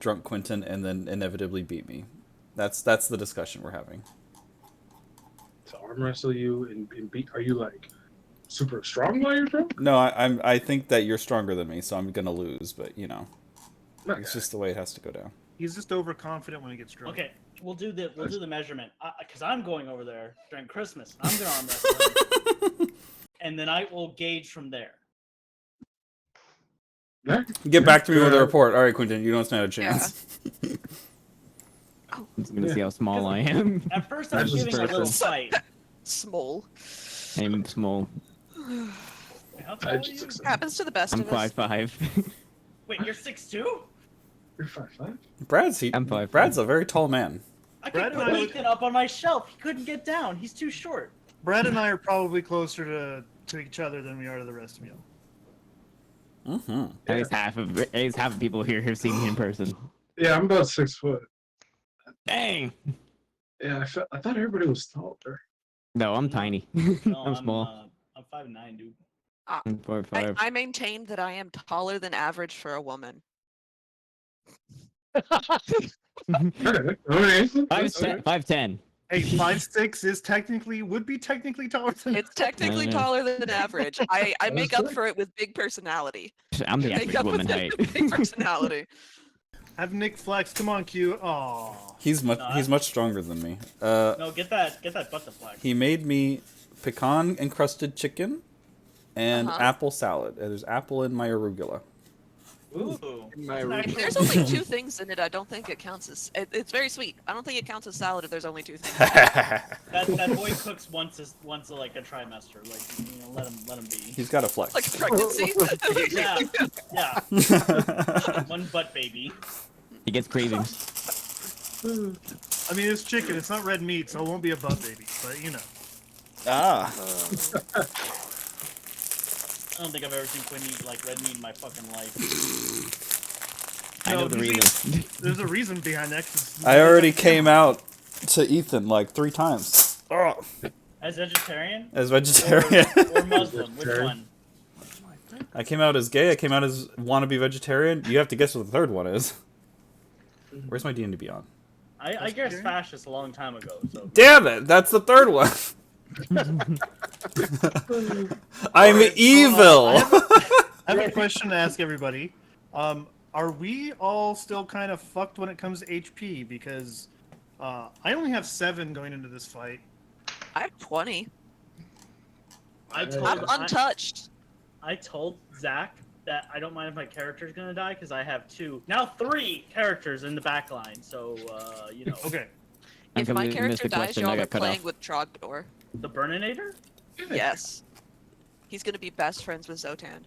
drunk Quentin and then inevitably beat me. That's the discussion we're having. To arm wrestle you and beat. Are you like super strong while you're drunk? No, I think that you're stronger than me, so I'm gonna lose. But Okay. it's just the way it has to go down. He's just overconfident when he gets drunk. Okay, we'll do the measurement because I'm going over there during Christmas. I'm gonna arm wrestle him, and then I will gauge from there. Get back to me with a report. All right, Quentin, you don't stand a chance. Yeah. I'm gonna see how small I am. At first, I'm giving a little fight. Small. I'm small. Wait, how tall are you? Happens to the best I'm of us. 5'5". Wait, you're 6'2"? You're 5'5". I'm 5'5". Brad's a very tall man. I Brad could and put I Ethan up on my shelf. He couldn't get down. He's too short. Brad and I are probably closer to each other than we are to the rest of you. Mm-hmm. At least half of people here have seen me in person. Yeah, I'm about 6 foot. Dang. Yeah, I thought everybody was taller. No, I'm tiny. No, I'm small. I'm 5'9", dude. I'm 4'5". I maintain that I am taller than average for a woman. Okay. Okay. 5'10". Hey, 5'6" would be technically taller than. It's technically Yeah. taller than average. I make That's up right. for it with big personality. I'm the Make average up woman with height. it with big personality. Have Nick flex. Come on, Q. Aw. He's much stronger than me. No, get that butt to flex. He made me pecan encrusted chicken and apple salad. There's apple in my arugula. Ooh. My That's If there's only 2 things in it, I don't think it counts as. It's very sweet. I don't think it counts as salad if there's only 2 things. that boy cooks once like a trimester. Like let him be. He's got a flex. Like pregnancy. Yeah. One butt baby. He gets cravings. I mean, it's chicken. It's not red meat, so it won't be a butt baby. But you know. Ah. I don't think I've ever seen Quinn eat like red meat in my fucking life. I know the reason. There's a reason behind that. 'Cause I already came out to Ethan like 3 times. Oh. As vegetarian? As vegetarian. Or Muslim? Which one? I came out as gay. I came out as wannabe vegetarian. You have to guess what the third one is. Where's my D&D on? I guessed fascist a long time ago. So. Damn it! That's the third one. I'm evil. I have a question to ask everybody. Are we all still kind of fucked when it comes to HP? Because I only have 7 going into this fight. I have 20. I'm I'm untouched. I told Zach that I don't mind if my character's gonna die because I have 2, now 3 characters in the back line. So Okay. I'm If my completely missed character the dies, question. y'all I are got cut playing off. with Trogdor. The Burninator. Yes. He's gonna be best friends with Zotan.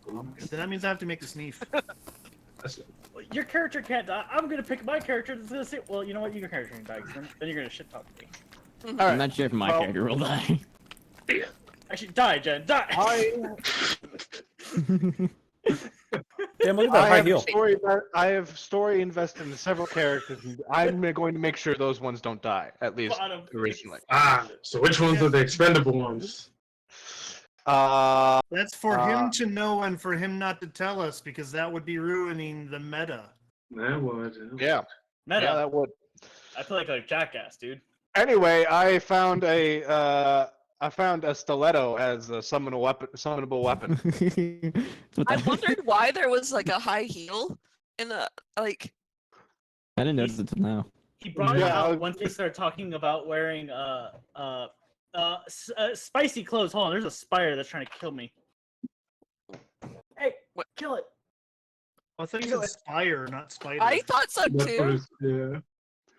Then that means I have to make a sneef. Your character can't die. I'm gonna pick my character that's gonna say, well, you know what? Your character can die. 'Cause then you're gonna shit talk me. I'm not sure if my character will die. Actually, die, Jen. Die. Damn, look at that high heel. I have story invested in several characters, and I'm going to make sure those ones don't die, at least Bottom. originally. So which ones are the expendable ones? That's for him to know and for him not to tell us, because that would be ruining the meta. That would. Yeah, Meta. yeah, that would. I feel like a jackass, dude. Anyway, I found a stiletto as a summonable weapon. What I the- wondered why there was like a high heel in the like. I didn't notice it till now. He brought it Yeah. out once they started talking about wearing spicy clothes. Hold on, there's a spider that's trying to kill me. Hey, What? kill it. I thought you said spire, not spider. I thought so That's what too. it's, yeah.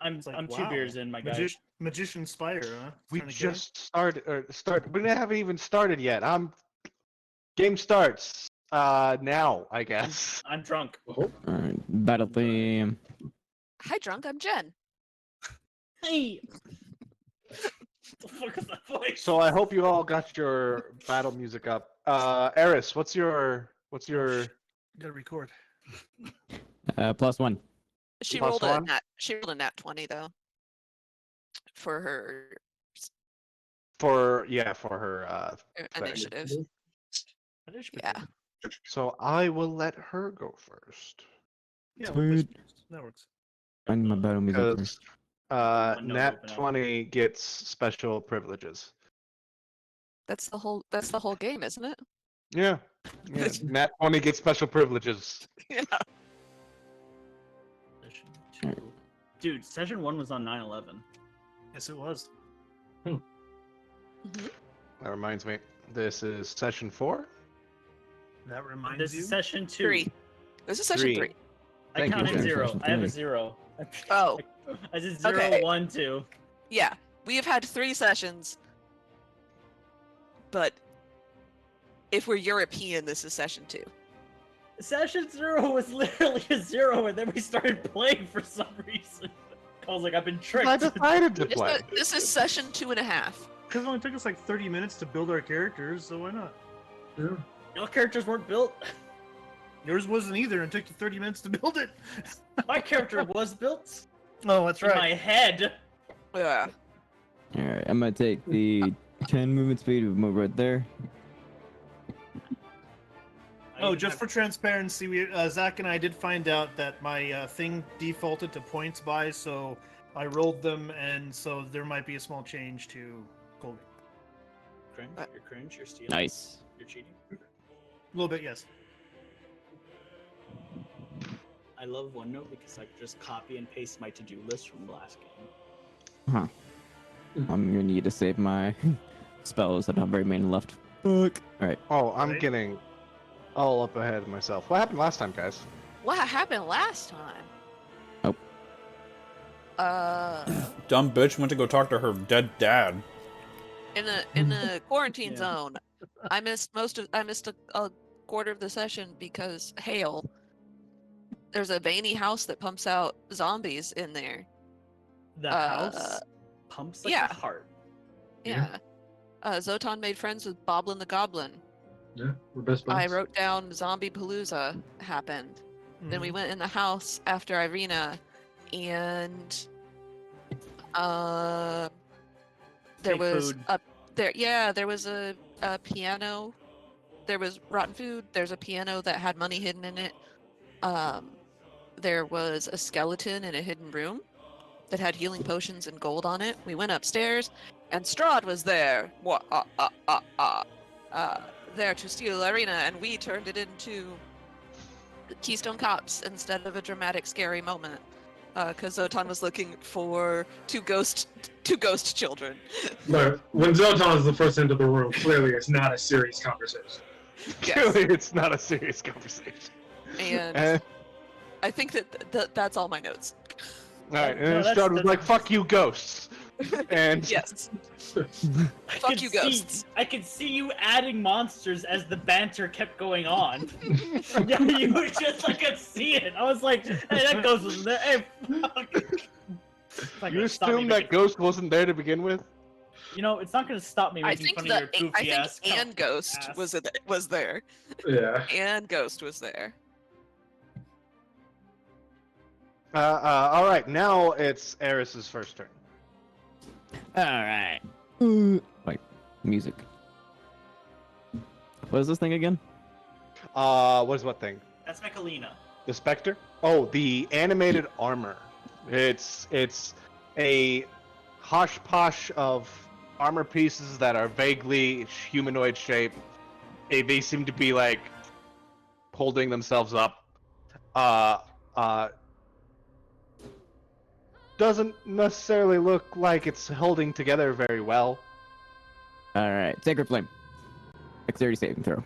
I'm It's like, I'm 2 wow. beers in, my guy. Magician spire, huh? We Trying to kill just started. We haven't even started yet. Game starts now, I guess. I'm drunk. Oh, Alright, battle theme. Hi, drunk. I'm Jen. Hey. The fuck is that voice? So I hope you all got your battle music up. Eris, what's your You gotta record. +1. She Plus rolled one? She rolled a nat 20 though. For her for her thing. initiative. That is Yeah. So I will let her go first. Yeah, Sweet. that works. I need my battle music Because first. One note Nat open up. 20 gets special privileges. That's the whole game, isn't it? Yeah. Yeah. Nat 20 gets special privileges. Yeah. Session 2. Dude, session 1 was on 9/11. Yes, it was. Mhm. That reminds me. This is session 4. That reminds This you. is session 2. 3. This is session 3. I Thank you, counted Jen. 0. Session I have a 3. 0. Oh, I did 0, Okay. 1, 2. yeah. We have had 3 sessions, but if we're European, this is session 2. Session 0 was literally a 0, and then we started playing for some reason. I was like, I've been tricked. I decided to This play. this is session 2.5. Because it only took us like 30 minutes to build our characters, so why not? Yeah. Your characters weren't built. Yours wasn't either, and it took you 30 minutes to build it. My character was built Oh, that's in right. my head. Yeah. Alright, I'm gonna take the 10 movement speed and move right there. Oh, just for transparency, Zach and I did find out that my thing defaulted to points buy, so I rolled them, and so there might be a small change to Colby. Cringe, you're cringe, you're stealing. Nice. You're cheating. A little bit, yes. I love OneNote because I could just copy and paste my to-do list from the last game. Huh. I'm gonna need to save my spells that have very many left. Fuck. Alright. Oh, I'm Right. getting all up ahead of myself. What happened last time, guys? What happened last time? Oh. Dumb bitch went to go talk to her dead dad. In a quarantine Yeah. zone, I missed a quarter of the session because hail. There's a veiny house that pumps out zombies in there. The house pumps like yeah. a heart. Yeah. Zotan made friends with Boblin the Goblin. Yeah, we're best I buds. wrote down Zombie Palooza happened. Then we went in the house after Irina, and there Fake was food. there was a piano. There was rotten food. There's a piano that had money hidden in it. There was a skeleton in a hidden room that had healing potions and gold on it. We went upstairs, and Strahd was there. There to steal Irina, and we turned it into Keystone Cops instead of a dramatic, scary moment. Because Zotan was looking for two ghost children. But when Zotan is the first into the room, clearly it's not a serious conversation. Yes. Clearly, it's not a serious conversation. And I think that's all my notes. All right, and No, then that's- Strahd was that's- like, "Fuck you, ghosts," and Yes. I Fuck could you, see- ghosts. I could see you adding monsters as the banter kept going on. Yeah, you were just I could see it. I was like, hey, that ghost was there. Hey, fuck. It's not you gonna stop me assume that making- ghost wasn't there to begin with. You know, it's not gonna stop me I making think fun of your I goofy think ass. and Ghost ass. was there. Yeah. And Ghost was there. All right, now it's Eris's first turn. Alright. Like, music. What is this thing again? What is what thing? That's Mechalina. The Spectre? Oh, the animated armor. It's a hosh-posh of armor pieces that are vaguely humanoid shaped. They seem to be like holding themselves up. Doesn't necessarily look like it's holding together very well. Alright, Sacred Flame. Dexterity saving throw.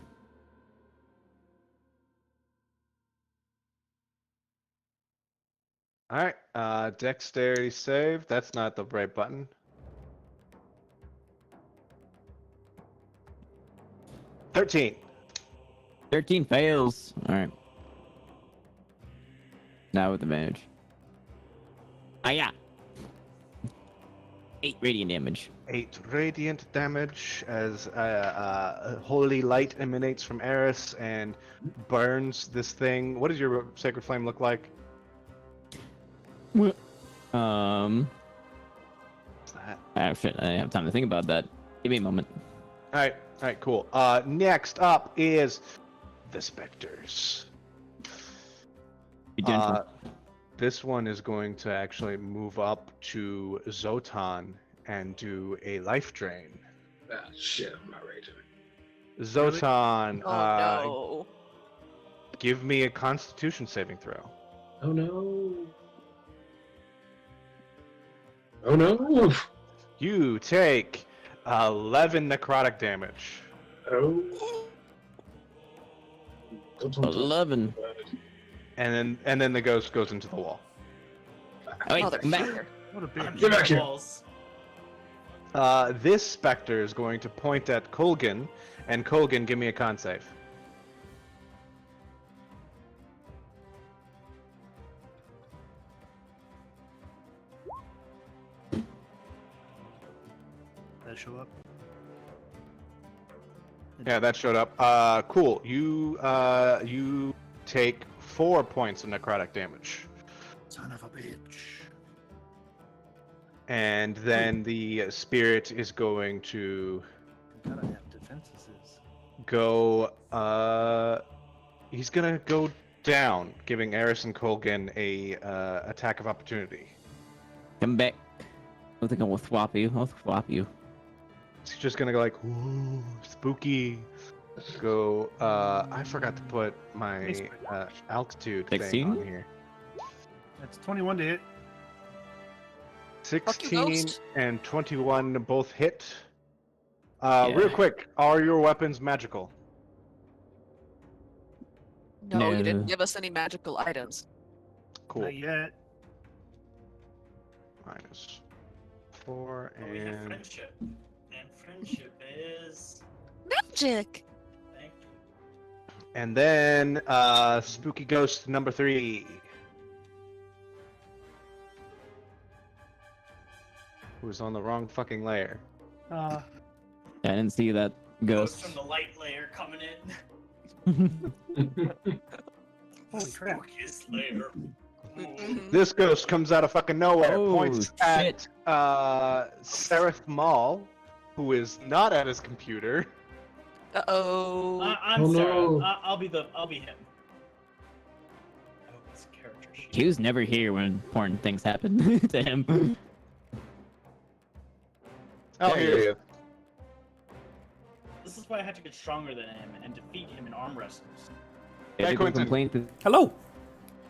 All right, dexterity save. That's not the right button. $13. 13 fails. Alright. Now with advantage. Ah, yeah. 8 radiant damage. 8 radiant damage as holy light emanates from Eris and burns this thing. What does your sacred flame look like? What? What's that? Oh shit, I didn't have time to think about that. Give me a moment. All right, cool. Next up is the specters. Be gentle. This one is going to actually move up to Zotan and do a life drain. Ah, shit, I'm not ready to. Zotan, Oh no. give me a Constitution saving throw. Oh no. Oh no. You take 11 necrotic damage. Oh. Don't 11. And then the ghost goes into the wall. Oh, wait, come back. Motherfucker. What a bitch. Get back here. Balls. This specter is going to point at Colgan, and Colgan, give me a con save. That show up. Yeah, that showed up. Cool. You take 4 points of necrotic damage, Son of a bitch. and then the spirit is going to Gotta have defenses. go. He's gonna go down, giving Eris and Colgan a attack of opportunity. Come back. I think I will swap you. I'll swap you. He's just gonna go like, ooh, spooky. Go. I forgot to put my altitude thing 16? on here. That's 21 to hit. 16 ghost. and 21 both hit. Yeah. Real quick, are your weapons magical? No, you didn't No. give us any magical items. Cool. Not yet. Minus 4 But we have and friendship. And friendship is. Magic! Thank you. and then spooky ghost number 3. Who's on the wrong fucking layer? Uh, I didn't see that Ghost ghost. from the light layer coming in. holy crap. Spookiest layer. Mhm. This ghost comes out of fucking nowhere, Oh, points shit. at Seraph Maul, who is not at his computer. Uh-oh. I'm Oh, Sarah. no. I'll be him. I hope his character sheet. He was never here when important things happened to him. Oh, There he here he is. is. This is why I had to get stronger than him and defeat him in arm wrestles. Yeah, people Quentin. complained that Hello.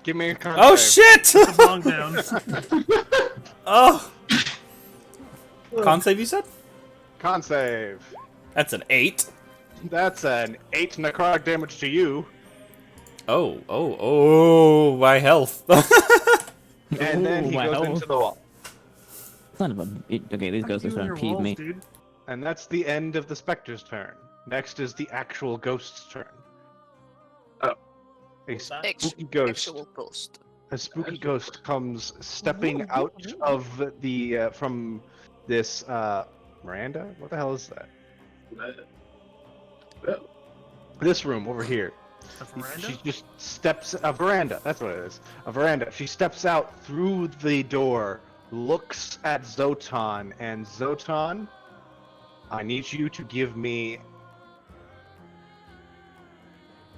Give me a con Oh save. shit! Long down. Oh. Con save, you said? Con save. That's an 8. That's an 8 necrotic damage to you. Oh, my health. And then Ooh, he my goes health. into the wall. son of a. Okay, these ghosts are starting to peeve me. Dude. And that's the end of the Spectre's turn. Next is the actual Ghost's turn. Oh. A Ex- spooky ghost. Actual ghost. A spooky ghost comes stepping out of the from this veranda. What the hell is that? This room over here. A veranda? She just steps a veranda. That's what it is. A veranda. She steps out through the door, looks at Zotan, and Zotan, I need you to give me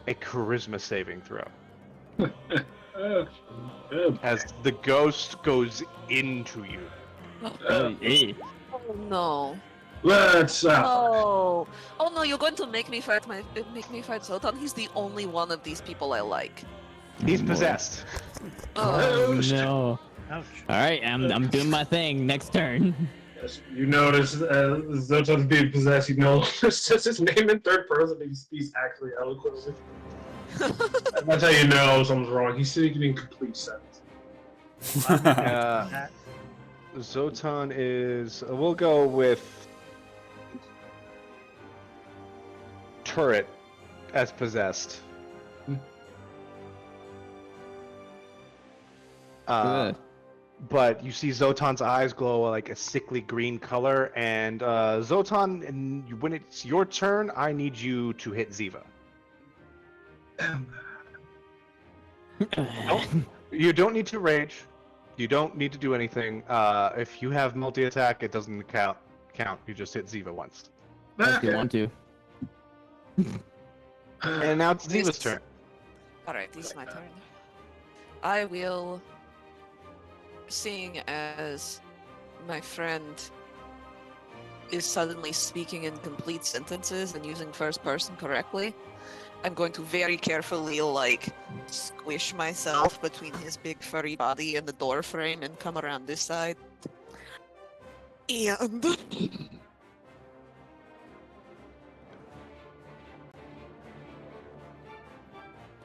a charisma saving throw. As the ghost goes into you. Oh, eh. Oh no. Let's Oh. Oh no, you're going to make me fight Zotan. He's the only one of these people I like. He's boy. possessed. Oh. Oh no! Ouch. All right, I'm doing my thing. Next turn. Yes, you notice Zotan's being possessed. You know, it's just his name in third person. He speaks actually eloquently. That's how you know something's wrong. He's speaking in complete sense. Zotan is. We'll go with Turret as possessed. Good. But you see Zotan's eyes glow like a sickly green color, and Zotan, and when it's your turn, I need you to hit Ziva. You don't need to rage. You don't need to do anything. If you have multi-attack, it doesn't count. You just hit Ziva once. If you want to. And now it's Ziva's turn. Alright, this is my turn. I will, seeing as my friend is suddenly speaking in complete sentences and using first person correctly, I'm going to very carefully, like, squish myself between his big furry body and the door frame and come around this side. And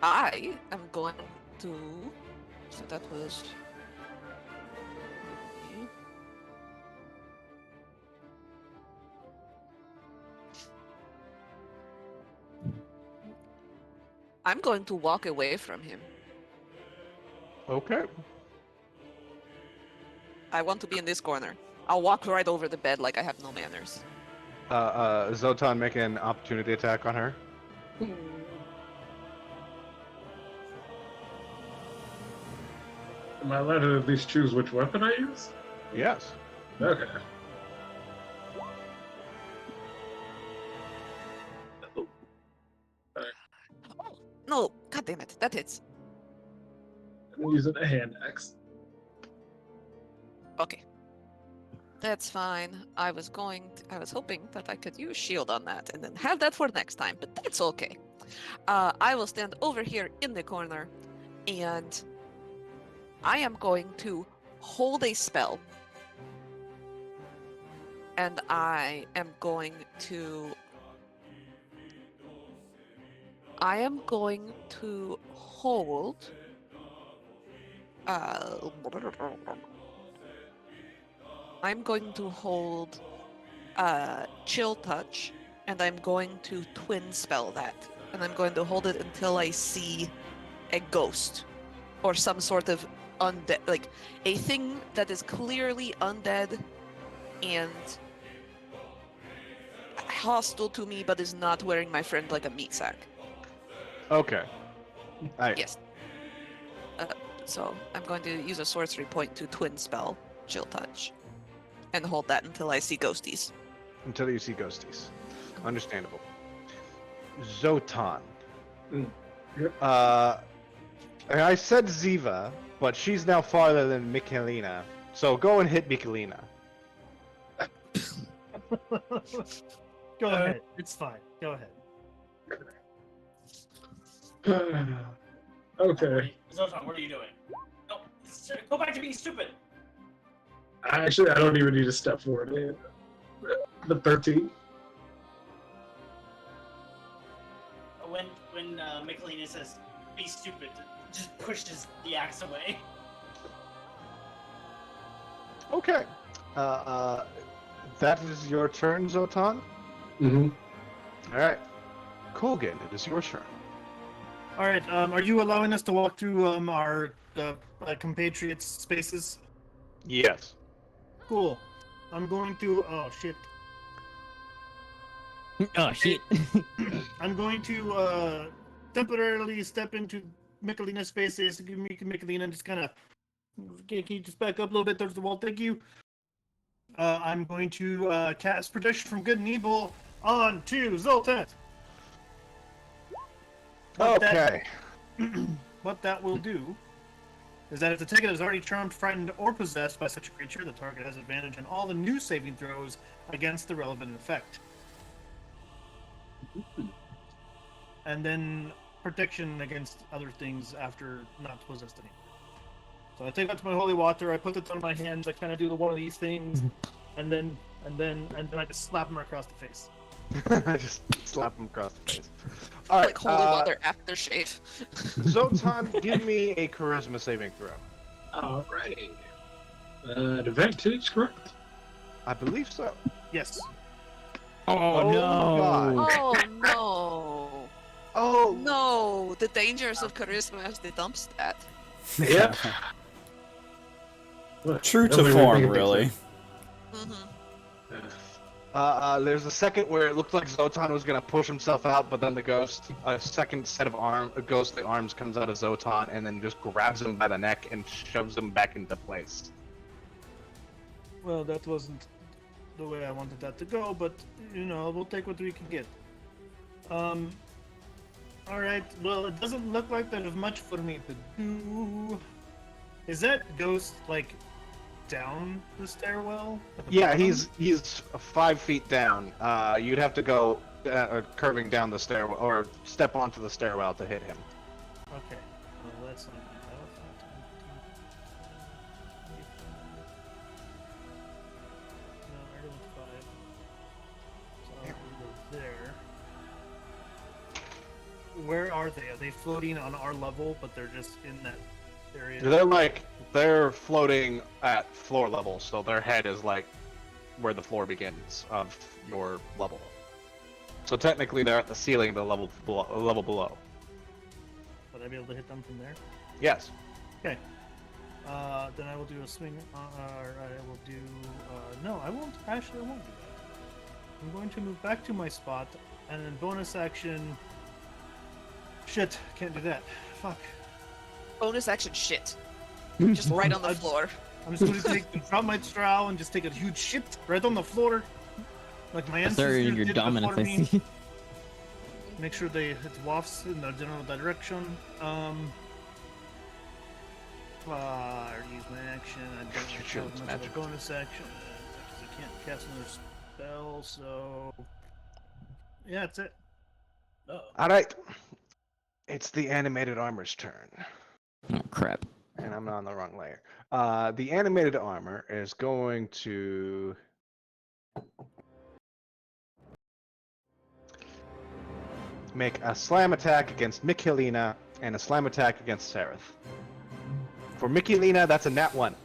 I am going to. So that was. I'm going to walk away from him. Okay. I want to be in this corner. I'll walk right over the bed like I have no manners. Zotan make an opportunity attack on her. Am I allowed to at least choose which weapon I use? Yes. Okay. Oh, no, god damn it, that hits. I'm using a hand axe. Okay. That's fine. I was hoping that I could use shield on that and then have that for next time, but that's okay. I will stand over here in the corner and I am going to hold a spell. And I am going to hold I'm going to hold chill touch, and I'm going to twin spell that. And I'm going to hold it until I see a ghost or some sort of undead, like a thing that is clearly undead and hostile to me, but is not wearing my friend like a meat sack. Okay. Alright. Yes. So I'm going to use a sorcery point to twin spell chill touch, and hold that until I see ghosties. Until you see ghosties. Understandable. Zotan. Yep. I said Ziva, but she's now farther than Mikhelina. So go and hit Mikhelina. Go ahead. It's fine. Go ahead. Okay. Zotan, what are you doing? No, go back to being stupid. Actually, I don't even need to step forward. The 13. When Michelina says, be stupid, just pushes the axe away. Okay. That is your turn, Zotan. Mm-hmm. Alright. Colgan, it is your turn. All right. Are you allowing us to walk through our compatriots' spaces? Yes. Cool. I'm going to. Oh shit. Oh shit. I'm going to temporarily step into Michelina's spaces. Give me Michelina just kind of. Can you just back up a little bit towards the wall? Thank you. I'm going to cast Protection from Good and Evil on to Zoltan. Okay. What that will do is that if the target is already charmed, frightened, or possessed by such a creature, the target has advantage on all the new saving throws against the relevant effect. And then protection against other things after not possessed anymore. So I take out my holy water, I put it on my hands, I kind of do one of these things, and then I just slap him across the face. Just slap him across the face. Like Alright, holy water aftershave. Zotan, give me a charisma saving throw. Alrighty. Advantage, correct? I believe so. Yes. Oh, no. God. Oh no. Oh, No, the dangers of charisma as the dump stat. Yep. True Don't to really form, think it really. Mm-hmm. There's a second where it looked like Zotan was gonna push himself out, but then a second set of ghostly arms comes out of Zotan and then just grabs him by the neck and shoves him back into place. Well, that wasn't the way I wanted that to go, but we'll take what we can get. Alright, well, it doesn't look like there's much for me to do. Is that ghost, like, down the stairwell? At the Yeah, bottom? he's 5 feet down. You'd have to go curving down the stairwell or step onto the stairwell to hit him. Okay. Well, that's not No, I don't 5. So I'll go there. Where are they? Are they floating on our level, but they're just in that area? They're floating at floor level, so their head is like where the floor begins of your level. So technically, they're at the ceiling of the level below. Would I be able to hit them from there? Yes. Okay. Then I will do a swing. Or I will do. No, I won't. Actually, I won't do that. I'm going to move back to my spot, and then bonus action. Shit, can't do that. Fuck. Bonus action shit. Just right on the floor. I'm just going to drop my straw and just take a huge shit right on the floor, like my Sorry, ancestors your did dominance. before I me. see. Make sure it wafts in the general direction. I already used my action. I don't Sure, have it's much of a magic. bonus action because I can't cast another spell. So yeah, that's it. All right. It's the animated armor's turn, Oh crap. and I'm on the wrong layer. The animated armor is going to make a slam attack against Mikhailina and a slam attack against Sereth. For Mikhailina, that's a nat 1.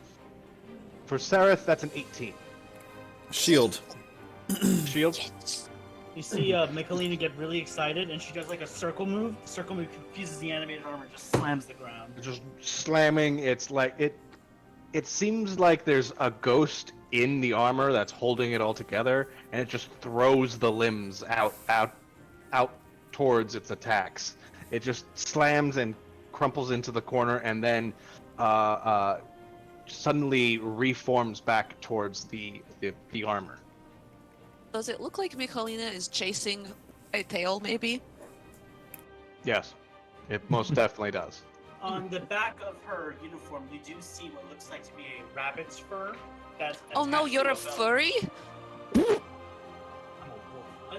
For Sereth, that's an 18. Shield. Shield? You see Michelina get really excited, and she does like a circle move. The circle move confuses the animated armor, and just slams the ground. Just slamming. It's like it seems like there's a ghost in the armor that's holding it all together, and it just throws the limbs out towards its attacks. It just slams and crumples into the corner, and then suddenly reforms back towards the armor. Does it look like Michalina is chasing a tail, maybe? Yes, it most definitely does. On the back of her uniform, you do see what looks like to be a rabbit's fur. That's Oh no, attached you're to a belt. furry? I'm a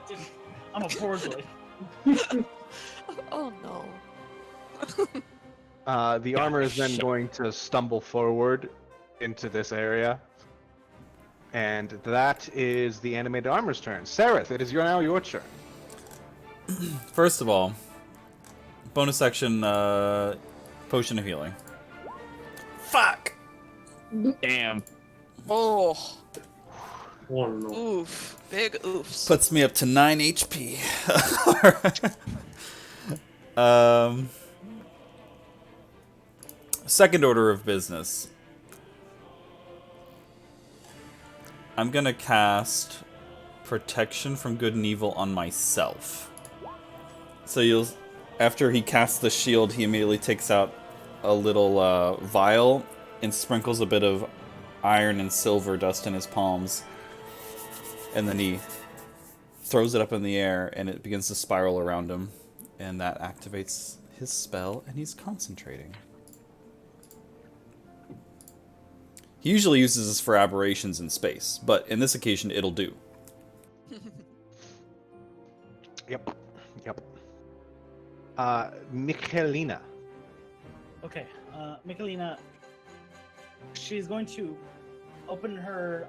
wolf. I'm a borzoi. Oh no. The armor is then shit. going to stumble forward into this area. And that is the animated armor's turn. Sereth, it is now your turn. First of all, bonus action, potion of healing. Fuck! Damn. Oh, Oh no. oof. Big oofs. Puts me up to 9 HP. Second order of business. I'm gonna cast Protection from Good and Evil on myself. So after he casts the shield, he immediately takes out a little vial and sprinkles a bit of iron and silver dust in his palms. And then he throws it up in the air, and it begins to spiral around him. And that activates his spell, and he's concentrating. He usually uses this for aberrations in space, but in this occasion, it'll do. Yep. Mikhailina. Okay, Michelina, she's going to open her,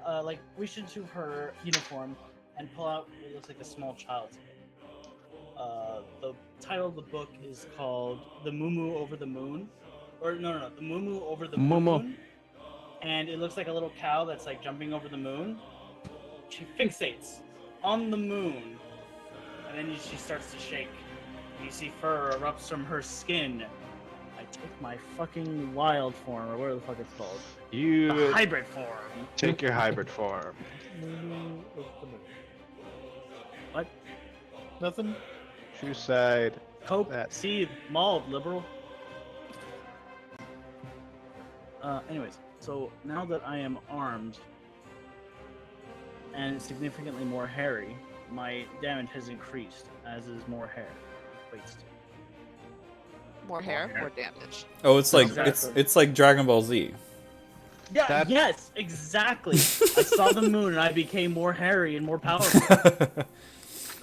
reach into her uniform and pull out what looks like a small child's book. The title of the book is called The Moo Over the Moon. Or, no, The Moo Over the Moon. And it looks like a little cow that's, like, jumping over the moon. She fixates on the moon, and then she starts to shake. You see fur erupts from her skin. I take my fucking wild form, or whatever the fuck it's called. The You hybrid form. take your hybrid form. What? Nothing? True side. Cope, That- seed, mauled, liberal. Anyways, so now that I am armed and significantly more hairy, my damage has increased, as is more hair. Equates to. More hair, more damage. Oh, it's like Exactly. it's like Dragon Ball Z. Yeah, That- yes, exactly. I saw the moon and I became more hairy and more powerful.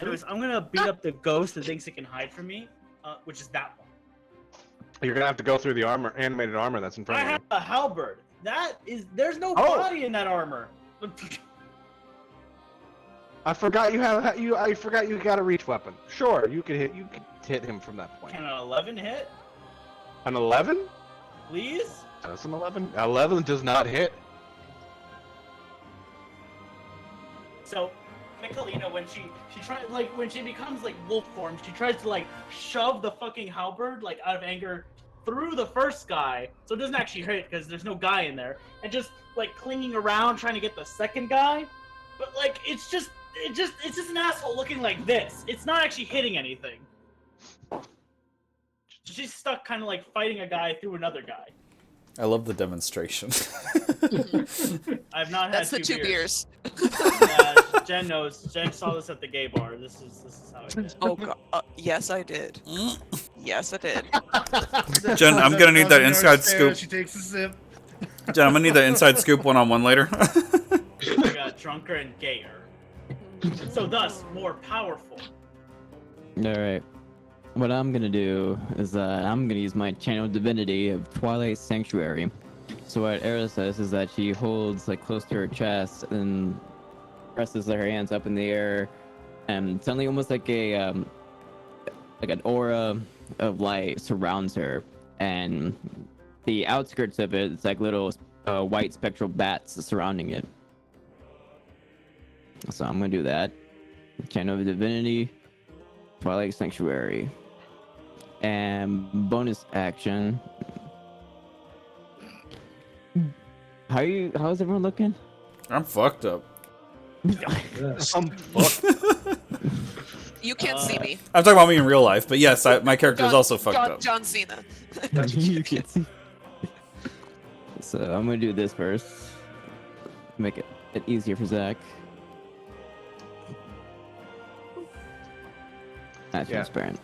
Anyways, I'm gonna beat up the ghost that thinks it can hide from me, which is that one. You're gonna have to go through the animated armor that's in I front of have you. a halberd. There's no Oh. body in that armor. I forgot I forgot you got a reach weapon. Sure, you could hit him from that point. Can an 11 hit, An 11? please? Does an 11? 11 does not hit. So, Michelina, when she tries, like, when she becomes like wolf form, she tries to like shove the fucking halberd like out of anger through the first guy, so it doesn't actually hit because there's no guy in there, and just like clinging around trying to get the second guy, but like it's just an asshole looking like this. It's not actually hitting anything. She's stuck kind of like fighting a guy through another guy. I love the demonstration. I've not That's had the two beers. Jen knows. Jen saw this at the gay bar. This is how it is. Oh god. Yes, I did. Yes, I did. Jen, I'm gonna need that inside Stare, scoop. She takes a sip. Jen, I'm gonna need that inside scoop one-on-one later. I got drunker and gayer. So thus, more powerful. All right. What I'm gonna do is I'm gonna use my channel divinity of Twilight Sanctuary. So what Era says is that she holds like close to her chest and presses her hands up in the air, and suddenly almost like an aura of light surrounds her, and the outskirts of it, it's like little white spectral bats surrounding it. So I'm gonna do that. Channel of Divinity, Twilight Sanctuary. And bonus action. How's everyone looking? I'm fucked up. Yes. Fuck. You can't see me. I'm talking about me in real life, but yes, my character is also fucked up. John Cena. You can't see. So I'm gonna do this first. Make it easier for Zach. That's Yeah. transparent.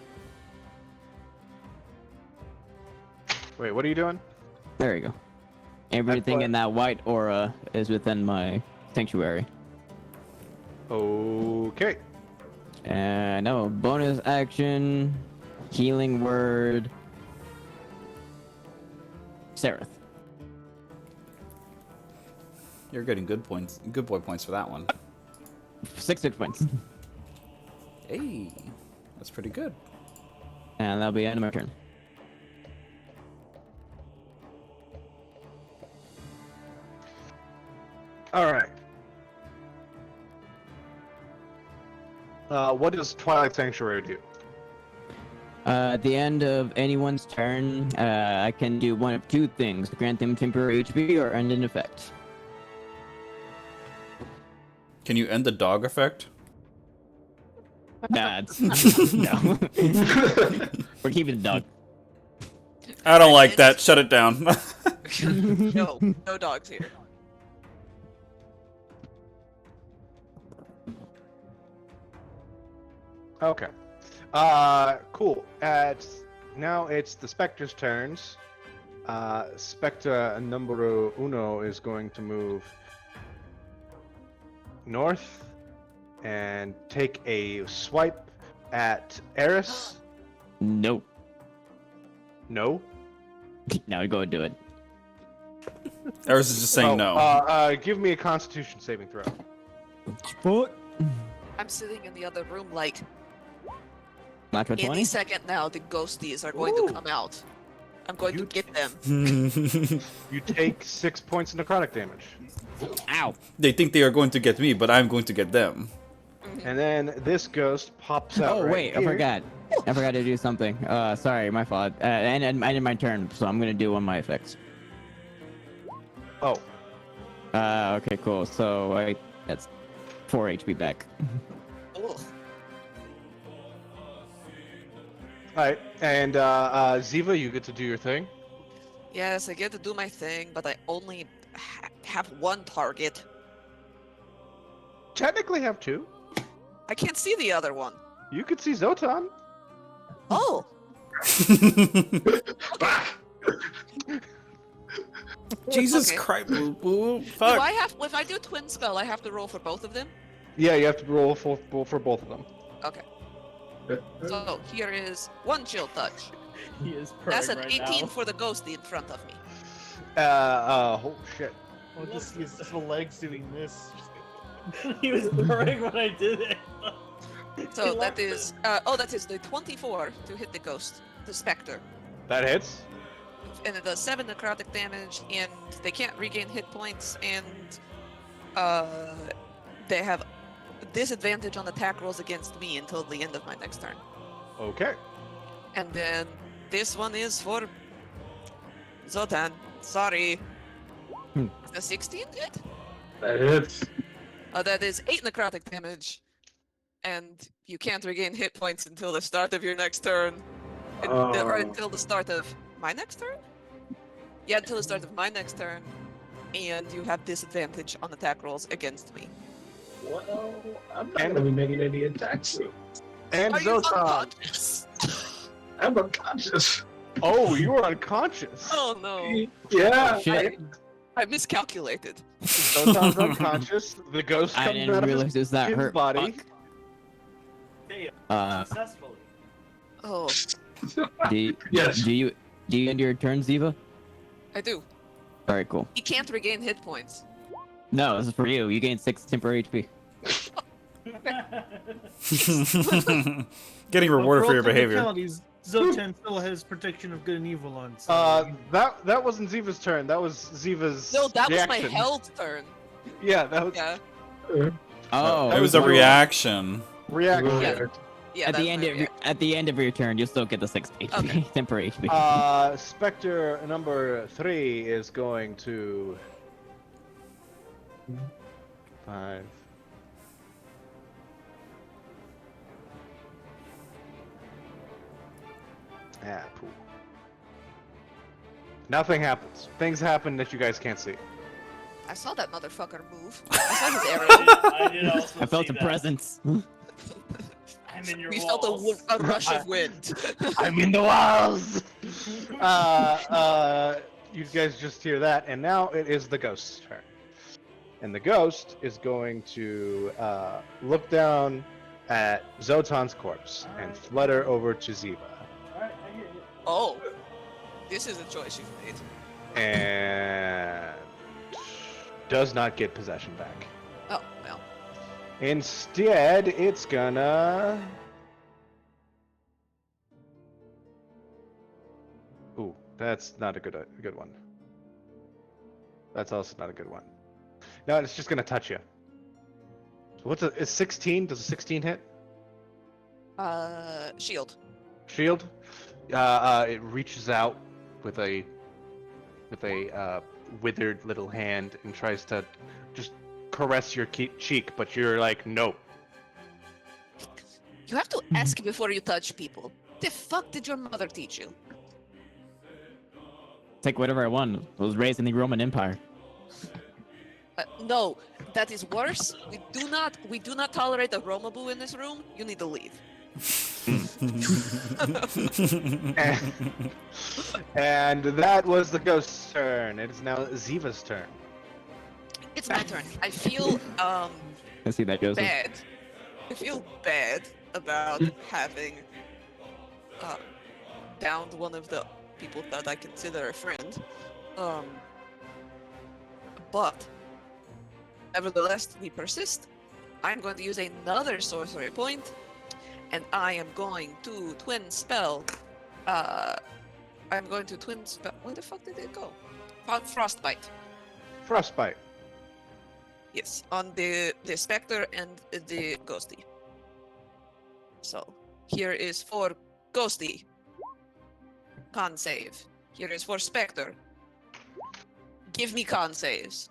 Wait, what are you doing? There you go. Everything what- in that white aura is within my sanctuary. Okay. And no bonus action, healing word, Seraph. You're getting good boy points for that one. 6 hit points. Hey, that's pretty good. And that'll be end of my turn. All right. What does Twilight Sanctuary do? At the end of anyone's turn, I can do one of two things: grant them temporary HP or end an effect. Can you end the dog effect? Nah, no. We're keeping the dog. I don't like that. Shut it down. No, no dogs here. Okay. Cool. Now it's the Spectre's turns. Spectre numero uno is going to move north and take a swipe at Eris. Nope. No. Now go and do it. Eris is just saying no. Give me a Constitution saving throw. Fuck. I'm sitting in the other room like, Natural any 20. second now the ghosties are going Ooh. to come out. I'm going to get them. You take 6 points of necrotic damage. Ow. They think they are going to get me, but I'm going to get them. And then this ghost pops out. Oh right wait, I here. forgot. I forgot to do something. Sorry, my fault. And I did my turn, so I'm gonna do one of my effects. Oh, Okay, cool. So that's 4 HP back. Ugh. alright. And Ziva, you get to do your thing. Yes, I get to do my thing, but I only have one target. Technically have two. I can't see the other one. You could see Zotan. Oh, Back. Jesus Okay. Christ, boo boo. Do Fuck. I have? If I do twin spell, I have to roll for both of them. Yeah, you have to roll for both of them. Okay. So here is one chill touch. He is That's purring an right 18 now. for the ghosty in front of me. Oh shit. Oh, just his little legs doing this. He was purring when I did it. So that is that is the 24 to hit the ghost, the specter. That hits. And it does 7 necrotic damage, and they can't regain hit points, and they have disadvantage on attack rolls against me until the end of my next turn. Okay. And then this one is for Zotan. Sorry. The 16 hit? That hits. That is 8 necrotic damage, and you can't regain hit points until the start of your next turn. Or until the start of my next turn? Yeah, until the start of my next turn, and you have disadvantage on attack rolls against me. Well, I'm not gonna be making any attacks soon. And Are you Zotan. unconscious? I'm unconscious. Oh, you were unconscious. Oh no. Yeah. Shit. I miscalculated. Zotan's unconscious. The ghost I comes didn't out of realize his that kid's hurt. body. Fuck. Damn, successfully. Oh, Yes. Do you end your turn, Ziva? I do. All right, cool. He can't regain hit points. No, this is for you. You gain 6 temporary HP. Getting rewarded for your behavior. Zotan still has protection of good and evil on. So That wasn't Ziva's turn. That was Ziva's No, that was my reaction. held turn. Yeah, that was Yeah. Oh, It was a reaction. reaction. Yeah. Yeah. At that's the end my of at the end of your turn, you'll still get the 6 HP, Okay. temporary HP. Spectre number 3 is going to 5. Ah, poop. Nothing happens. Things happen that you guys can't see. I saw that motherfucker move. I saw his arrow. I did also I felt see a that. presence. I'm in your We walls. felt a rush of wind. I'm in the walls. You guys just hear that, and now it is the ghost's turn. And the ghost is going to look down at Zotan's corpse and flutter over to Ziva, Alright, I hear you. Oh, this is a choice you've made. and does not get possession back. Oh well. Instead, it's gonna. Ooh, that's not a good one. That's also not a good one. No, it's just gonna touch you. Is 16? Does a 16 hit? Shield. Shield. It reaches out with a withered little hand and tries to just caress your cheek, but you're like, no. You have to ask before you touch people. The fuck did your mother teach you? Take whatever I want. I was raised in the Roman Empire. No, that is worse. We do not tolerate a Romaboo in this room. You need to leave. And that was the ghost's turn. It is now Ziva's turn. It's my turn. I feel I see that, Joseph. bad. I feel bad about having downed one of the people that I consider a friend. But nevertheless, we persist. I'm going to use another sorcery point, and I am going to twin spell. I'm going to twin spell. Where the fuck did it go? Frostbite. Frostbite. Yes, on the Spectre and the Ghosty. So, here is for Ghosty. Con save. Here is for Spectre. Give me con saves.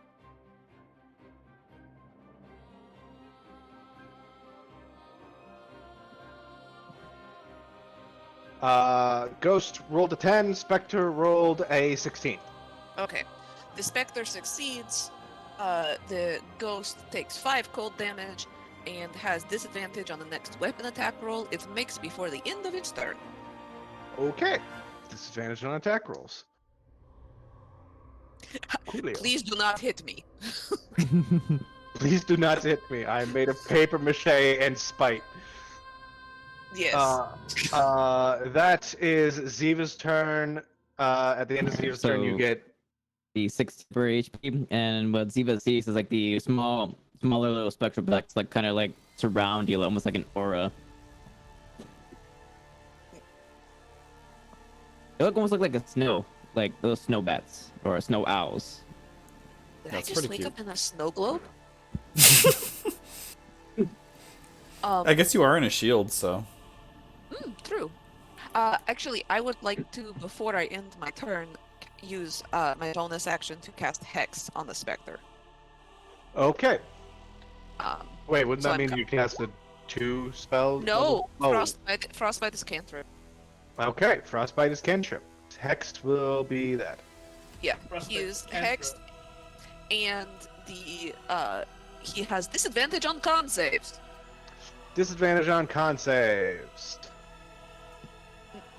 Ghost rolled a 10, Spectre rolled a 16. Okay. The Spectre succeeds. The Ghost takes 5 cold damage and has disadvantage on the next weapon attack roll it makes before the end of its turn. Okay. Disadvantage on attack rolls. Coolio. Please do not hit me. Please do not hit me. I am made of paper mache and spite. Yes. That is Ziva's turn. At the end of Ziva's turn, you So- get. The 6 per HP, and what Ziva sees is like the smaller little spectral effects, like kind of like surround you, almost like an aura. They almost look like a snow, like those snow bats or snow owls. Did That's I just pretty wake cute. up in a snow globe? I guess you are in a shield, so. True. Actually, I would like to, before I end my turn, use my bonus action to cast Hex on the Spectre. Okay. Um, Wait, wouldn't So that I'm mean you casted 2 spells? no, Oh. Frostbite is cantrip. Okay, Frostbite is cantrip. Hex will be that. Yeah, Frostbite he used cantrip. Hex, and he has disadvantage on con saves. Disadvantage on con saves.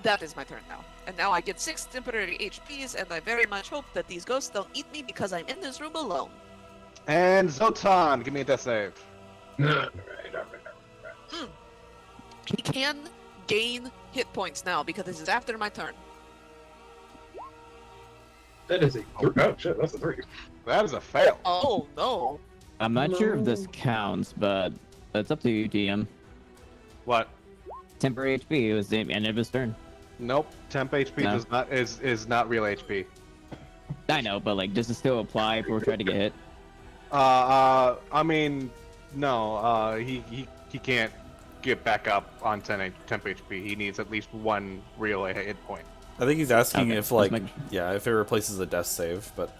That is my turn now. And now I get 6 temporary HPs, and I very much hope that these ghosts don't eat me because I'm in this room alone. And Zotan, give me a death save. Alright. He can gain hit points now because this is after my turn. That is a 3. Oh shit, that's a 3. That is a fail. Oh no. I'm not sure if this counts, but it's up to you, DM. What? Temporary HP was the end of his turn. Nope. Temp HP No. does not is not real HP. I know, but like, does it still apply if we're trying to get hit? I mean, no. He can't get back up on temp HP. He needs at least 1 real hit point. I think he's asking Okay, if, let's like, make- yeah, if it replaces a death save, but.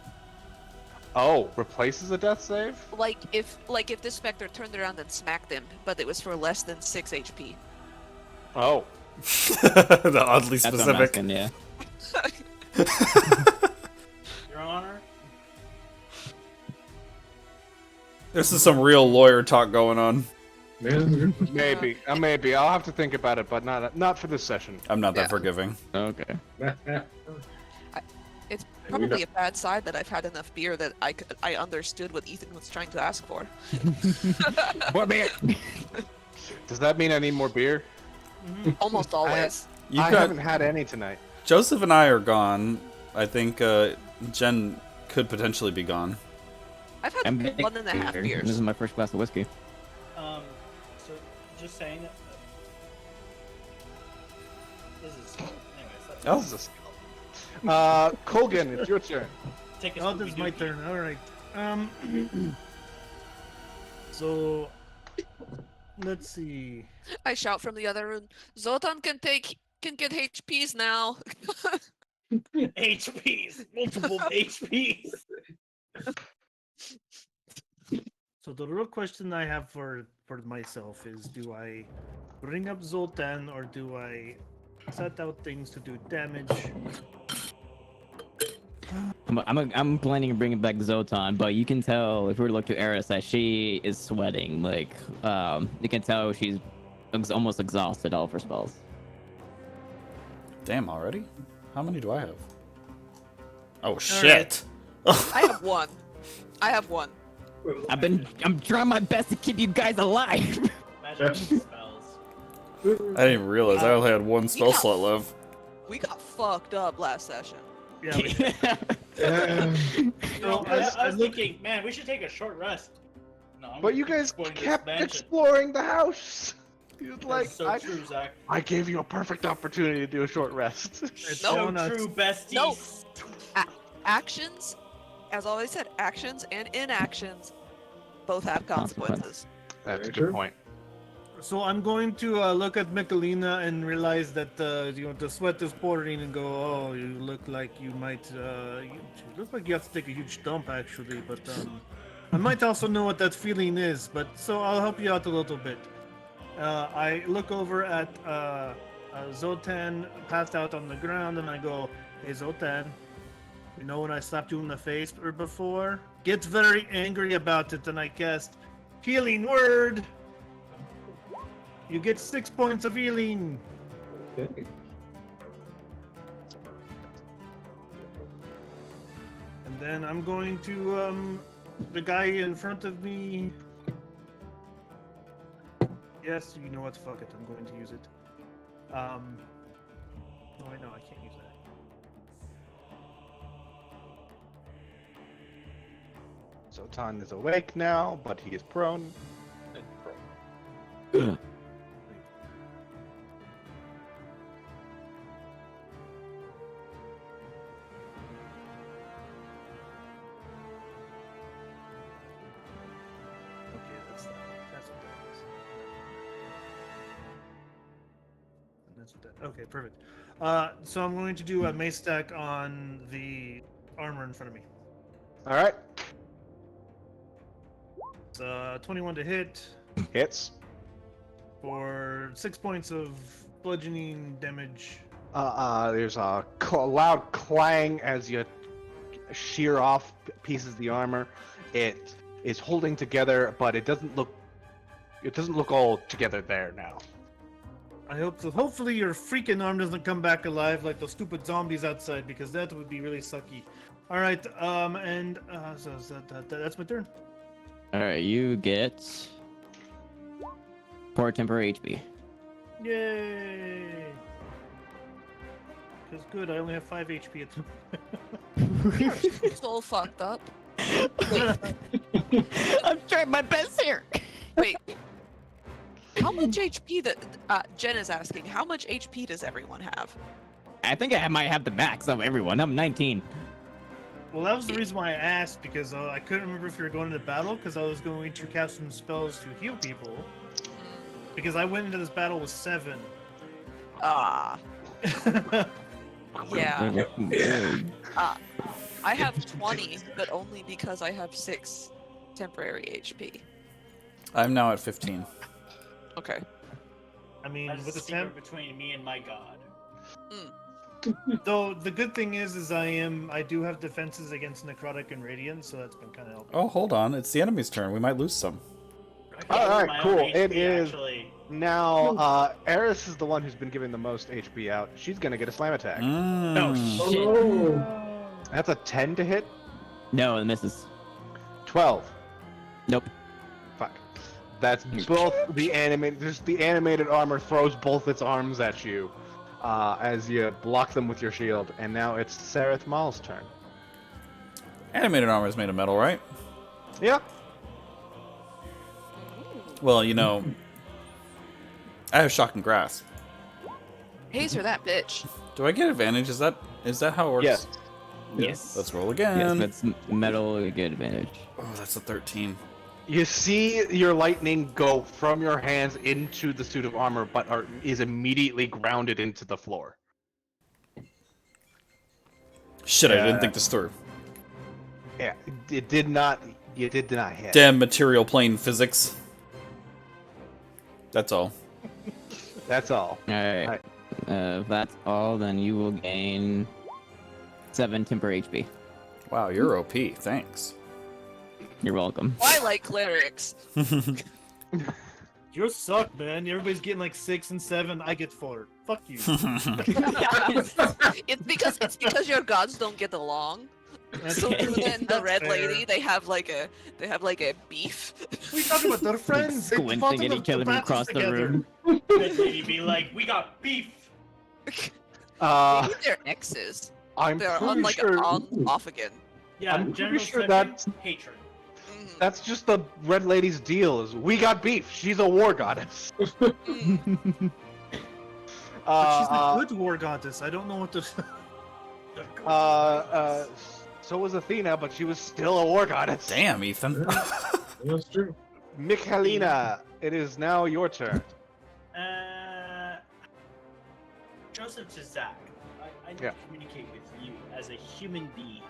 Oh, replaces a death save? Like if this Spectre turned around and smacked him, but it was for less than 6 HP. Oh. The oddly That's what I'm specific. asking, yeah. Your Honor. This is some real lawyer talk going on. Man, Maybe. Maybe. I'll have to think about it, but not for this session. I'm not that Yeah. forgiving. Okay. It's Yeah, we probably a bad sign that I've had enough beer that I understood what Ethan was trying to ask for. More beer! Does that mean I need more beer? Almost always. You've I got haven't had any tonight. Joseph and I are gone. I think Jen could potentially be gone. I've had I'm 1.5 This beers. is my first glass of whiskey. So just saying. This is. Anyways, that's Oh. This is a skill. Colgan, it's your turn. take a Oh, this is my turn. All right. So let's see. I shout from the other room. Zotan can get HPs now. HPs, multiple HPs. So the real question I have for myself is: do I bring up Zoltan or do I set out things to do damage? I'm planning on bringing back Zotan, but you can tell if we were to look to Eris that she is sweating. Like, you can tell she's almost exhausted all of her spells. Damn, already? How many do I have? Oh shit! I have one. I'm trying my best to keep you guys alive. Magic spells. I didn't even realize I only had 1 spell got- slot left. We got fucked up last session. Yeah. we- No, as I I was look- thinking, man, we should take a short rest. No, I'm But you guys exploring this kept mansion. exploring the house. You're like, That's so I, true, Zach. I gave you a perfect opportunity to do a short rest. It's No, So shown us- true, besties. No. Actions, as always said, actions and inactions both have consequences. That's a Very good true. point. So I'm going to look at Michelina and realize that the sweat is pouring and go, oh, you look like you might you look like you have to take a huge dump actually, but I might also know what that feeling is, but so I'll help you out a little bit. I look over at Zotan passed out on the ground and I go, hey Zotan, you know when I slapped you in the face or before? Gets very angry about it and I cast Healing Word. You get 6 points of healing. Okay. Then I'm going to the guy in front of me. Yes, you know what? Fuck it. I'm going to use it. Oh, I know I can't use that. Zotan is awake now, but he is prone. Okay, that's what that is. And that's what that. Okay, perfect. So I'm going to do a mace stack on the armor in front of me. All right, It's 21 to hit hits. for 6 points of bludgeoning damage. There's a loud clang as you shear off pieces of the armor. It is holding together, but it doesn't look all together there now. I hope so. Hopefully your freaking arm doesn't come back alive like those stupid zombies outside, because that would be really sucky. All right, that's my turn. All right, you get 4 temporary HP. Yay! Because good, I only have 5 HP at the It's all fucked up. I'm trying my best here. Wait. How much HP that Jen is asking? How much HP does everyone have? I think I might have the max of everyone. I'm 19. Well, that was the reason why I asked, because I couldn't remember if you were going into battle, because I was going to cast some spells to heal people. Because I went into this battle with 7. Ah, yeah. I have 20, but only because I have 6 temporary HP. I'm now at 15. Okay. I mean, That's with the the temp. secret between me and my god. Though the good thing is I do have defenses against necrotic and radiant, so that's been kind of helping. Oh, hold on. It's the enemy's turn. We might lose some. All right, My cool. own It HP, is actually. now. Eris is the one who's been giving the most HP out. She's gonna get a slam attack. Oh, Mm. shit. Oh. That's a 10 to hit. No, it misses. 12. Nope. Fuck. That's both the animated. Just the animated armor throws both its arms at you, as you block them with your shield. And now it's Sareth Maul's turn. Animated armor is made of metal, right? Yeah. Well, you know, I have shock and grasp. Hazer that bitch. Do I get advantage? Is that how it works? Yes. Yes. Let's roll Yes, again. that's metal. You get advantage. Oh, that's a 13. You see your lightning go from your hands into the suit of armor, but is immediately grounded into the floor. Shit, I didn't think this through. Yeah, it did not. You did not hit. Damn material plane physics. That's all. That's all. All right. If that's all, then you will gain 7 temporary HP. Wow, you're OP. Thanks. You're welcome. I like clerics. You suck, man. Everybody's getting like 6 and 7. I get 4. Fuck you. It's because your gods don't get along. So then the red lady, they have like a beef. We talking about their friends. They fought Squinting at the each other battles across the together. room. Good lady be like, we got beef. Maybe they're exes. I'm They're pretty on like sure on off again. Yeah, I'm pretty general sure sentiment, that's- hatred. Mhm. that's just the red lady's deal. Is we got beef. She's a war goddess. Mm. But she's a good war goddess. I don't know what to. So was Athena, but she was still a war goddess. Damn, Ethan. That's true. Michalina, it is now your turn. Joseph to Zach, I need Yeah. to communicate with you as a human being.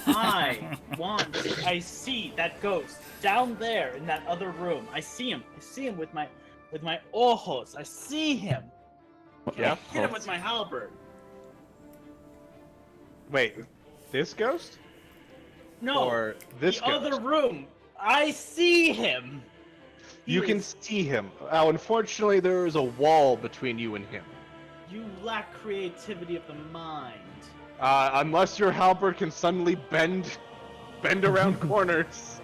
Yeah. I see that ghost down there in that other room. I see him. with my ojos. I see him. Can Yeah. I hit him with my halberd? Wait, this ghost? No. Or this the ghost? other room. I see him. He You can is- see him. Unfortunately, there is a wall between you and him. You lack creativity of the mind. Unless your halberd can suddenly bend around corners.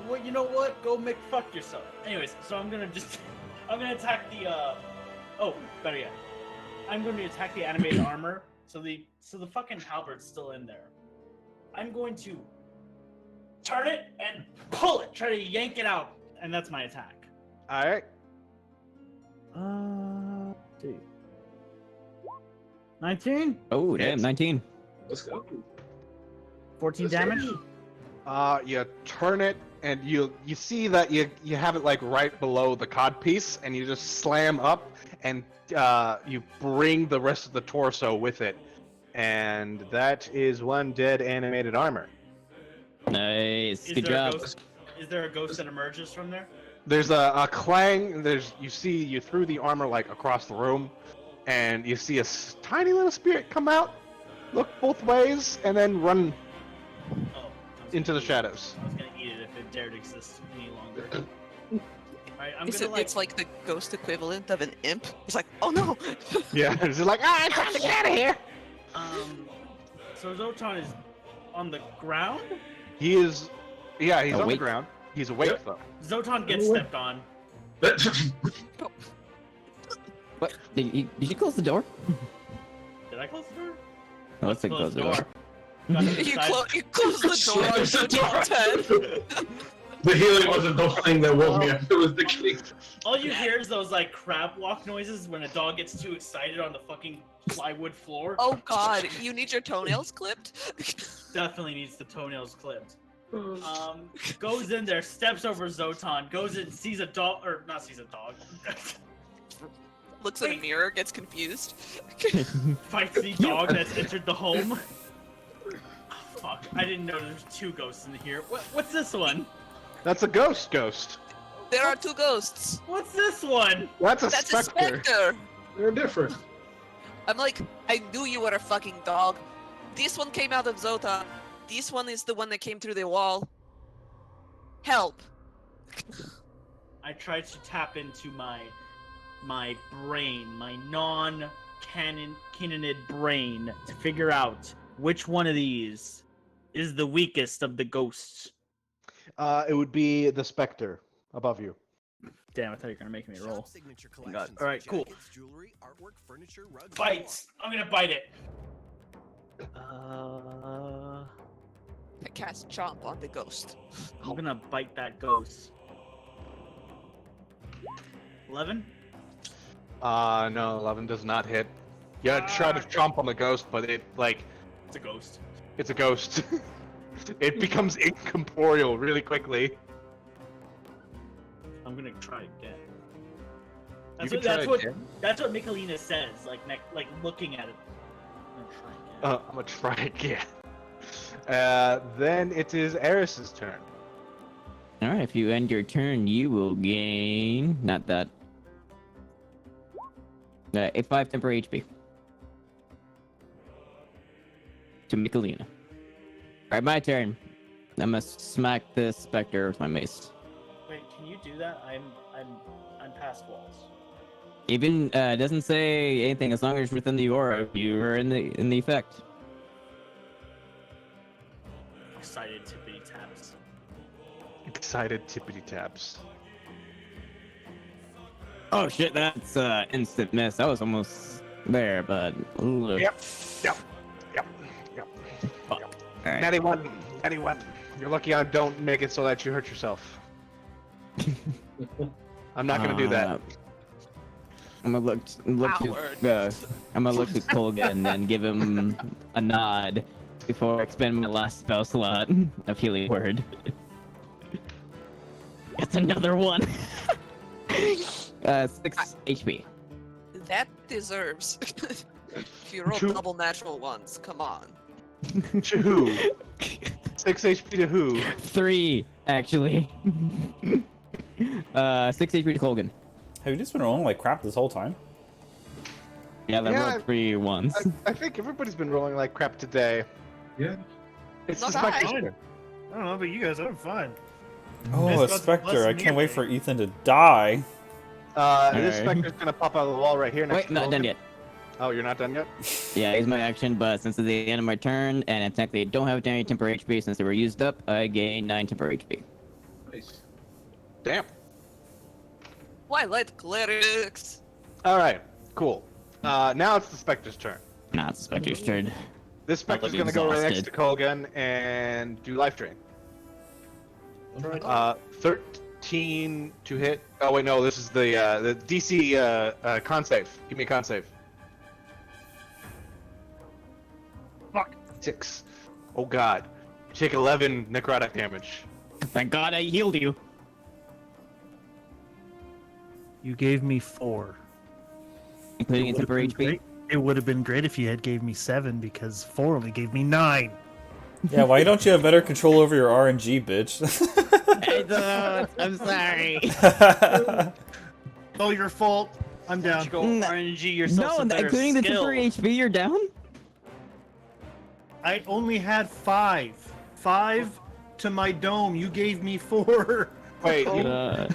Well, you know what? Go make fuck yourself. Anyways, so I'm gonna attack the. Oh, better yet, I'm going to attack the animated armor. So the fucking halberd's still in there. I'm going to turn it and pull it, try to yank it out, and that's my attack. All right. Dude. 19? Oh, damn, Hits. 19. Let's go. 14 Let's damage? go. You turn it, and you see that you have it like right below the cod piece, and you just slam up, and you bring the rest of the torso with it, and that is one dead animated armor. Nice. Good there a job. ghost? Is there a ghost that emerges from there? There's a clang. You threw the armor like across the room, and you see a tiny little spirit come out, look both ways, and then run Oh, I was into the gonna eat it. shadows. I was gonna eat it if it dared exist any longer. Alright, I'm Is gonna it, it's like the ghost equivalent of an imp. It's like, oh no. Yeah, it's just like, I'm trying to get out of here. So Zotan is on the ground? He is, yeah, he's on the Awake. ground. He's awake Yep. though. Zotan gets stepped on. What? Did you close the door? Did I close the door? Oh, let's say close the door. Got to You, decide- you close the door on Zotan's head. The healing wasn't the thing that woke me up. It was the king. All you hear is those like crab walk noises when a dog gets too excited on the fucking plywood floor. Oh god, you need your toenails clipped? Definitely needs the toenails clipped. Goes in there, steps over Zotan, goes in, sees a dog, or not sees a dog. Looks in a mirror, gets confused. Fights the dog that's entered the home. Fuck, I didn't know there's two ghosts in here. What's this one? That's a ghost. There are two ghosts. What's this one? That's a That's a specter. specter. They're different. I'm like, I knew you were a fucking dog. This one came out of Zotan. This one is the one that came through the wall. Help. I tried to tap into my brain, my non-canonid brain, to figure out which one of these is the weakest of the ghosts. It would be the specter above you. Damn, I thought you were gonna make me roll. Signature God. collections, Alright, cool. jackets, jewelry, artwork, furniture, rugs, Bites! I'm gonna bite it. I cast Chomp on the ghost. I'm gonna bite that ghost. 11? No, 11 does not hit. Yeah, try to chomp on the ghost, but it It's a ghost. it's a ghost. It becomes incorporeal really quickly. I'm gonna try again. You can try again. That's what Michelina says, like looking at it. I'm gonna try again. I'm gonna try again. Then it is Eris's turn. Alright, if you end your turn, you will gain... Not that. A 5 temporary HP. To Michelina. Alright, my turn. I'm gonna smack this specter with my mace. Wait, can you do that? I'm past walls. Even doesn't say anything as long as you're within the aura. You are in the effect. Excited tippity taps. Excited tippity taps. Oh shit, that's instant miss. I was almost there, but Yep. Alright. Anyone. You're lucky I don't make it so that you hurt yourself. I'm not gonna do that. I'm gonna look to I'm gonna look to Colgan and give him a nod before I expend my last spell slot of healing word. It's another one. 6 HP. That deserves. If you roll Two. double natural ones, come on. To who? 6 HP to who? 3 actually. 6 HP to Colgan. Have you just been rolling like crap this whole time? Yeah, that Yeah, rolled 3 once. I think everybody's been rolling like crap today. Yeah. It's Not the bad. specter's turn. I don't know, but you guys are fun. Oh, This a got the specter. I blessing can't wait anyway. for Ethan to die. This Alright. specter's gonna pop out of the wall right here next Wait, to not Logan. done yet. Oh, you're not done yet? Yeah, use my action, but since it's the end of my turn, and I technically don't have any temporary HP since they were used up, I gain 9 temporary HP. Nice. Damn. Twilight clerics. All right, cool. Now it's the Spectre's turn. Nah, it's Spectre's turn. This Spectre's look gonna go right next exhausted. to Colgan and do life drain. Alright. 13 to hit. Oh wait, no, this is the DC con save. Give me a con save. Fuck. 6. Oh god. You take 11 necrotic damage. Thank God I healed you. You gave me 4. Including It a temporary would've been HP. great- It would have been great if you had gave me 7 because 4 only gave me 9. Yeah, why don't you have better control over your RNG, bitch? I don't. I'm sorry. Oh, your fault. I'm Why don't down. you go No, RNG yourself No, some better including the skill. temporary HP, you're down? I only had 5. 5 to my dome. You gave me 4. Wait, you, so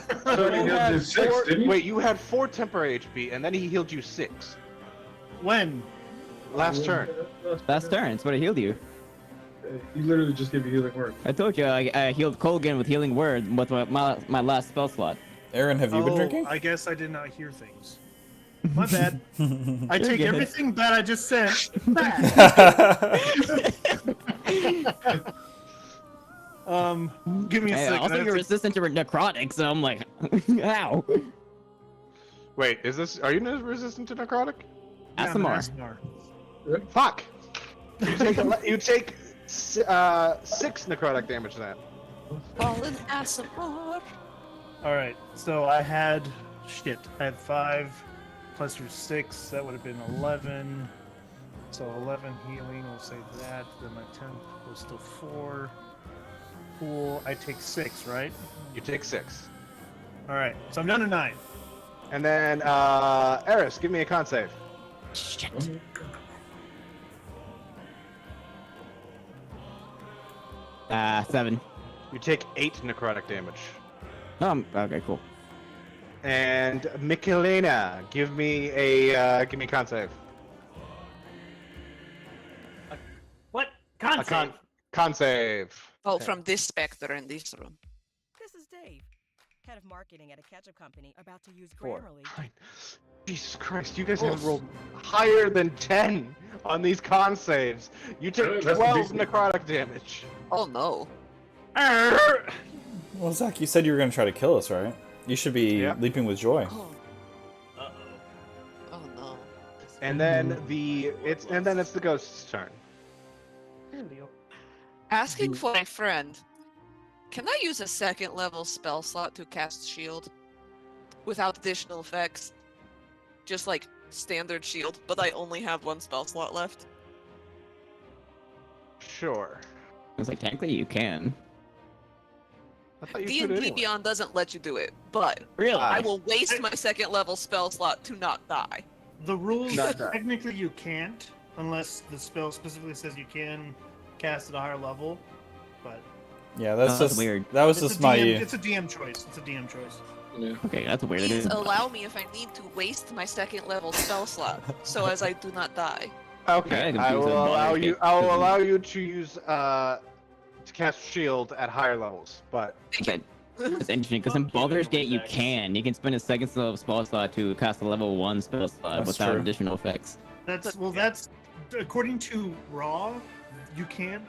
He you did had 6, 4, didn't he? wait, you had 4 temporary HP, and then he healed you 6. When? Last turn. Last turn, it's what I healed you. He literally just gave you healing word. I told you I healed Colgan with healing word with my last spell slot. Aaron, have you been drinking? I guess I did not hear things. My bad. I You're take good. everything bad I just said back. Give me a Hey, second. also, you're resistant to necrotic, so I'm like, ow. Wait, is this? Are you resistant to necrotic? Asimar. Fuck. You take 6 necrotic damage then. Fallen Asimar. Alright, so I had 5 plus your 6, that would have been 11. So 11 healing, we'll say that. Then my 10 was still 4. Cool, I take 6, right? You take 6. Alright, so I'm down to 9. And then Eris, give me a con save. Shit. 7. You take 8 necrotic damage. Okay, cool. And Michelina, give me a con save. What? A con save. Oh, from this specter in this room. This is Dave, head of marketing at a ketchup company about to use 4. Grammarly. Fine. Jesus Christ, you guys haven't rolled higher than 10 on these con saves. You take That's 12 decent. necrotic damage. Oh no. Well, Zach, you said you were going to try to kill us, right? You should be Yeah. leaping with joy. Oh, Uh-oh. oh no. And then it's the ghost's turn. Asking for a friend. Can I use a 2nd level spell slot to cast shield? Without additional effects? Just like standard shield, but I only have 1 spell slot left. Sure. It's like, technically you can. I thought you D&D could anyway. Beyond doesn't let you do it, but Really? I will waste my 2nd level spell slot to not die. The rules, Not that. technically you can't, unless the spell specifically says you can cast at a higher level, but Yeah, that's That's just weird. That was it's just a my. DM, it's a DM choice. It's a DM choice. Okay, that's weird. Please allow me if I need to waste my 2nd level spell slot, so as I do not die. Okay, Yeah, I will confused on allow Baldur's you. Gate. I will allow you to use to cast shield at higher levels, but Okay. It's interesting because in Fuck you, Baldur's Gate you Windex. can. You can spend a 2nd level spell slot to cast a level 1 spell slot That's without true. additional effects. That's according to Raw, you can't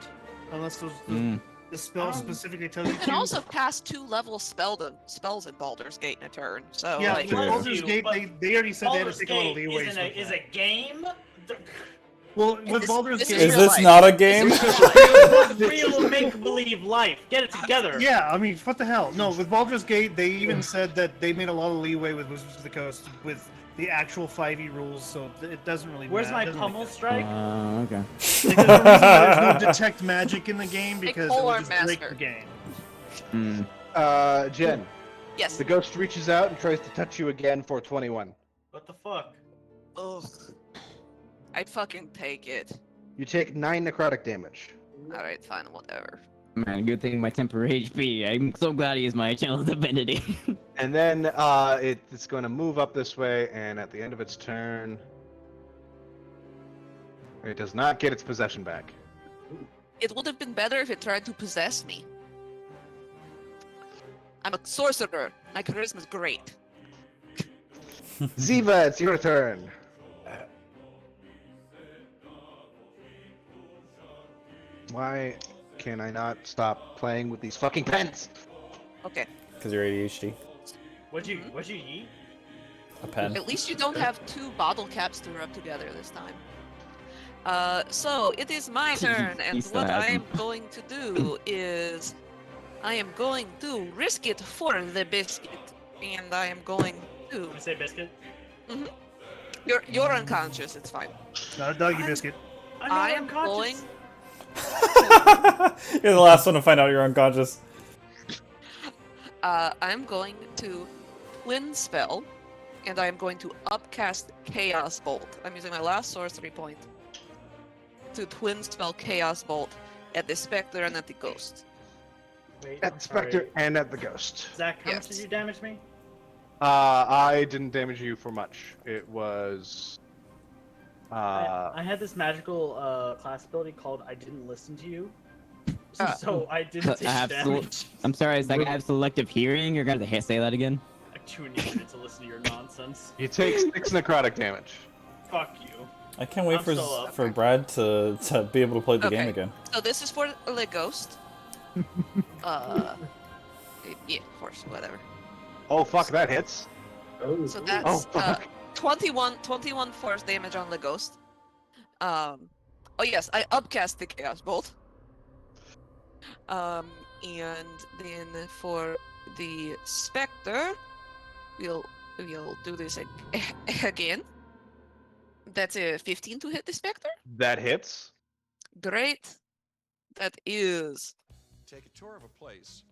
unless the spell specifically tells you You to. can also cast 2-level spells in Baldur's Gate in a turn, so yeah, like, with True. Baldur's Gate, they already said they had to Baldur's take a little Gate leeway. is a game? Well, with This- Baldur's this Gate, Is real this life. not a game? Real make-believe life. Get it together. yeah, I mean, what the hell? No, with Baldur's Gate, they even said that they made a lot of leeway with Wizards of the Coast with the actual 5e rules, so it doesn't really Where's matter. my It doesn't pummel really strike? Okay. Like, there's no reason why there's no detect magic in the game because it Polar would just break Master. the game. Jen, yes. the ghost reaches out and tries to touch you again for 21. What the fuck? Ugh. I'd fucking take it. You take 9 necrotic damage. Alright, fine, whatever. Man, good thing my temporary HP. I'm so glad I used my channel divinity. And then it's going to move up this way, and at the end of its turn, It does not get its possession back. It would have been better if it tried to possess me. I'm a sorcerer. My charisma's great. Ziva, it's your turn. Why can I not stop playing with these fucking pens? Okay. Because you're ADHD. What'd you eat? A pen. At least you don't have 2 bottle caps to rub together this time. So it is my turn, and He still what I has am 'em. going to do is I am going to risk it for the biscuit, and I am going to. You say biscuit? You're unconscious. It's fine. Not a doggy biscuit. I'm not I am unconscious. You're the last one to find out you're unconscious. I'm going to twin spell, and I am going to upcast Chaos Bolt. I'm using my last sorcery point to twin spell Chaos Bolt at the Spectre and at the Ghost. Wait, At I'm the Spectre sorry. and at the Ghost. Zach, how much Yes. did you damage me? I didn't damage you for much. It was... I had this magical class ability called I Didn't Listen to You. So I didn't take damage. I'm sorry, it's like I have selective hearing. You're gonna have to say that again. I tune you in to listen to your nonsense. You take 6 necrotic damage. Fuck you. I can't wait I'm for still up. for Brad to be able to play the game Okay. again. So this is for the Ghost. Yeah, of course, whatever. Oh, fuck, that hits. Oh, So ooh. that's Oh, fuck. 21 force damage on the Ghost. Oh yes, I upcast the Chaos Bolt. And then for the Spectre, we'll do this again. That's a 15 to hit the Spectre. That hits. Great. That is Take a tour of a place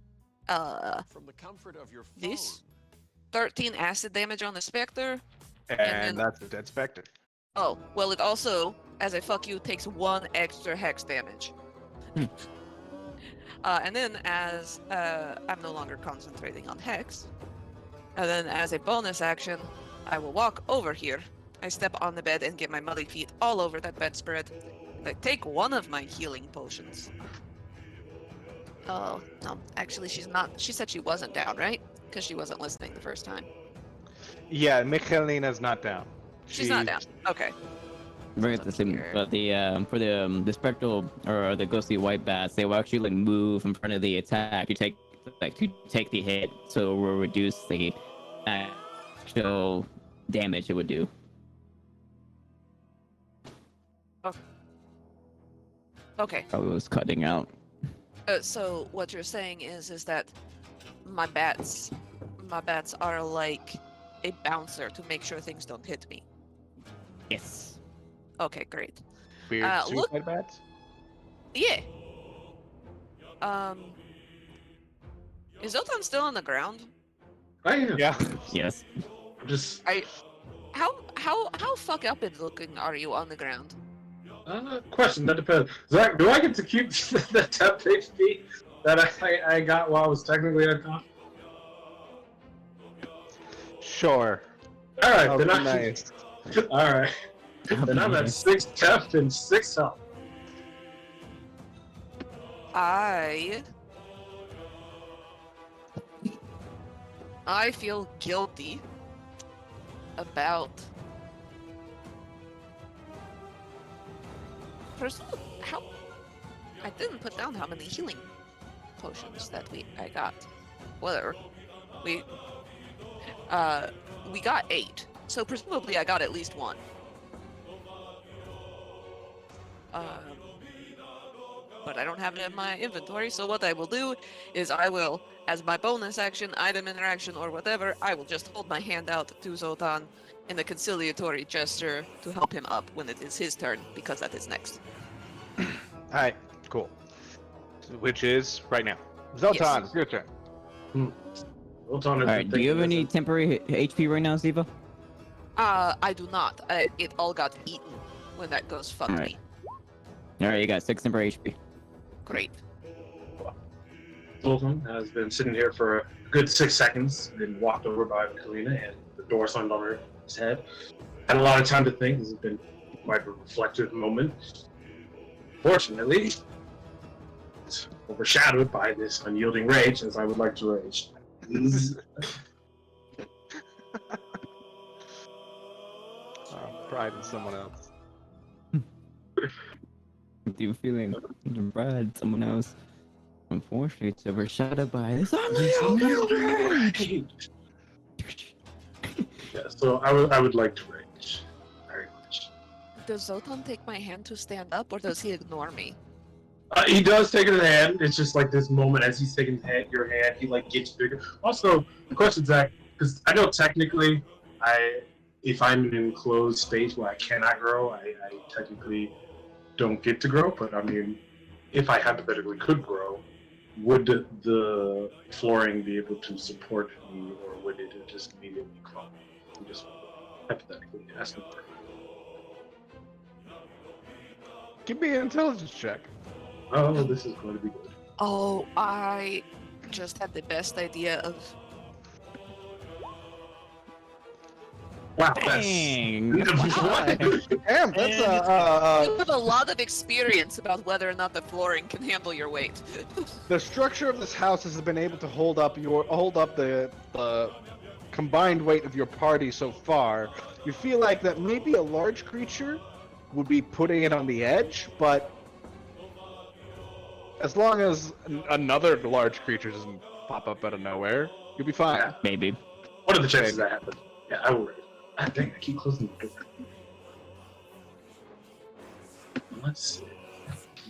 from the comfort of your phone. this 13 acid damage on the Spectre. And then- that's a dead Spectre. Oh, well, it also, as a fuck you, takes 1 extra hex damage. And then as I'm no longer concentrating on hex, and then as a bonus action, I will walk over here. I step on the bed and get my muddy feet all over that bedspread. And I take 1 of my healing potions. Oh, no, actually she's not. She said she wasn't down, right? Because she wasn't listening the first time. Yeah, Michelina's not down. She's not down. Okay. Bring it the same, but the for the spectral or the ghostly white bats, they will actually like move in front of the attack. You take the hit, so it will reduce the actual damage it would do. Okay. Probably was cutting out. So what you're saying is that my bats are like a bouncer to make sure things don't hit me. Yes. Okay, great. Weird look- suicide bats? Yeah. Is Zotan still on the ground? I am. Yeah. Yes. Just How fuck up and looking are you on the ground? question. That depends. Zach, do I get to keep the temp HP that I got while I was technically unconscious? Sure. All right, Oh, then I. nice. All right, then I'm at 6 temp and 6 health. I feel guilty about. First of all, how I didn't put down how many healing potions that I got. Whatever. We got 8, so presumably I got at least 1. But I don't have it in my inventory, so what I will do is I will, as my bonus action, item interaction, or whatever, I will just hold my hand out to Zotan in a conciliatory gesture to help him up when it is his turn, because that is next. Alright, cool. Which is right now. Zotan, Yes. your turn. Zotan is Alright, do you have thinking any this is- temporary HP right now, Ziva? I do not. It all got eaten when that ghost fucked Alright. me. Alright, you got 6 temporary HP. Great. Zotan has been sitting here for a good 6 seconds, then walked over by Kalina, and the door slammed on his head. Had a lot of time to think. This has been quite a reflective moment. Fortunately, it's overshadowed by this unyielding rage, as I would like to rage. Pride in someone else. With you feeling pride, someone else. Unfortunately, it's overshadowed by this unyielding rage. Yeah, so I would like to rage very much. Does Zotan take my hand to stand up, or does he ignore me? He does take it in hand. It's just like this moment as he's taking your hand, he like gets bigger. Also, the question, Zach, because I know technically, if I'm in an enclosed space where I cannot grow, I technically don't get to grow. But I mean, if I hypothetically could grow, would the flooring be able to support me, or would it just immediately crumble? I'm just hypothetically asking. Give me an intelligence check. Oh, this is going to be good. Oh, I just had the best idea of. Wow, Dang. Damn, that's You have a lot of experience about whether or not the flooring can handle your weight. the structure of this house has been able to hold up the combined weight of your party so far. You feel like that maybe a large creature would be putting it on the edge, but as long as another large creature doesn't pop up out of nowhere, you'll be fine. Yeah. Maybe. What are the chances that happens? Yeah, I will raise. Ah, dang, I keep closing the door. Let's see.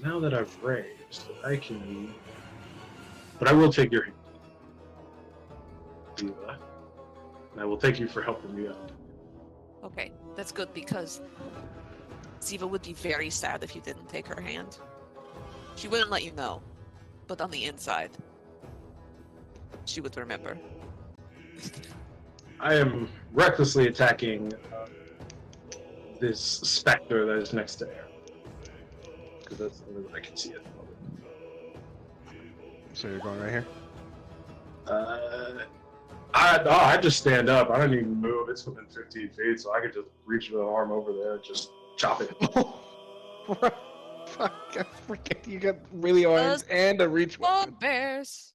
Now that I've raised, I can. But I will take your hand. Ziva. And I will thank you for helping me out. Okay, that's good because Ziva would be very sad if you didn't take her hand. She wouldn't let you know, but on the inside, she would remember. I am recklessly attacking this specter that is next to air. Because that's the only way I can see it. So you're going right here? I just stand up. I don't even move. It's within 15 feet, so I could just reach with an arm over there and just chop it. Fuck, I forget you got really arms and a reach weapon. Bugbears.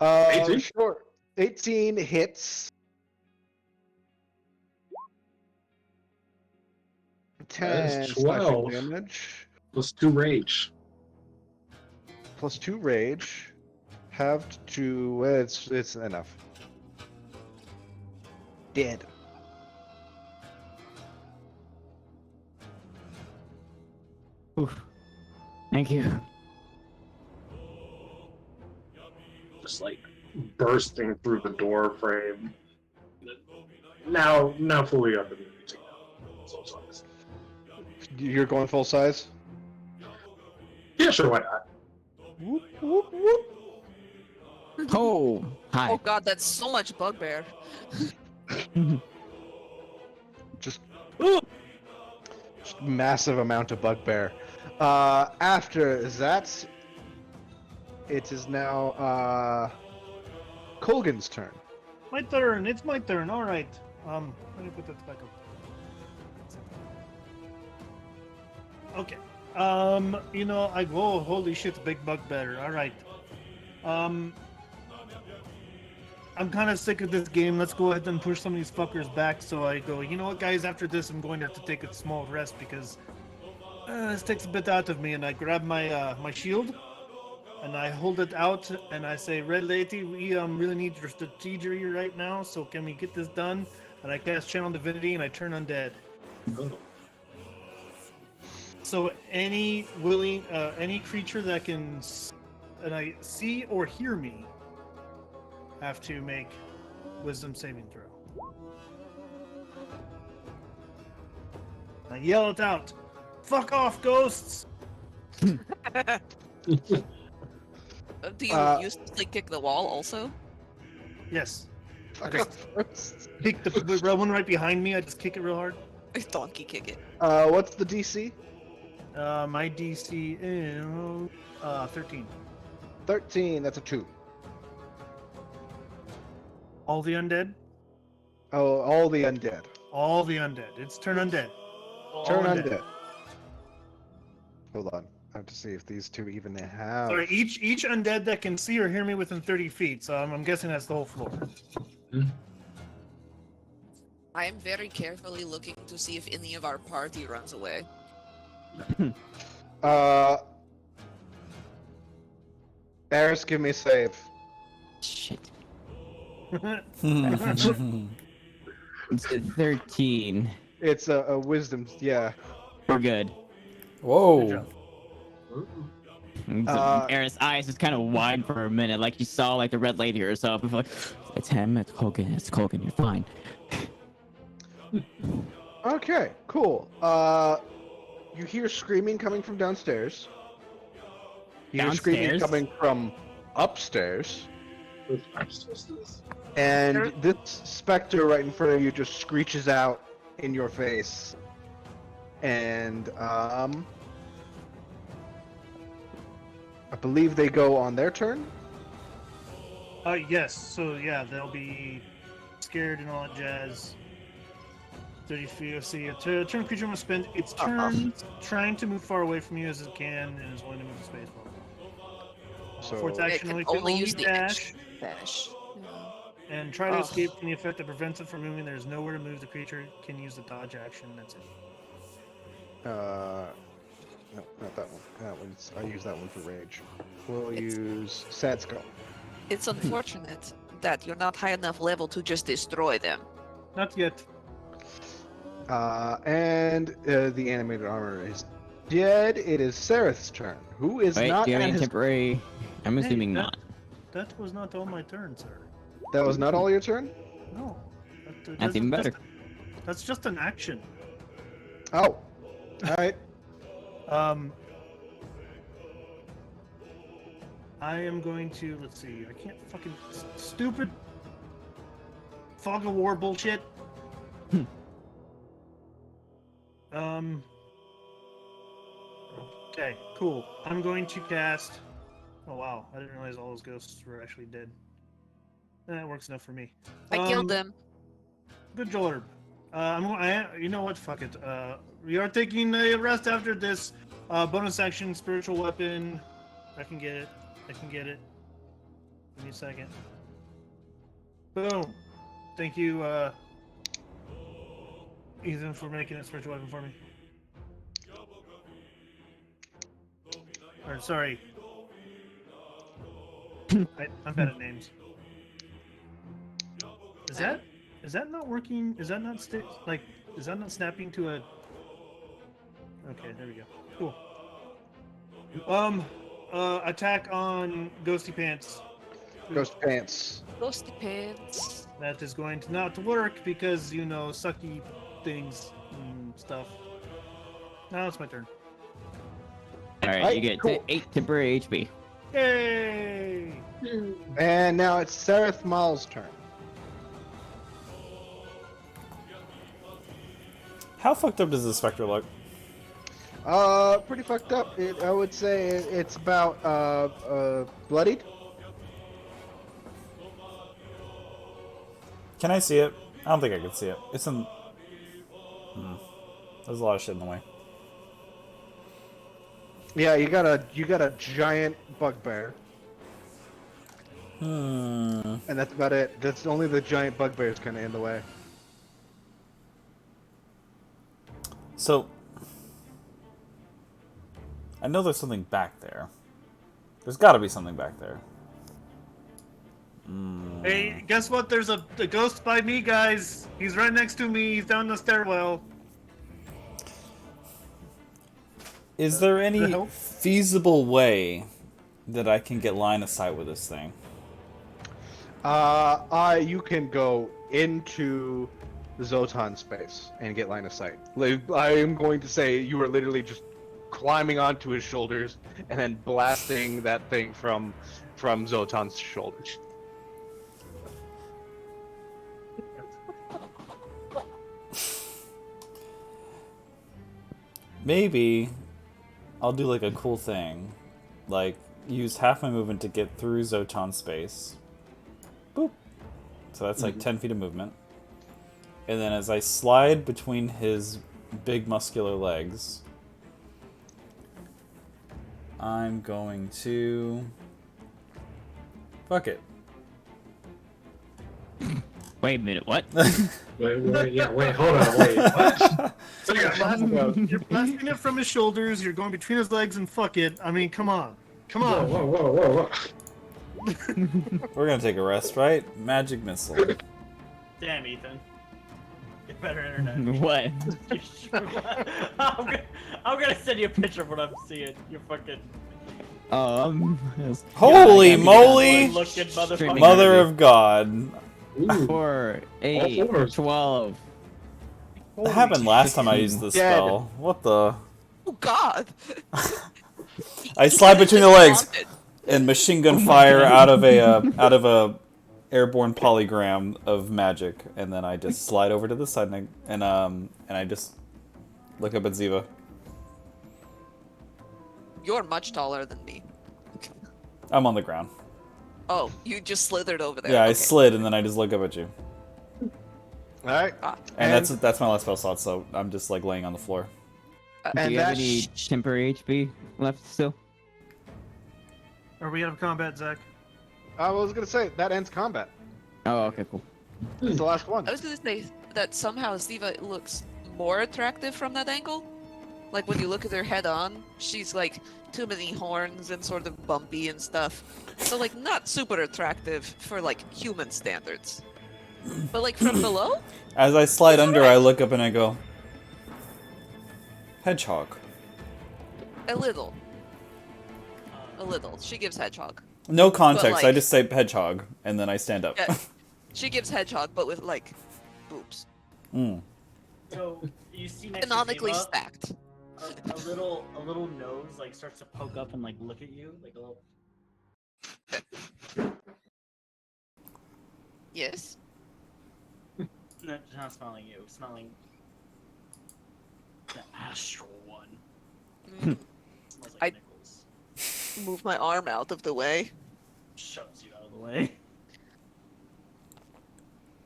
18? Sure. 18 hits. 10 That's slashing 12. damage. Plus 2 rage. Plus 2 rage. Halved to it's enough. Dead. Oof. Thank you. Just like bursting through the door frame. Now fully up in the music. So size. You're going full size? Yeah, sure, why not? Whoop, whoop, whoop. Oh, hi. Oh god, that's so much bugbear. Just massive amount of bugbear. After that, it is now Colgan's turn. My turn. It's my turn. All right. Let me put that back up. Okay. I go. Holy shit, big bugbear. All right. I'm kind of sick of this game. Let's go ahead and push some of these fuckers back. So I go, you know what, guys? After this, I'm going to have to take a small rest because this takes a bit out of me. And I grab my my shield and I hold it out and I say, Red Lady, we really need your strategy right now. So can we get this done? And I cast Channel Divinity and I turn undead. Oh. So any creature that can I see or hear me have to make wisdom saving throw. I yell it out. Fuck off, ghosts! Do you uselessly kick the wall also? Yes. Fuck Okay. off. Kick the one right behind me. I just kick it real hard. Donkey kick it. What's the DC? My DC is 13. 13, that's a 2. All the undead? Oh, all the undead. All the undead. It's turn undead. Turn undead. undead. Hold on. I have to see if these two even have. Sorry, each undead that can see or hear me within 30 feet. So I'm guessing that's the whole floor. I am very carefully looking to see if any of our party runs away. Eris, give me a save. Shit. Hmm. It's a 13. It's a wisdom. Yeah. We're good. Good Whoa. job. Eris' eyes just kind of wide for a minute, like you saw like the red lady herself. Like, it's him. It's Colgan. It's Colgan. You're fine. Okay. Cool. You hear screaming coming from downstairs. You hear screaming Downstairs? coming from upstairs. And this specter right in front of you just screeches out in your face. And I believe they go on their turn. Yes. So yeah, they'll be scared and all that jazz. 30 feet. Let's see. A turn creature must spend its turn trying to move far away from you as it can, and is willing to move the space. So For its It action, can only only use the dash dash. and try to Ugh. escape from the effect that prevents it from moving. There's nowhere to move. The creature can use the dodge action. That's it. no, not that one. That one's. I use that one for rage. We'll It's- use Sad Skull. It's unfortunate that you're not high enough level to just destroy them. Not yet. And the animated armor is dead. It is Sereth's turn, who is Wait, not do you have at any his... temporary? I'm Hey, assuming that- not. That was not all my turn, sir. That was not all your turn? No. That's even better. That's just an action. Oh. Alright. I am going to, let's see, I can't fucking, stupid fog of war bullshit. Okay, cool. I'm going to cast, oh wow, I didn't realize all those ghosts were actually dead. That works enough for me. I killed them. Good Jorb. You know what? Fuck it. We are taking a rest after this. Bonus action, spiritual weapon. I can get it. Give me a second. Boom. Thank you, Ethan, for making a spiritual weapon for me. Or, sorry. I'm bad at names. Is that not working? Is that not is that not snapping to a... Okay, there we go. Cool. Attack on Ghosty Pants. Ghost Pants. Ghosty pants. That is going to not work because, you know, sucky things and stuff. Now it's my turn. Alright, you get cool. 8 temporary HP. Yay! And now it's Sereth Mal's turn. How fucked up does the specter look? Pretty fucked up. I would say it's about, bloodied. Can I see it? I don't think I can see it. It's in... There's a lot of shit in the way. Yeah, you got a giant bugbear. And that's about it. That's only the giant bugbears kind of in the way. So... I know there's something back there. There's gotta be something back there. Hey, guess what? There's a ghost by me, guys. He's right next to me. He's down the stairwell. Is there any the hell? feasible way that I can get line of sight with this thing? You can go into Zotan space and get line of sight. I am going to say you are literally just climbing onto his shoulders and then blasting that thing from Zotan's shoulders. Maybe I'll do like a cool thing. Like, use half my movement to get through Zotan space. Boop. So that's like 10 feet of movement. And then as I slide between his big muscular legs. I'm going to... Fuck it. Wait a minute, what? Wait, hold on, wait, what? So you got laughing about. You're blasting it from his shoulders. You're going between his legs, and fuck it. I mean, come on, come Whoa, on. whoa. We're gonna take a rest, right? Magic missile. Damn, Ethan. Get better internet. What? I'm gonna send you a picture of what I'm seeing. You're fucking Holy I gotta moly! looking motherfucker. Streaming. Mother of God. Ooh. 4, 8, All fours. 12. That happened last time I used this Dead. spell. What the? Oh God! I slide between the legs and machine gun fire out of a airborne polygram of magic, and then I just slide over to the side and I just look up at Ziva. You're much taller than me. I'm on the ground. Oh, you just slithered over there. Yeah, I Okay. slid and then I just look up at you. All right. And that's my last spell slot, so I'm just like laying on the floor. Do And you have that any temporary HP left still? Are we out of combat, Zach? I was gonna say that ends combat. Oh, okay, cool. It's the last one. I was gonna say that somehow Ziva looks more attractive from that angle. Like when you look at her head on, she's like too many horns and sort of bumpy and stuff. So like not super attractive for like human standards. But like from below, As I slide under, I look up and I go, hedgehog. a little. A little. She gives hedgehog. No context, I like- just say hedgehog, and then I stand up. Yeah. She gives hedgehog, but with like boobs. Mm. So you see next Canonically to Ziva, stacked. a little nose like starts to poke up and like look at you like a little. Yes. No, it's not smelling you. It's smelling the astral one. Mm. Smells I- like Nichols. Move my arm out of the way. Shoves you out of the way.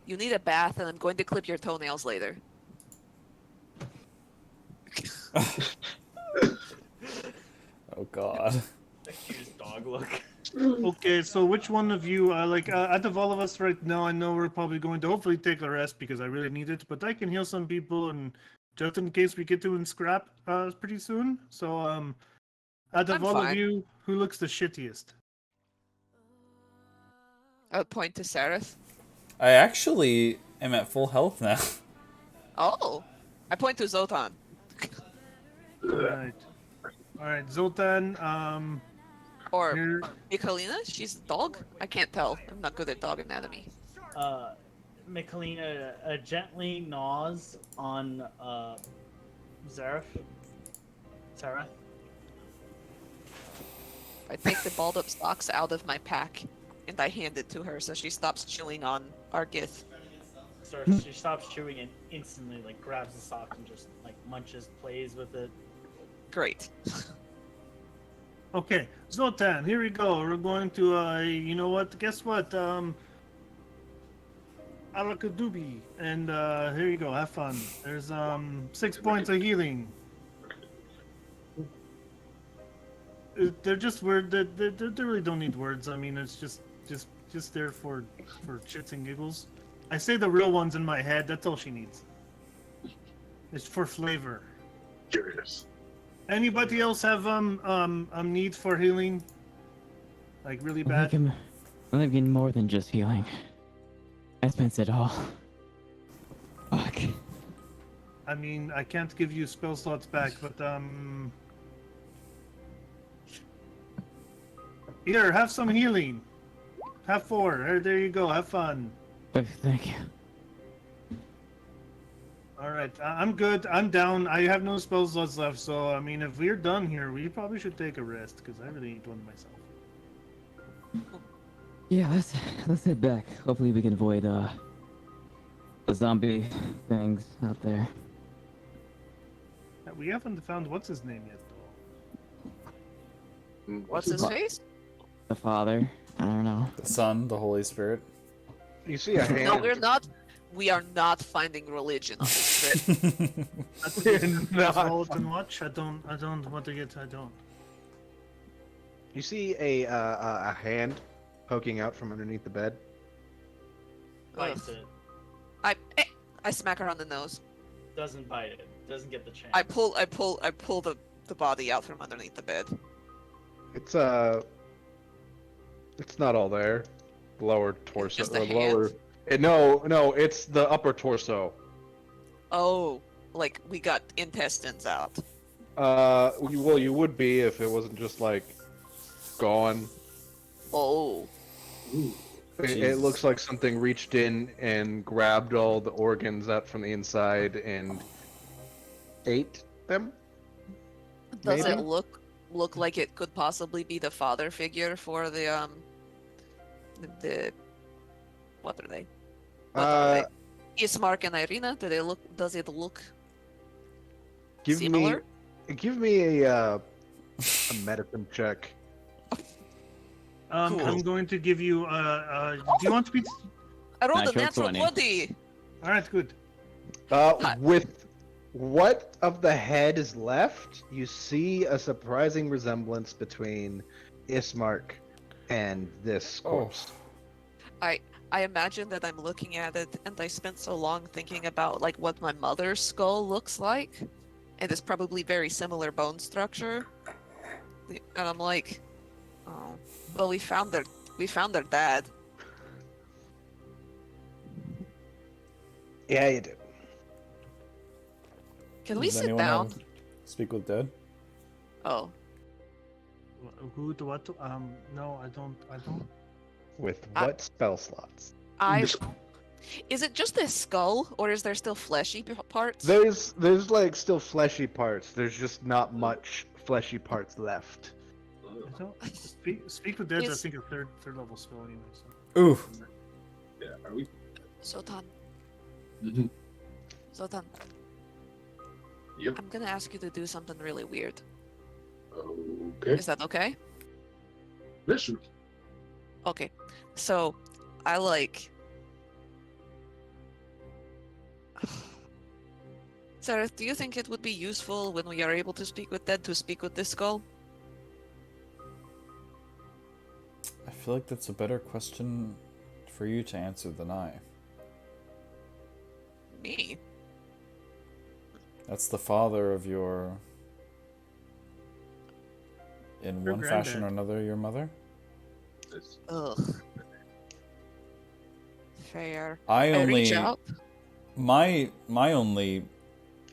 You need a bath, and I'm going to clip your toenails later. Oh god. The cutest dog look. Okay, so which one of you, out of all of us right now, I know we're probably going to hopefully take a rest because I really need it, but I can heal some people and just in case we get to in scrap pretty soon. So, out of I'm all of fine. you, who looks the shittiest? I would point to Sareth. I actually am at full health now. Oh, I point to Zotan. Alright. Alright, Zoltan, Or here, Michalina? She's a dog? I can't tell. I'm not good at dog anatomy. Michalina gently gnaws on Zareth. Sarah. I take the balled up socks out of my pack and I hand it to her so she stops chewing on our gith. She stops chewing and instantly like grabs the sock and just like munches, plays with it. Great. okay, Zoltan, here we go. We're going to, you know what? Guess what? Alakadubi, and here you go. Have fun. There's 6 points of healing. They're just word. They really don't need words. I mean, it's just there for shits and giggles. I say the real ones in my head. That's all she needs. It's for flavor. Curious. Anybody else have need for healing? Like really I bad? think I'm getting more than just healing. I spent it all. Fuck. I mean, I can't give you spell slots back, but here, have some healing. Have 4. There you go. Have fun. Thank you. All right, I'm good. I'm down. I have no spell slots left, so I mean, if we're done here, we probably should take a rest because I really need one myself. Yeah, let's head back. Hopefully we can avoid the zombie things out there. We haven't found what's his name yet, though. What's his face? The father. I don't know. The Son, the Holy Spirit. You see a hand. No, We are not finding religion on this trip. That's all too much. I don't want to get. I don't. You see a hand poking out from underneath the bed. Bites it. I smack her on the nose. Doesn't bite it. Doesn't get the chance. I pull the body out from underneath the bed. It's not all there. Lower torso. Just the lower. hands? No, it's the upper torso. Oh, like we got intestines out. Well, you would be if it wasn't just like gone. Oh. It looks like something reached in and grabbed all the organs out from the inside and ate them. Does Maybe? it look like it could possibly be the father figure for the what are they? What are they? Ismark and Irina? Does it look similar? Give me a medicine check. Cool. I'm going to give you. Do you want to be? I rolled a Natural natural 20. 20. All right, good. With what of the head is left, you see a surprising resemblance between Ismark and this corpse. I imagine that I'm looking at it, and I spent so long thinking about like what my mother's skull looks like, and it's probably very similar bone structure. And I'm like, oh, well, we found their dad. Yeah, you did. Can we Does sit anyone down? have speak with dead? Oh, Who to what? No, I don't. With I- what spell slots? Is it just the skull, or is there still fleshy parts? There's like still fleshy parts. There's just not much fleshy parts left. I don't. Speak with dead. I Is- think a third level spell anyway. So. Ooh. Yeah, are we? Zotan. Mhm. Zotan. Yep. I'm gonna ask you to do something really weird. Okay. Is that okay? Listen. Okay. So, I like... Sarah, do you think it would be useful when we are able to speak with dead to speak with this skull? I feel like that's a better question for you to answer than I. Me? That's the father of your... In Your one fashion or granddad. another, your mother? Ugh. Fair. I reach only... out. My only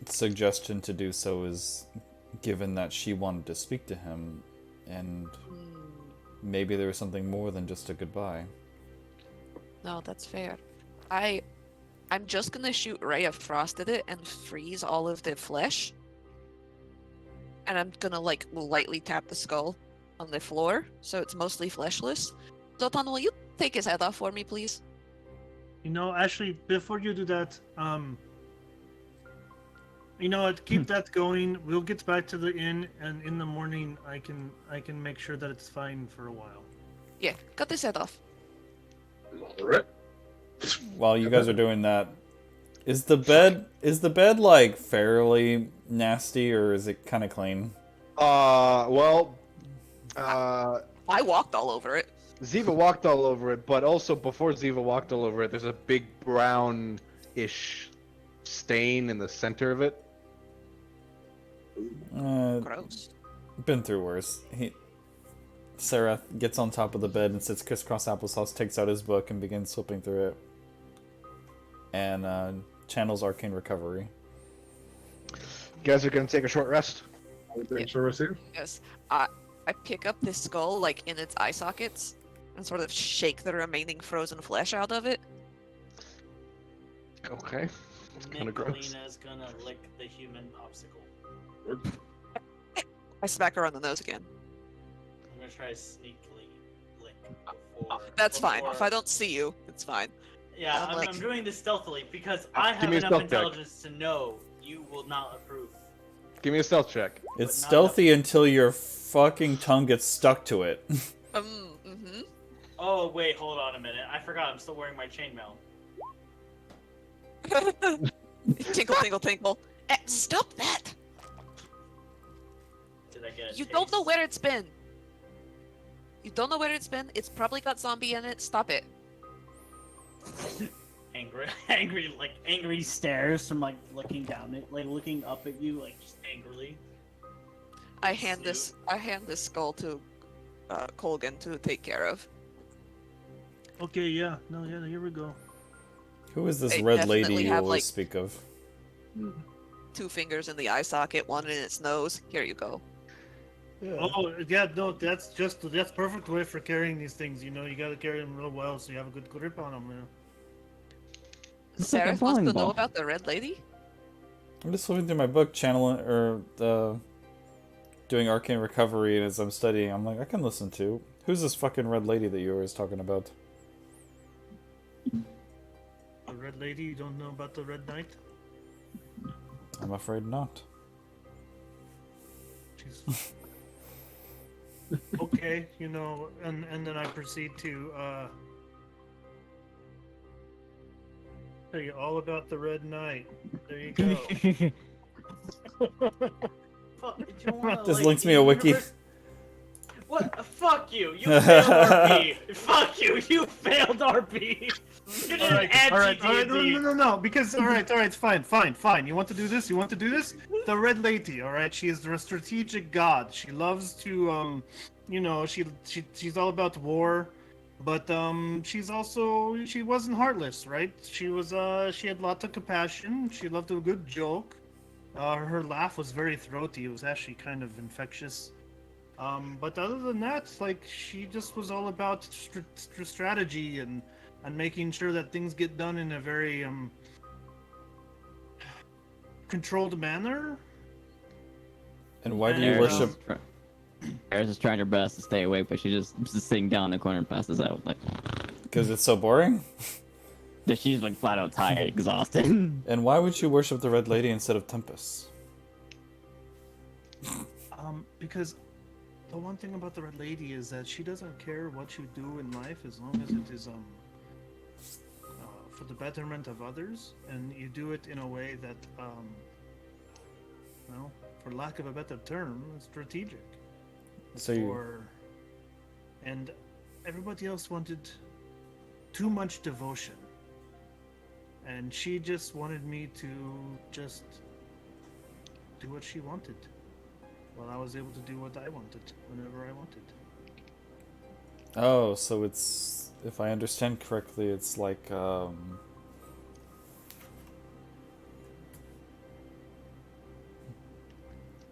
suggestion to do so is, given that she wanted to speak to him, and maybe there was something more than just a goodbye. No, that's fair. I'm just gonna shoot Ray of Frost at it and freeze all of the flesh. And I'm gonna like lightly tap the skull on the floor, so it's mostly fleshless. Zotan, will you take his head off for me, please? You know, actually, before you do that, you know what? Keep that going. We'll get back to the inn, and in the morning, I can make sure that it's fine for a while. Yeah, cut his head off. Alright. While you guys are doing that, is the bed like fairly nasty, or is it kind of clean? I walked all over it. Ziva walked all over it, but also before Ziva walked all over it, there's a big brown-ish stain in the center of it. Gross. Been through worse. Sarah gets on top of the bed and sits crisscross applesauce, takes out his book and begins flipping through it, and channels Arcane Recovery. You guys are gonna take a short rest. Thanks for receiving. Yes. I pick up this skull like in its eye sockets and sort of shake the remaining frozen flesh out of it. Okay. It's kind of gross. Nicolina's gonna lick the human popsicle. I smack her on the nose again. I'm gonna try to sneakily lick before. That's fine. If before- I don't see you, it's fine. Yeah, I'm I'm, like- I'm doing this stealthily because I Give have me a enough stealth check. intelligence to know you will not approve. Give me a stealth check. It's not stealthy until your fucking tongue gets stuck to it. Mm-hmm. Oh wait, hold on a minute. I forgot I'm still wearing my chainmail. Tinkle, tinkle, tinkle. Stop that! Did I get a You don't know taste? where it's been. You don't know where it's been. It's probably got zombie in it. Stop it. Angry stares from like looking down at, like looking up at you, like just angrily. I hand this skull to Colgan to take care of. Okay, yeah. No, yeah, here we go. Who is this They red lady definitely you have, always like- speak of? 2 fingers in the eye socket, 1 in its nose. Here you go. Oh, yeah, no, that's perfect way for carrying these things. You know, you gotta carry them real well so you have a good grip on them. Man. It's like a Sarah wants bowling to know ball. about the red lady? I'm just flipping through my book, channeling doing arcane recovery, and as I'm studying, I'm like, I can listen to. Who's this fucking red lady that you're always talking about? The red lady, you don't know about the red knight? I'm afraid not. She's okay, you know, and then I proceed to tell you all about the red knight. There you go. Fuck, do you wanna, Just like, links me a wiki. universe- What? Fuck you! You failed RP! Fuck you! You failed RP! You didn't add all right, GD&D. no, because all right, it's fine. You want to do this? You want to do this? The red lady, all right. She is the strategic god. She loves to, you know, she's all about war, but she wasn't heartless, right? She had lots of compassion. She loved a good joke. Her laugh was very throaty. It was actually kind of infectious. But other than that, like, she just was all about strategy and making sure that things get done in a very controlled manner. And why do you And, worship? Eris is trying her best to stay awake, but she's just sitting down in the corner and passes out. Like, Because it's so boring? she's like flat out tired, exhausted. And why would you worship the red lady instead of Tempest? Because the one thing about the red lady is that she doesn't care what you do in life as long as it is for the betterment of others, and you do it in a way that well, for lack of a better term, strategic. So you, And everybody else wanted too much devotion, and she just wanted me to just do what she wanted, while I was able to do what I wanted whenever I wanted. oh, so it's, if I understand correctly, it's like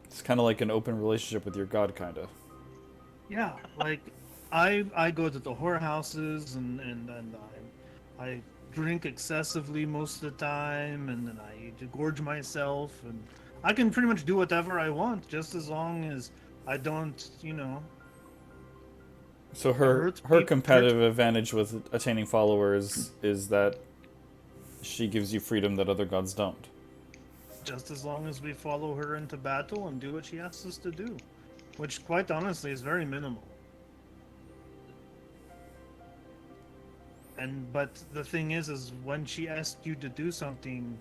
it's kind of like an open relationship with your god, kind of. Yeah, like I go to the whorehouses and I drink excessively most of the time, and then I gorge myself, and I can pretty much do whatever I want, just as long as I don't, you know. So hurts her peop- competitive advantage with attaining followers is that she gives you freedom that other gods don't. Just as long as we follow her into battle and do what she asks us to do, which, quite honestly, is very minimal. But the thing is when she asks you to do something,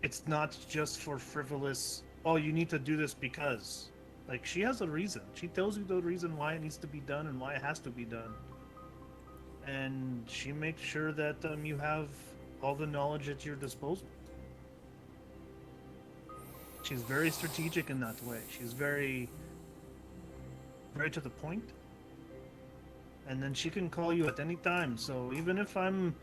it's not just for frivolous, oh, you need to do this because. Like, she has a reason. She tells you the reason why it needs to be done and why it has to be done. And she makes sure that you have all the knowledge at your disposal. She's very strategic in that way. She's very, very to the point. And then she can call you at any time. So even if I'm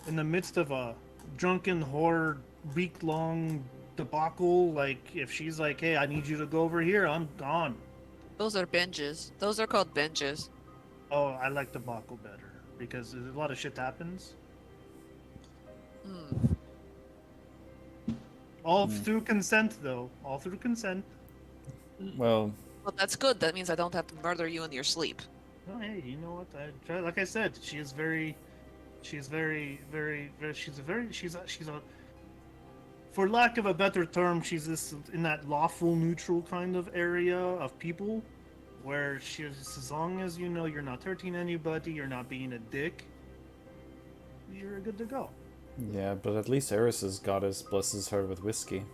in the midst of a drunken horror week-long debacle, like, if she's like, hey, I need you to go over here, I'm gone. Those are binges. Those are called binges. Oh, I like debacle better because a lot of shit happens. Hmm. All through consent, though. All through consent. Well, Well, that's good. That means I don't have to murder you in your sleep. Oh, hey, you know what? Like I said, she's a, for lack of a better term, she's this in that lawful neutral kind of area of people, where she's, as long as you know you're not hurting anybody, you're not being a dick, you're good to go. Yeah, but at least Eris's goddess blesses her with whiskey.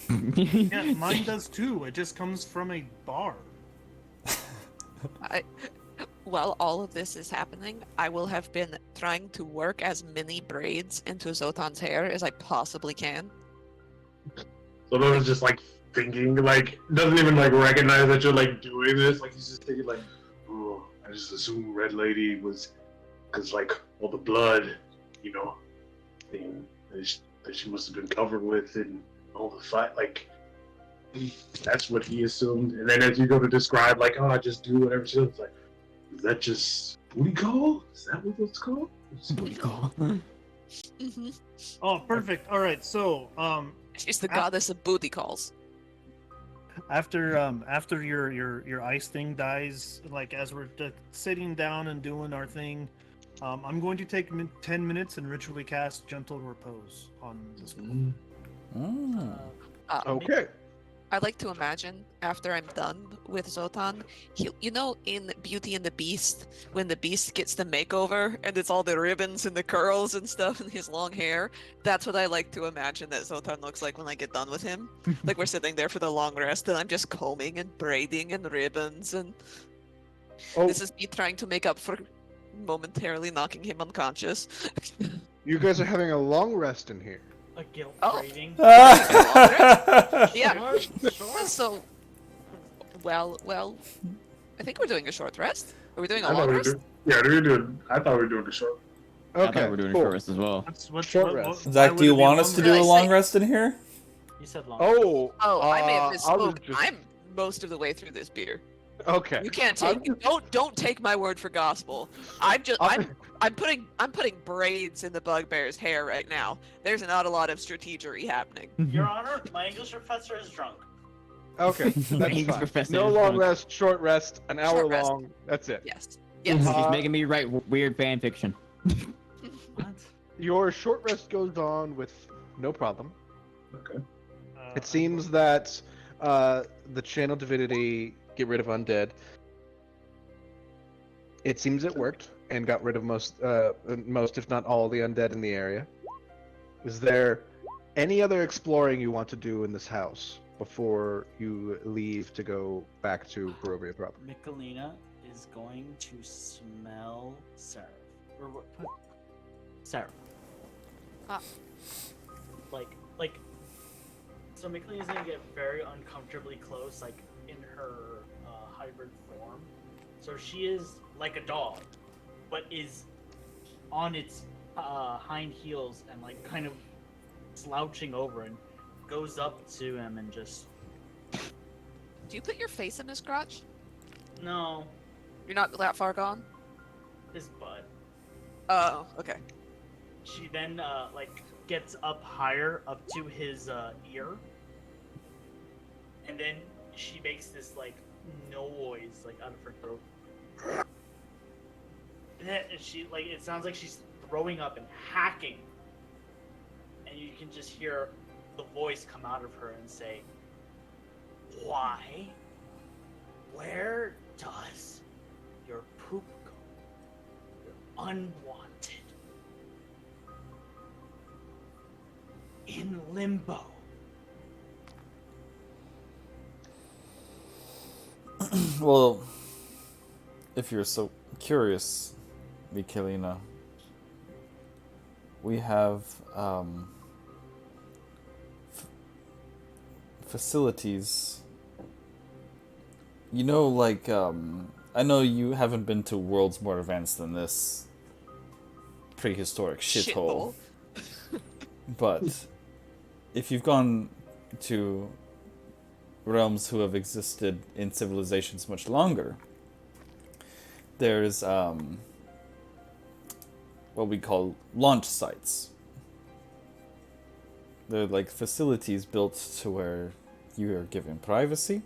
Yeah, mine does too. It just comes from a bar. While all of this is happening, I will have been trying to work as many braids into Zotan's hair as I possibly can. So Nona's just like thinking, like doesn't even like recognize that you're like doing this. Like he's just thinking like, oh, I just assumed Red Lady was, cause like all the blood, you know, thing that she must have been covered with and all the fight. Like that's what he assumed. And then as you go to describe, like, oh, I just do whatever she does, like, is that just booty call? Is that what it's called? Booty call. Mm-hmm. Oh, perfect. All right. So, She's the goddess of booty calls. after your ice thing dies, like as we're sitting down and doing our thing, I'm going to take 10 minutes and ritually cast Gentle Repose on this girl. Mm. Okay. I like to imagine after I'm done with Zotan, you know, in Beauty and the Beast, when the Beast gets the makeover and it's all the ribbons and the curls and stuff and his long hair. That's what I like to imagine that Zotan looks like when I get done with him. Like we're sitting there for the long rest and I'm just combing and braiding and ribbons, and this is me trying to make up for momentarily knocking him unconscious. You guys are having a long rest in here. A guilt Oh. rating. Yeah. So, well, I think we're doing a short rest. Are we doing a I thought long we were rest? doing, yeah, we were doing. I thought we were doing the short. I thought Okay, we're doing cool. a short rest as well. Short rest. why Zach, would do you it be want us to do a Did I long say- rest in here? You said long. Oh, Oh, I may have I was misspoke. just- I'm most of the way through this beer. okay. You can't I'm take don't take my word for gospel. I'm putting braids in the bugbear's hair right now. There's not a lot of strategery happening. Your Honor, my English professor is drunk. Okay, that's English fine. professor No is long drunk. rest, short rest, an hour Short rest. long. That's it. Yes. Yes. She's Uh, making me write weird fan fiction. What? Your short rest goes on with no problem. Okay. It seems that the channel divinity get rid of undead. It seems it worked and got rid of most, if not all, the undead in the area. Is there any other exploring you want to do in this house before you leave to go back to Barovia proper? Michelina is going to smell Seraph. Or what? Seraph. Ah. Like. So Michelina's gonna get very uncomfortably close, like in her hybrid form. So she is like a dog, but is on its hind heels and like kind of slouching over and goes up to him and just Do you put your face in his crotch? no, You're not that far gone? his butt. Oh, okay. She then like gets up higher, up to his ear, and then she makes this like noise like out of her throat. And then she like it sounds like she's throwing up and hacking, and you can just hear the voice come out of her and say, "Why? Where does your poop go? You're unwanted." In limbo. Well, if you're so curious, Michelina, we have facilities. You know, like, I know you haven't been to worlds more advanced than this prehistoric shithole, but if you've gone to realms who have existed in civilizations much longer, there's what we call launch sites. They're like facilities built to where you are given privacy,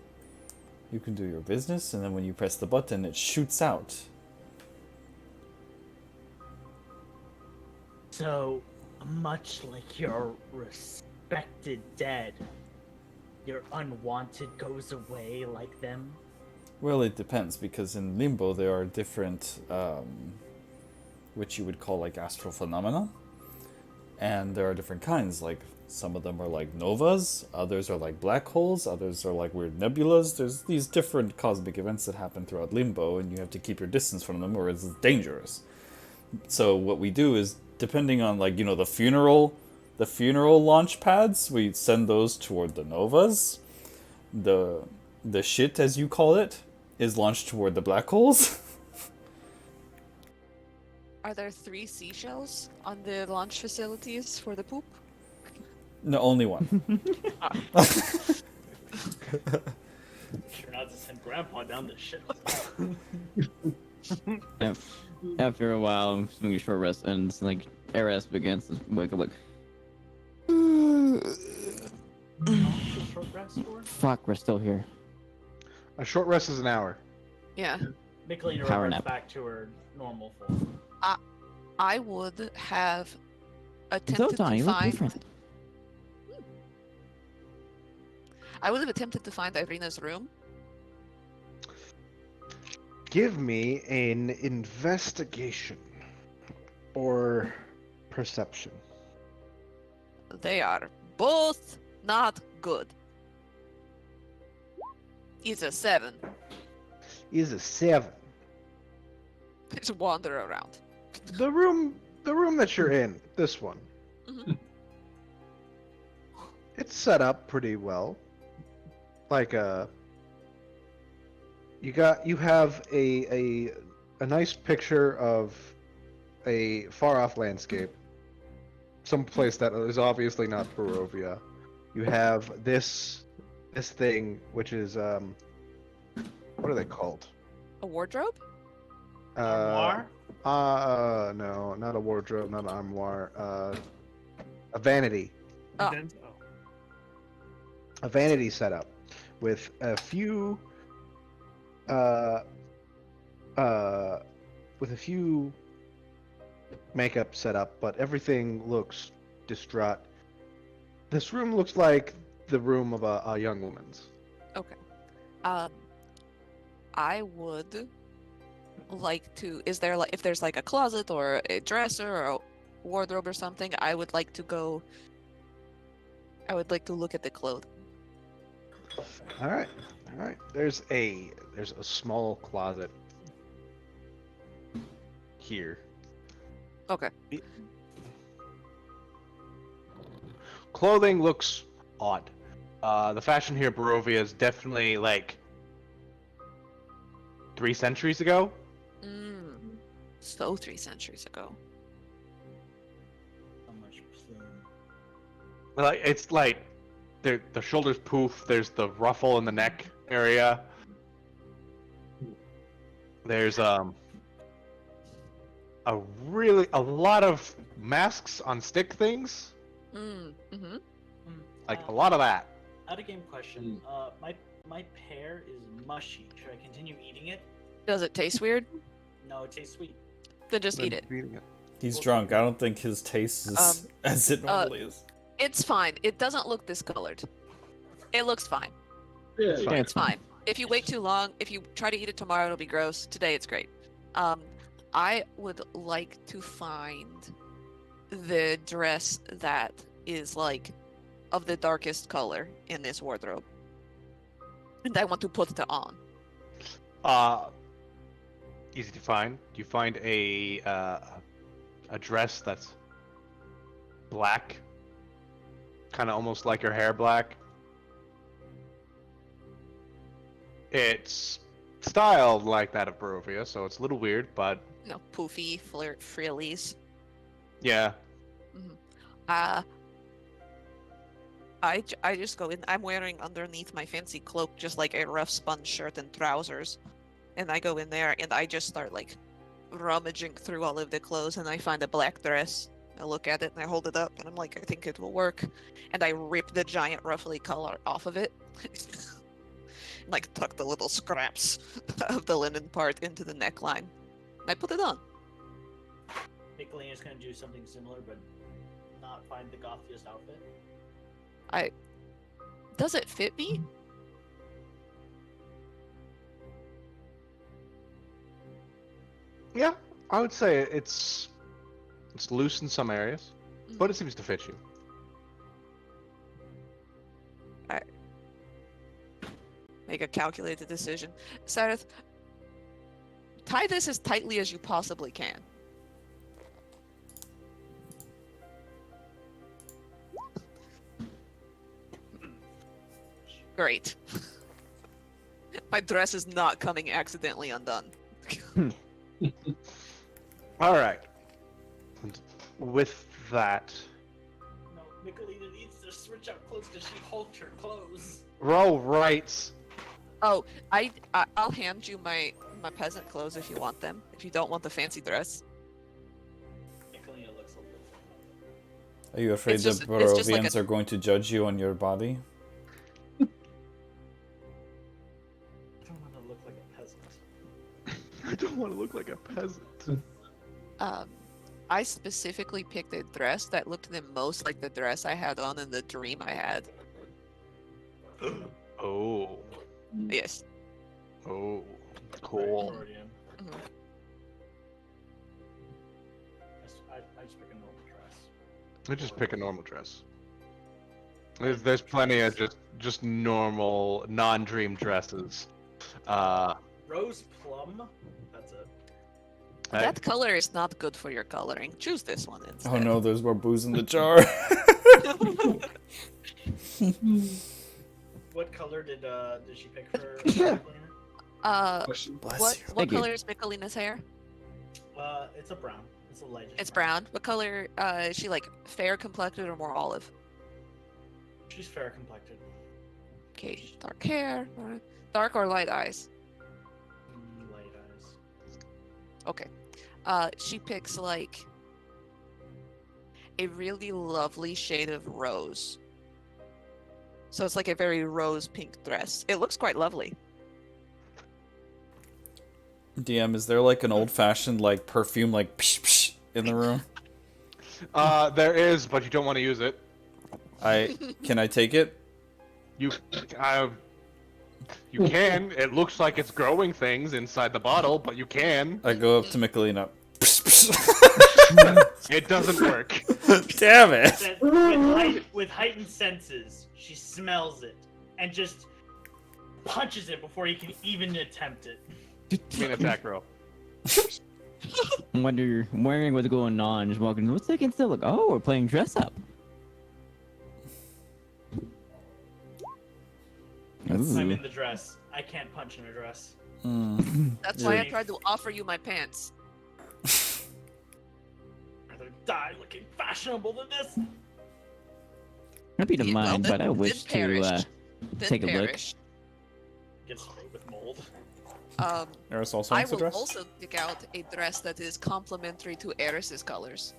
you can do your business, and then when you press the button, it shoots out. So, much like your respected dead, your unwanted goes away like them? Well, it depends, because in Limbo there are different which you would call like astral phenomena. And there are different kinds, like some of them are like novas, others are like black holes, others are like weird nebulas. There's these different cosmic events that happen throughout limbo, and you have to keep your distance from them or it's dangerous. So what we do is, depending on like, the funeral launch pads, we send those toward the novas. The shit, as you call it, is launched toward the black holes. Are there 3 seashells on the launch facilities for the poop? No, only one. Sure not to send Grandpa down the shit. After a while, I'm doing a short rest, and it's like Eris begins to wake up like. Short rest for? Fuck, we're still here. A short rest is an hour. Yeah. Michelina Power reverts nap. back to her normal form. I would have attempted Zotan, to you look find. different. I would have attempted to find Irina's room. Give me an investigation or perception. They are both not good. It's a 7. Is a 7. Just wander around. The room that you're in, this one. Mhm. It's set up pretty well. Like you have a nice picture of a far off landscape. Some place that is obviously not Barovia. You have this thing which is what are they called? A wardrobe? Armoire? No, not a wardrobe, not an armoire. A vanity. Oh. A vanity setup with a few makeup set up, but everything looks distraught. This room looks like the room of a young woman's. Okay. I would like to. Is there if there's like a closet or a dresser or a wardrobe or something? I would like to go. I would like to look at the clothes. All right. There's a small closet here. Okay. Clothing looks odd. The fashion here, Barovia, is definitely like 3 centuries ago. So 3 centuries ago. So much plume. Like it's like the shoulders poof. There's the ruffle in the neck area. There's a lot of masks on stick things. Mm-hmm. Like a lot of that. Out of game question. My pear is mushy. Should I continue eating it? Does it taste weird? No, it tastes sweet. Then just eat it. He's drunk. I don't think his taste is as it normally is. It's fine. It doesn't look discolored. It looks fine. Yeah, It's fine. If you wait too long, if you try to eat it tomorrow, it'll be gross. Today, it's great. I would like to find the dress that is like of the darkest color in this wardrobe, and I want to put it on. Easy to find. You find a dress that's black, kind of almost like your hair black. It's styled like that of Barovia, so it's a little weird, but Poofy, frillies. yeah. I just go in. I'm wearing underneath my fancy cloak just like a rough spun shirt and trousers, and I go in there and I just start like rummaging through all of the clothes, and I find a black dress. I look at it and I hold it up and I'm like, I think it will work, and I rip the giant ruffly collar off of it. Like tuck the little scraps of the linen part into the neckline. I put it on. Michelina's gonna do something similar, but not find the gothiest outfit. Does it fit me? Yeah, I would say it's loose in some areas, but it seems to fit you. Alright. Make a calculated decision. Sareth, tie this as tightly as you possibly can. Great. My dress is not coming accidentally undone. All right. And with that, No, Michelina needs to switch out clothes because she hulked her clothes. roll rights. Oh, I'll hand you my peasant clothes if you want them. If you don't want the fancy dress. Michelina looks a little. Are you afraid It's the just- it's just like Barovians are going to judge you on your body? I don't want to look like a peasant. I don't want to look like a peasant. I specifically picked a dress that looked the most like the dress I had on in the dream I had. Oh. Yes. Oh. Cool. Freudian. Mhm. I just pick a normal dress. I just pick a normal dress. There's plenty of just normal non-dream dresses. Rose plum. That's it. That color is not good for your coloring. Choose this one instead. Oh no, there's more booze in the jar. What color did she pick for? Michelina? Question. Bless What you. what Thank you. color is Michelina's hair? It's a brown. It's a light. It's brown. What color is she, like fair complected or more olive? She's fair complected. Okay, dark hair, dark or light eyes. Light eyes. Okay. She picks like a really lovely shade of rose. So it's like a very rose pink dress. It looks quite lovely. DM, is there like an old-fashioned like perfume like psh psh in the room? There is, but you don't want to use it. Can I take it? You can. It looks like it's growing things inside the bottle, but you can. I go up to Michelina. Psh, psh. It doesn't work. Damn it! That with heightened senses, she smells it and just punches it before you can even attempt it. Main attack roll. I wonder, wondering what's going on. Just walking. What's that against the look? Oh, we're playing dress up. I'm Ooh. in the dress. I can't punch in a dress. That's why I Yeah. tried to offer you my pants. I'd rather die looking fashionable than this. I'd be to Yeah, well, mind, then- but I wish then perish. to Then take a look. perish. Gets sprayed with mold. Eris also I wants a will dress? also pick out a dress that is complementary to Eris's colors.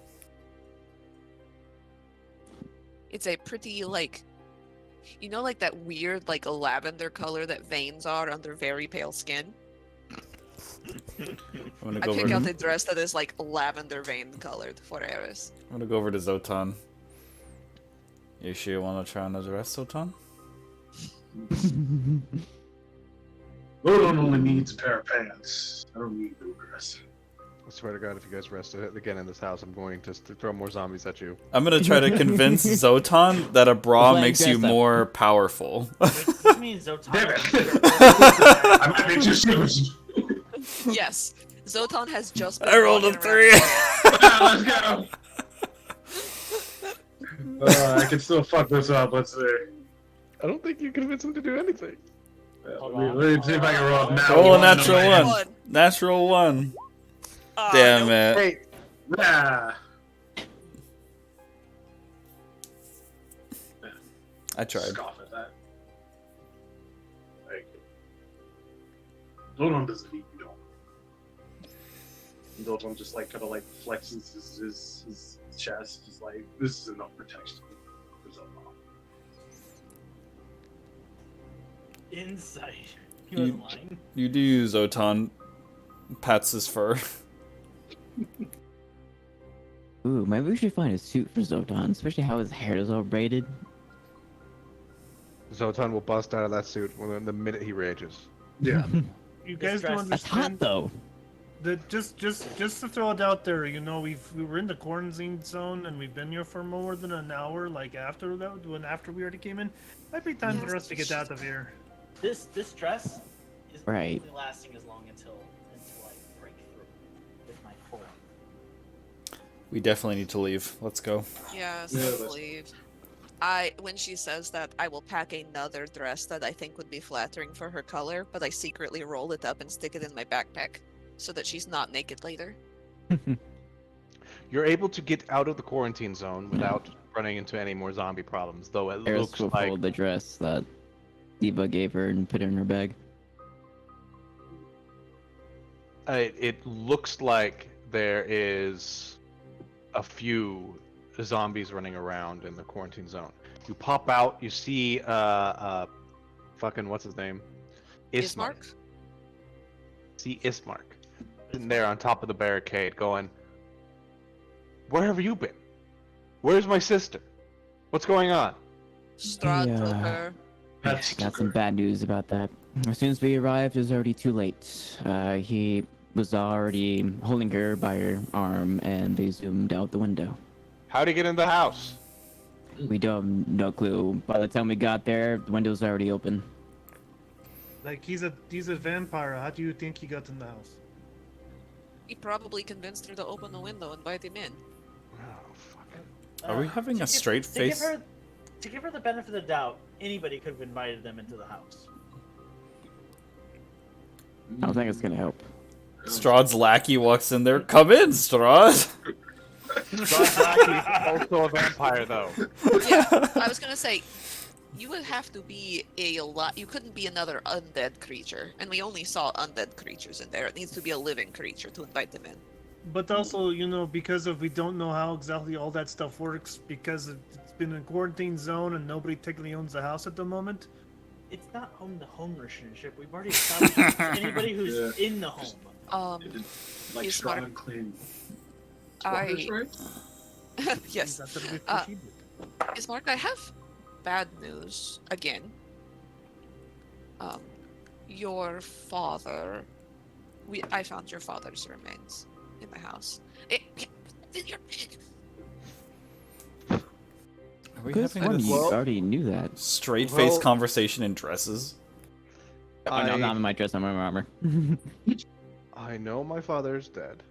It's a pretty, like, you know, like that weird, like, lavender color that veins are under very pale skin? I'm gonna I go pick over out to, a dress that is, like, lavender vein colored for Eris. I'm gonna go over to Zotan. You sure you wanna try on a dress, Zotan? Lodon only needs a pair of pants. I don't need no dress. I swear to God, if you guys rest again in this house, I'm going to throw more zombies at you. I'm gonna try to convince Zotan that a bra Playing makes you dress up. more powerful. This means Zotan. Damn it! I might be too serious. Yes, Zotan has just been I rolled a walking around 3! Let's go. I can still fuck this up. Let's see. I don't think you convinced him to do anything. Hold Let on. me see if I can roll up now. Roll a You natural know my- one. Natural 1. Ah, Damn nope. it. Hey, Ah. I tried. Scoff at that. Like, Lodon doesn't need you know. Lodon just like kind of like flexes his chest, just like this is enough protection. There's a lot. Insight. He You- wasn't lying. You do use Zotan. Pats his fur. Ooh, maybe we should find a suit for Zotan, especially how his hair is all braided. Zotan will bust out of that suit the minute he rages. Yeah. You This guys don't dress- That's hot understand. though. Just to throw it out there, we were in the quarantine zone and we've been here for more than an hour. Like after we already came in, might be time for us to get out of here. This dress is Right. only lasting as long until I break through with my form. We definitely need to leave. Let's go. Yes, Yeah, let's let's- leave. When she says that, I will pack another dress that I think would be flattering for her color, but I secretly roll it up and stick it in my backpack so that she's not naked later. You're able to get out of the quarantine zone without running into any more zombie problems, though it Eris looks will like fold the dress that Eva gave her and put it in her bag. it looks like there is a few zombies running around in the quarantine zone. You pop out, you see fucking what's his name? Ismark? See Ismark sitting there on top of the barricade going, "Where have you been? Where's my sister? What's going on?" Strahd took Yeah. her. That's Got some bad news about that. As soon as we arrived, it was already too late. He was already holding her by her arm, and they zoomed out the window. How'd he get in the house? We don't have no clue. By the time we got there, the window's already open. Like he's a vampire. How do you think he got in the house? He probably convinced her to open the window and invite him in. Oh, fuck. Are we having a straight face? To give her the benefit of the doubt, anybody could have invited them into the house. I don't think it's gonna help. Strahd's lackey walks in there. Come in, Strahd. Also a vampire, though. Yeah, I was gonna say, you would have to be a lot. You couldn't be another undead creature, and we only saw undead creatures in there. It needs to be a living creature to invite them in. But also, because we don't know how exactly all that stuff works, because it's been a quarantine zone and nobody technically owns the house at the moment. It's not home to home relationship. We've already established anybody who's in the home. like He's strong smart. and clean. I- Right? Yes. That's what we Uh, proceed with. Ismark, I have bad news again. Your father. I found your father's remains in the house. Are we Good having one, this you already knew that. straight face Well- conversation in dresses? Oh, no, I'm not in my dress, I'm in my armor. I know my father's dead.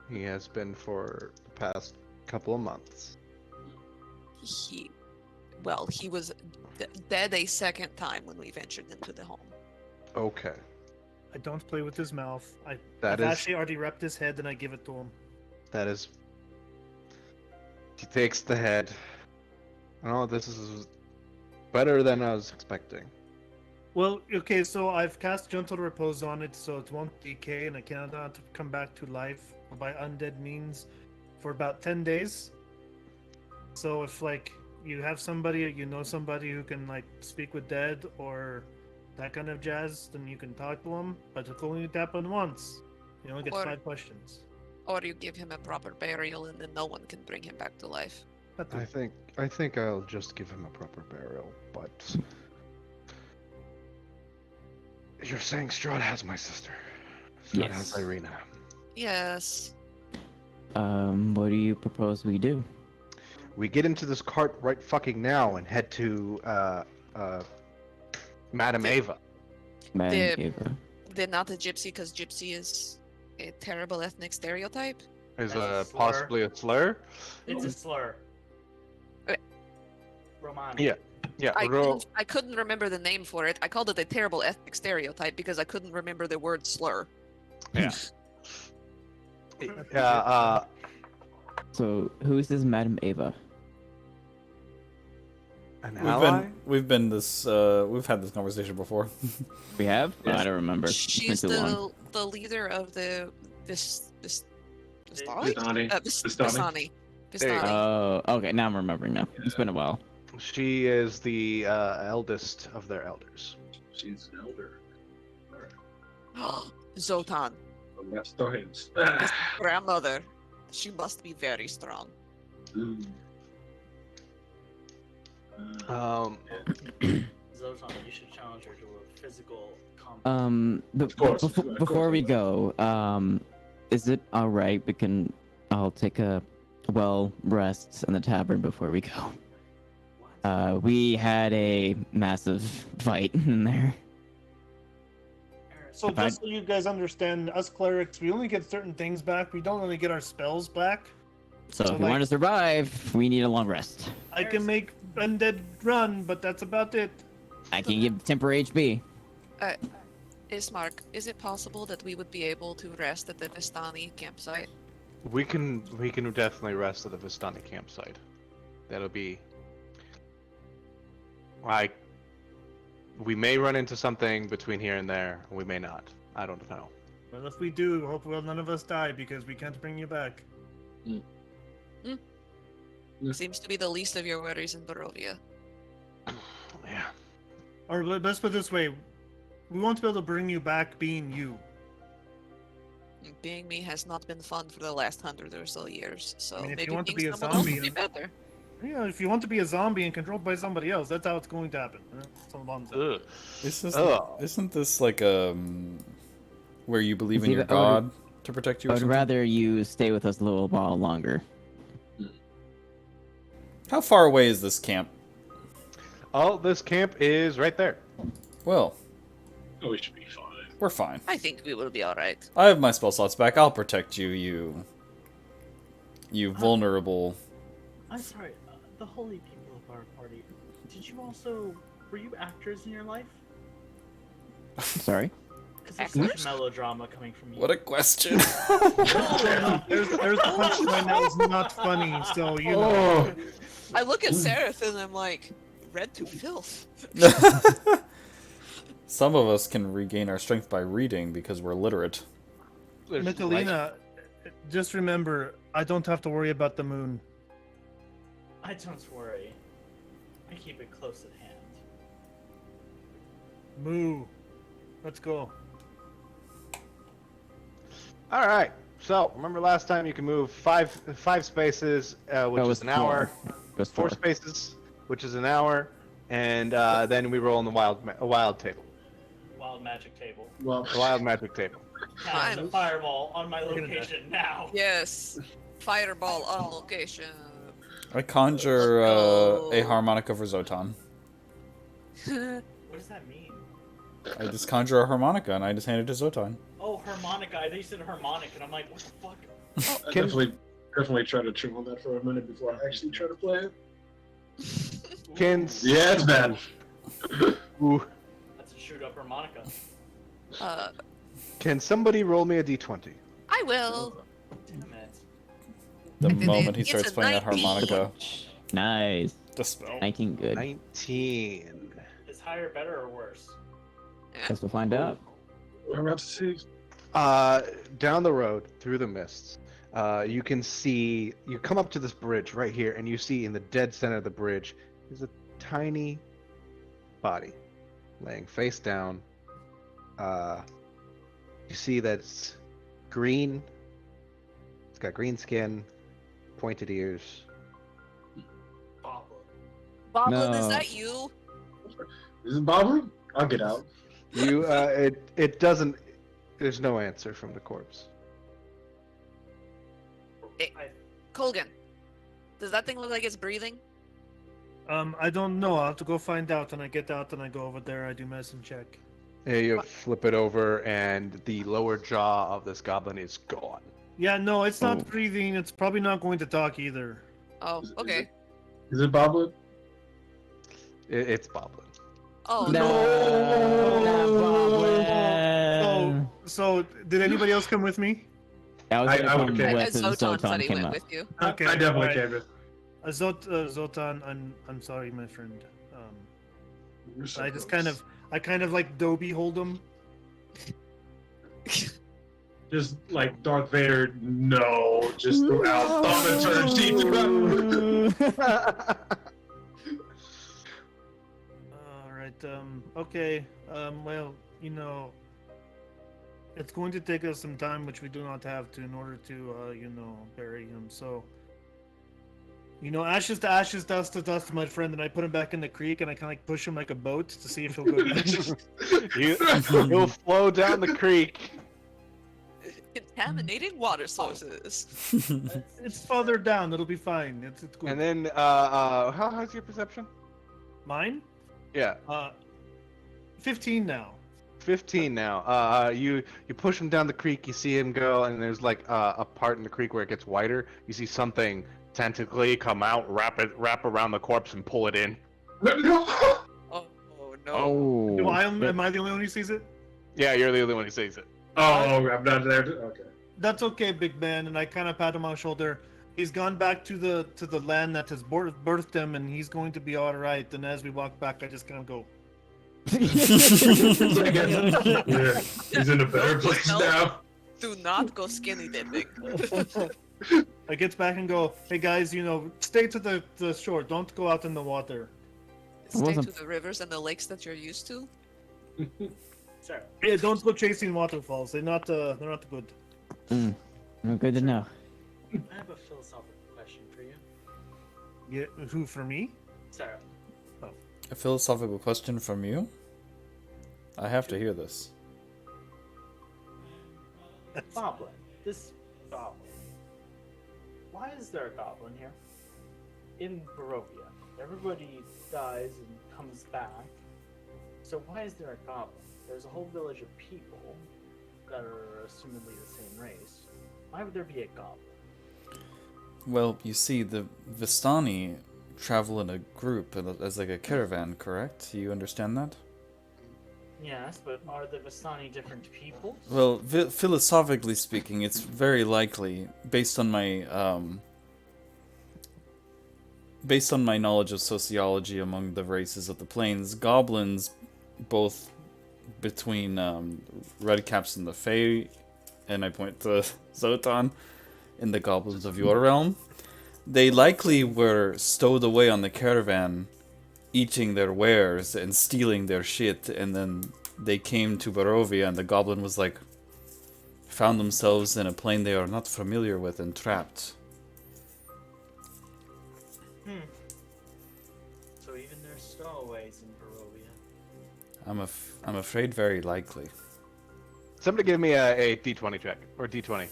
He has been for the past couple of months. He was dead a second time when we ventured into the home. Okay. I don't play with his mouth. I've That is actually already wrapped his head and I give it to him. that is he takes the head. Oh, this is better than I was expecting. Well, okay, so I've cast Gentle Repose on it, so it won't decay and it cannot come back to life by undead means for about 10 days. So if, you have somebody who can, speak with dead or that kind of jazz, then you can talk to them, but it only happen once. You only get Or- 5 questions. Or you give him a proper burial and then no one can bring him back to life. But I think I'll just give him a proper burial, but you're saying Strahd has my sister. Strahd has Yes. Irina. Yes. What do you propose we do? We get into this cart right fucking now and head to Madame Ava. Madam The- Eva. They're not a gypsy because gypsy is a terrible ethnic stereotype. Is That's a slur. possibly a slur? It's a slur. Okay. Uh, Romani. Yeah. Yeah, I couldn't remember the name for it. I called it a terrible ethnic stereotype because I couldn't remember the word slur. Yeah. So, who is this Madam Ava? An We've ally? been we've had this conversation before. We have? Yes. I don't remember. It's She's been too long. the leader of the Vistani? Vistani. Vistani. There you go. Oh, okay. Now I'm remembering now. It's been a while. She is the eldest of their elders. She's an elder. Zotan, That's Stones. his grandmother. She must be very strong. Um, Zotan, you should challenge her to a physical combat. Um, course, of before we course. go, is it all right? I'll take a rest in the tavern before we go. We had a massive fight in there. So just so you guys understand, us clerics, we only get certain things back. We don't really get our spells back. So if we want to survive, we need a long rest. I can make undead run, but that's about it. I can give temporary HP. Ismark, is it possible that we would be able to rest at the Vistani campsite? We can definitely rest at the Vistani campsite. That'll be like we may run into something between here and there. We may not. I don't know. Well, if we do, hopefully none of us die because we can't bring you back. Seems to be the least of your worries in Barovia. Yeah. Or let's put it this way, we won't be able to bring you back being you. Being me has not been fun for the last 100 or so years, so I mean, if maybe you want to being be a someone else zombie, would be better. Yeah, if you want to be a zombie and controlled by somebody else, that's how it's going to happen. Ugh. Isn't this like where you believe in See, your I would- god to protect you? I Or would something? rather you stay with us a little while longer. How far away is this camp? Oh, this camp is right there. Well, Oh, we should be fine. we're fine. I think we will be alright. I have my spell slots back. I'll protect you, you vulnerable. I'm sorry, the holy people of our party. Did you also... Were you actors in your life? Sorry? Because there's such melodrama coming from you. What a question. There's the punchline that was not funny, so you know. I look at Seraph and I'm like, red to filth. Some of us can regain our strength by reading because we're literate. Michelina, just remember, I don't have to worry about the moon. I don't worry. I keep it close at hand. Moo. Let's go. All right. So remember last time you can move five spaces, which was is an hour. Just Four spaces, which is an hour, and then we roll on the wild table. Wild magic table. Well, The wild magic table. Cast a fireball on my location now. Yes. Fireball on location. I conjure Oh. a harmonica for Zotan. What does that mean? I just conjure a harmonica and I just hand it to Zotan. Oh, harmonica. I thought you said harmonic, and I'm like, what the fuck? I definitely try to chew on that for a minute before I actually try to play it. Can Yeah, it's bad. Ooh. That's a shoot up harmonica. Can somebody roll me a d20? I will. Damn it. The did moment he it's starts a playing that 19. harmonica. Nice. The spell. 19 good. 19. Is higher better or worse? Guess we'll find out. We're about to see. Down the road through the mists, you can see. You come up to this bridge right here, and you see in the dead center of the bridge is a tiny body laying face down. You see that it's green. It's got green skin, pointed ears. Boblin, No. is that you? Is it Bobber? I'll get out. You, it doesn't. There's no answer from the corpse. Colgan, does that thing look like it's breathing? I don't know. I'll have to go find out. And I get out and I go over there. I do medicine check. Yeah, you flip it over, and the lower jaw of this goblin is gone. Yeah, no, it's not Oh. breathing. It's probably not going to talk either. Oh, okay. Is it Boblet? It's Boblin. Oh, So, so did anybody else come with me? I was I gonna would come okay. with And and Zotan said Zotan he came went up. with you. Okay, I definitely alright. came in. Zotan, I'm sorry, my friend. You're so I just close. kind of like Dobie hold him. Just like Darth Vader, no. Just throughout thaumaturgy. All right. Okay. Well, you know, it's going to take us some time, which we do not have to, in order to, you know, bury him. So, you know, ashes to ashes, dust to dust, my friend. And I put him back in the creek, and I kind of like push him like a boat to see if he'll go down. You'll flow down the creek. Contaminating water sources. It's farther down. It'll be fine. It's good. And then, how's your perception? Mine? Yeah, 15 now. 15 now. You push him down the creek. You see him go, and there's like a part in the creek where it gets wider. You see something tentacly come out, wrap around the corpse, and pull it in. Oh no. Oh. Am I the only one who sees it? Yeah, you're the only one who sees it. Oh, I'm not there. Okay. That's okay, big man. And I kind of pat him on the shoulder. He's gone back to the land that has birthed him, and he's going to be all right. And as we walk back, I just kind of go. Yeah, he's in a better place No. now. Do not go skinny dipping. I get back and go, hey guys, stay to the shore. Don't go out in the water. Stay wasn't- to the rivers and the lakes that you're used to. Sorry. Yeah, don't go chasing waterfalls. They're not good. Good to know. I have a philosophical question for you. Yeah, who for me? Sarah. A philosophical question from you? I have to hear this. Goblin. This goblin. Why is there a goblin here? In Barovia, everybody dies and comes back. So why is there a goblin? There's a whole village of people that are assumedly the same race. Why would there be a goblin? Well, you see, the Vistani travel in a group as like a caravan, correct? You understand that? Yes, but are the Vistani different people? Well, philosophically speaking, it's very likely, based on my knowledge of sociology among the races of the plains, goblins, both between redcaps and the Fae, and I point to Zotan, in the goblins of your realm, they likely were stowed away on the caravan, eating their wares and stealing their shit, and then they came to Barovia, and the goblin was like, found themselves in a plane they are not familiar with and trapped. So even there's stowaways in Barovia. I'm afraid very likely. Somebody give me a D20 check or D20.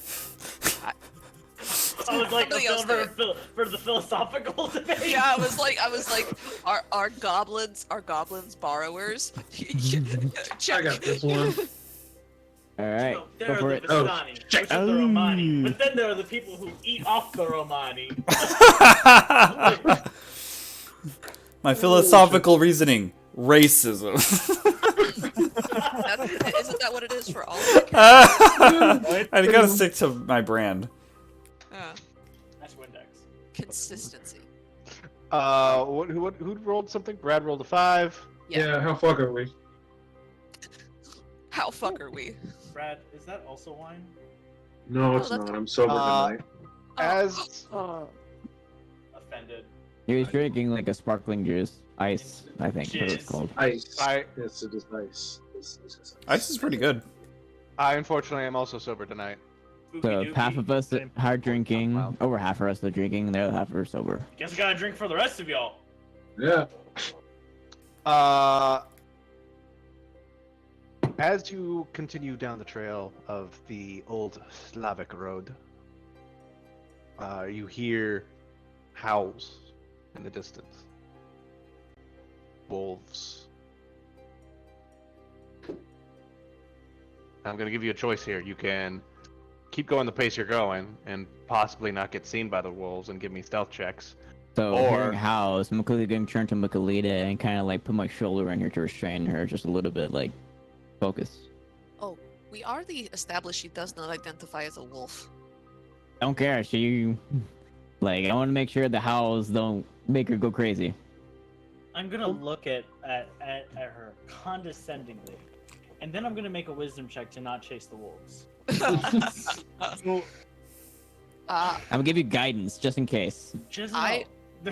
I was like, Somebody else do it. for the philosophical debate. Yeah, I was like, are goblins borrowers? I got this one. Alright, No, there go are for the it. Vistani, which are the Romani. But then there are the people who eat off the Romani. My philosophical reasoning, racism. Isn't that what it is for all of the characters? I gotta stick to my brand. That's Windex. Consistency. Who rolled something? Brad rolled a 5. Yeah, how fuck are we? How fuck are we? Brad, is that also wine? No, it's that's- not. I'm sober tonight. As Offended. He was drinking like a sparkling juice. Ice, I think that's what it's Jizz. called. Ice. I- Yes, it is nice. It's Ice is pretty good. I unfortunately am also sober tonight. So half of us Same. are drinking, Wow. over half of us are drinking, and the other half are sober. Guess I gotta drink for the rest of y'all. Yeah. As you continue down the trail of the old Slavic road, you hear howls in the distance. Wolves. I'm going to give you a choice here. You can keep going the pace you're going and possibly not get seen by the wolves and give me stealth checks. So Or- hearing howls, I'm quickly going to turn to Makalita and kind of like put my shoulder in her to restrain her just a little bit, like focus. Oh, we already established she does not identify as a wolf. Don't care. She, like, I want to make sure the howls don't make her go crazy. I'm gonna look at her condescendingly, and then I'm gonna make a wisdom check to not chase the wolves. So, Uh, I'm gonna give you guidance just in case. Just I- know.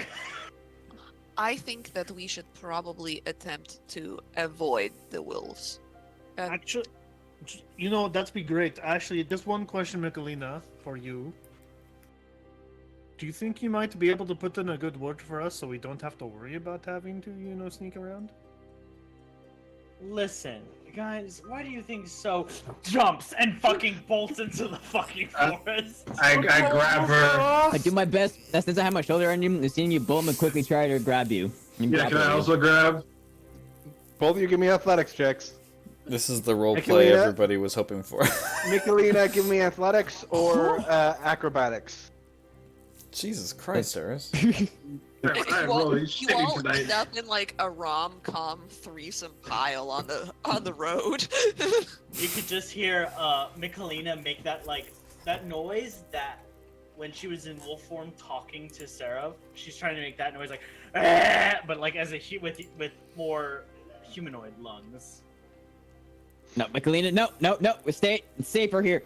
I think that we should probably attempt to avoid the wolves. actually, that'd be great. Actually, just one question, Michelina, for you. Do you think you might be able to put in a good word for us so we don't have to worry about having to, sneak around? Listen, Guys, why do you think so? Jumps and fucking bolts into the fucking forest. I grab her. I do my best. That's since I have my shoulder on you. Seeing you boom and quickly try to grab you. And Yeah, can I grapple you. also grab? Both of you give me athletics checks. This is the role Hey, play Kalina? everybody was hoping for. Michelina, give me athletics or acrobatics. Jesus Christ, Eris. I You roll all, these you shitty all tonight. end up in like a rom-com threesome pile on the road. You could just hear Michelina make that that noise that when she was in wolf form talking to Sarah, she's trying to make that noise like, "Ah!" but like as a with more humanoid lungs. No, Michelina, no. We're stay. It's safer here.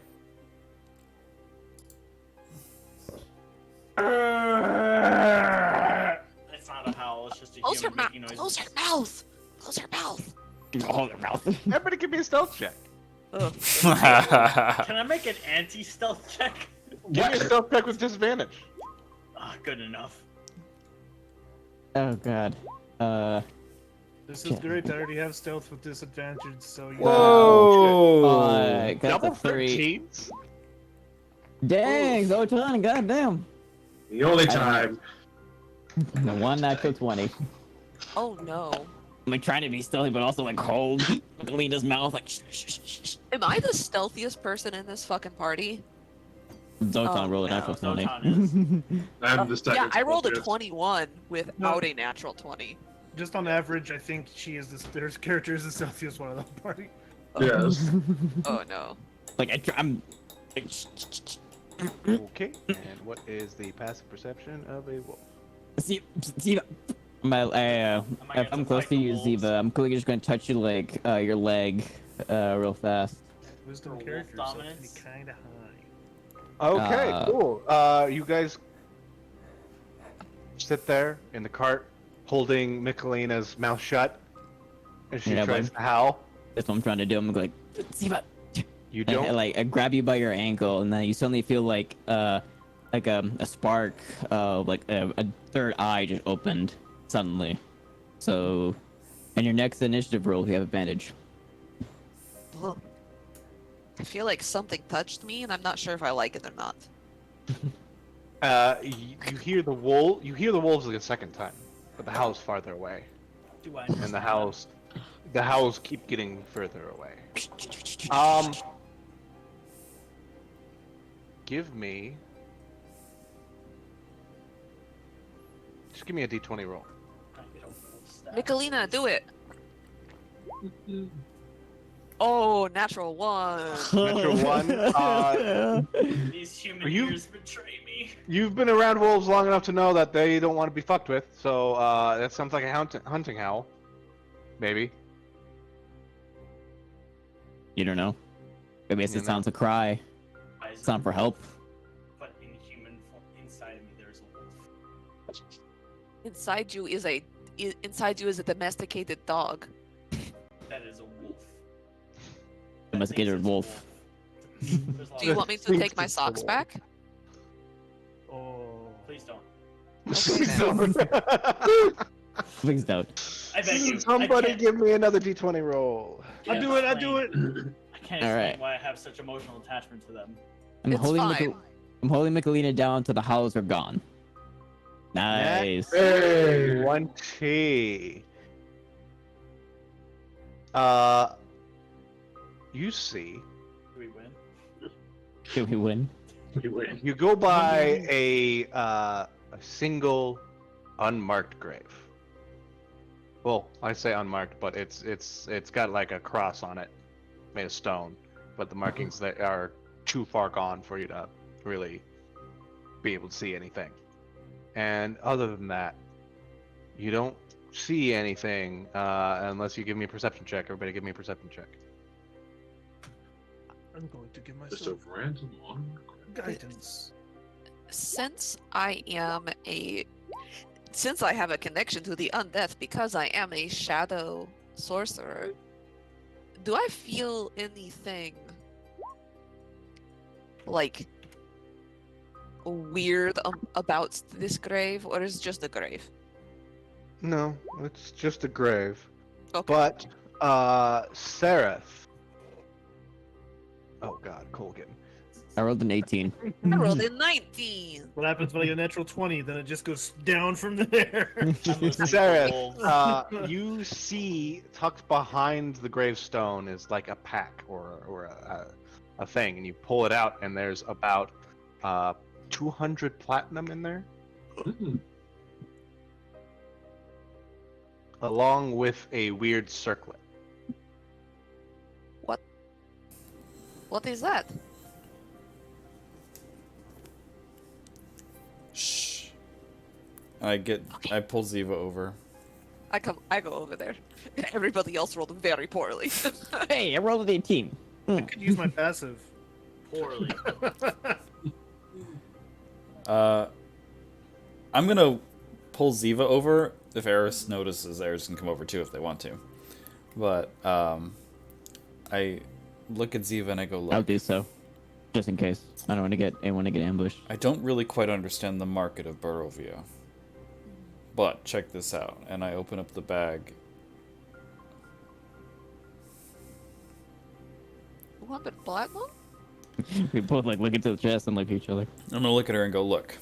It's not a howl. It's just a Close her human mouth. making noises. Close her mouth. Close her mouth. Hold your mouth. Everybody give me a stealth check. Ugh. Can I make an anti-stealth check? Give me a stealth check with disadvantage. Ah, good enough. Oh god. This is great. I already have stealth with disadvantage, so you. Whoa! Got Double the 3. 13s? Dang, Zotan, goddamn. The only time. The one natural 20. Oh no. I'm like trying to be stealthy, but also like hold Michelina's mouth, like shh, shh, shh, shh. Am I the stealthiest person in this fucking party? Zotan Oh, rolled a no, natural 20. Zotan I'm the second. Yeah, I rolled a closest. 21 without a natural 20. Just on average, I think she is their character is the stealthiest one of the party. Yes. Oh no. Like I'm. Like, shh, shh, shh, shh. Okay, and what is the passive perception of a wolf? See, if I'm close to you, Ziva, I'm quickly just gonna touch you like your leg, real fast. Wisdom For wolf characters have to be dominance? kind of high. Okay, cool. You guys sit there in the cart, holding Michelina's mouth shut, as she Yeah, tries but- to howl. That's what I'm trying to do. I'm like, Ziva. You I don't. like I grab you by your ankle, and then you suddenly feel like a spark, like a third eye just opened suddenly. So, in your next initiative roll, you have advantage. Ugh. I feel like something touched me, and I'm not sure if I like it or not. You hear the wolf. You hear the wolves like a second time, but the howl's farther away, Do I and the howls keep getting further away. Give me. Just give me a d20 roll. Michelina, do it! Oh, natural 1. Natural 1. These human Are you- ears betray me. You've been around wolves long enough to know that they don't want to be fucked with, so that sounds like a hunting howl. Maybe. You don't know. Maybe it You know. sounds a cry. Sound for help. But in human form, inside of me, there's a wolf. Inside you is a domesticated dog. That is a wolf. Domesticated That thinks wolf. it's a wolf. There's a lot Do you of- want me to Thinks take my it's a socks wolf. back? Oh. Please don't. Please don't. I beg you. Somebody I can't, give me another d20 roll. I do it. I do it. I can't All explain right. why I have such emotional attachment to them. I'm It's holding fine. I'm holding Michelina down till the howls are gone. Nice. Hey. 20. You see, Do we win? Did we win? You win. you go by a single unmarked grave. Well, I say unmarked, but it's got like a cross on it, made of stone, but the markings that are too far gone for you to really be able to see anything. And other than that, you don't see anything unless you give me a perception check. Everybody, give me a perception check. I'm going to give Just a myself random one. guidance. Since I have a connection to the undead because I am a shadow sorcerer, do I feel anything like weird about this grave, or is it just a grave? No, it's just a grave. Okay. But Seraph. Oh God, Colgan. I rolled an 18. I rolled a 19. What happens when I get a natural 20? Then it just goes down from there. I'm listening to Seraph, wolves. you see tucked behind the gravestone is like a pack or a thing, and you pull it out, and there's about 200 platinum in there, along with a weird circlet. What is that? Shh. I pull Ziva over. I go over there. Everybody else rolled very poorly. Hey, I rolled an 18. I could use my passive. Poorly. I'm gonna pull Ziva over. If Eris notices, Eris can come over too if they want to. But I look at Ziva and I go, look. I'll do so. Just in case. I don't want to get anyone to get ambushed. I don't really quite understand the market of Barovia. But check this out. And I open up the bag. 200 platinum? We both like look into the chest and look at each other. I'm gonna look at her and go, look.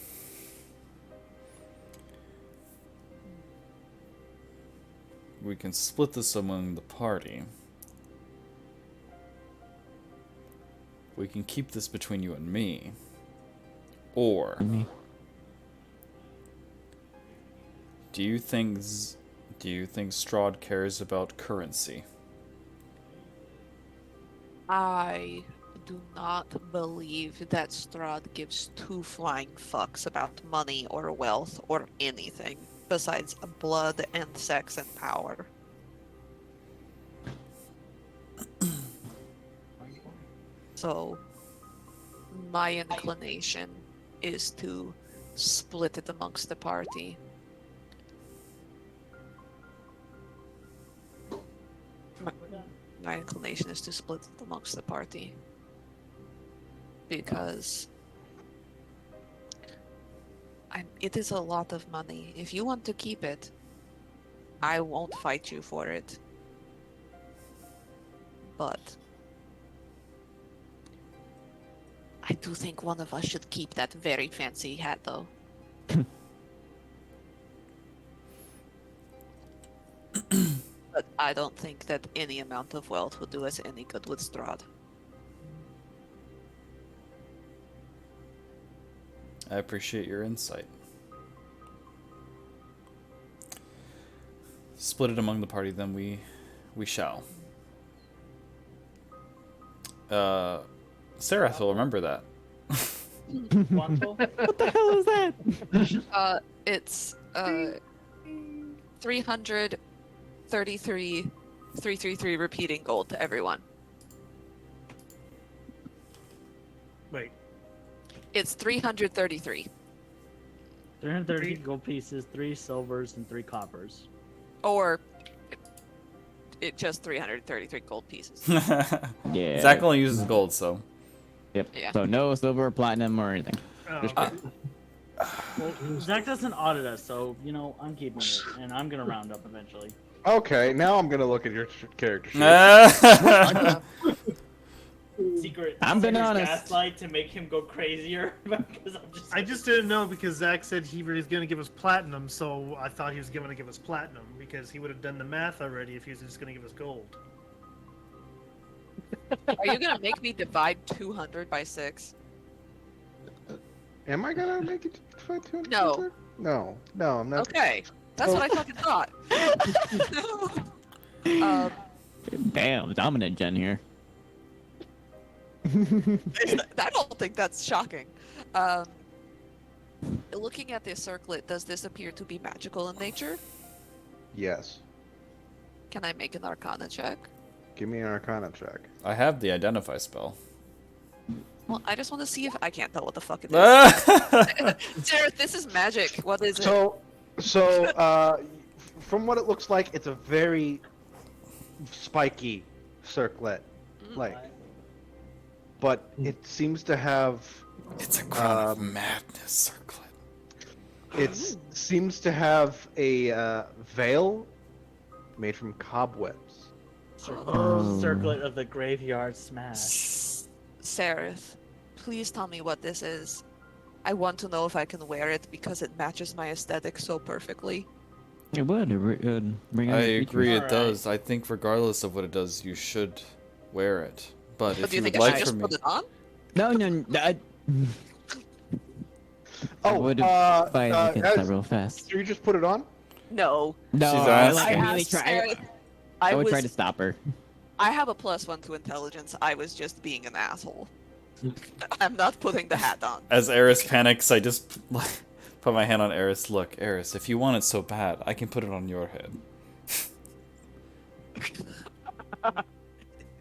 We can split this among the party. We can keep this between you and me. Or do you think Strahd cares about currency? I do not believe that Strahd gives two flying fucks about money or wealth or anything besides blood and sex and power. So, my inclination is to split it amongst the party. My inclination is to split it amongst the party. Because it is a lot of money. If you want to keep it, I won't fight you for it. But I do think one of us should keep that very fancy hat, though. But I don't think that any amount of wealth would do us any good with Strahd. I appreciate your insight. Split it among the party, then we shall. Serath will remember that. Wonderful. What the hell is that? It's 333 repeating gold to everyone. Wait. It's 333. 330 gold pieces, 3 silvers, and 3 coppers. Or it just 333 gold pieces. Yeah. Zach only uses gold, so. Yep. Yeah. So no silver, platinum, or anything. Just Oh, Well, Zach doesn't audit us, so, you know, I'm keeping it, and I'm gonna round up eventually. Okay, now I'm gonna look at your character sheet. Secret. I'm being secret honest. Gaslight to make him go crazier because I just didn't know because Zach said he was going to give us platinum, so I thought he was going to give us platinum because he would have done the math already if he was just going to give us gold. Are you gonna make me divide 200 by 6? Am I gonna make it to 200? No. No, I'm not. Okay, that's what I fucking thought. Damn, dominant Gen here. I don't think that's shocking. Looking at this circlet, does this appear to be magical in nature? Yes. Can I make an Arcana check? Give me an Arcana check. I have the identify spell. Well, I just want to see if I can't tell what the fuck it is. Ah! Jareth, this is magic. What is it? So, from what it looks like, it's a very spiky circlet, like, but it seems to have. It's a crown of madness circlet. It seems to have a veil made from cobwebs Circlet of the graveyard smash. Seraph, please tell me what this is. I want to know if I can wear it because it matches my aesthetic so perfectly. It would. Bring out I your agree features. it does. I think regardless of what it does, you should wear it. But But if do you you think would I should like for just me, put it on? No. I Oh, would fight against that as- real fast. So you just put it on? No. No, She's I asking. like really try. I would try to stop her. I have a +1 to intelligence. I was just being an asshole. I'm not putting the hat on. as Eris panics, I just put my hand on Eris. Look, Eris, if you want it so bad, I can put it on your head.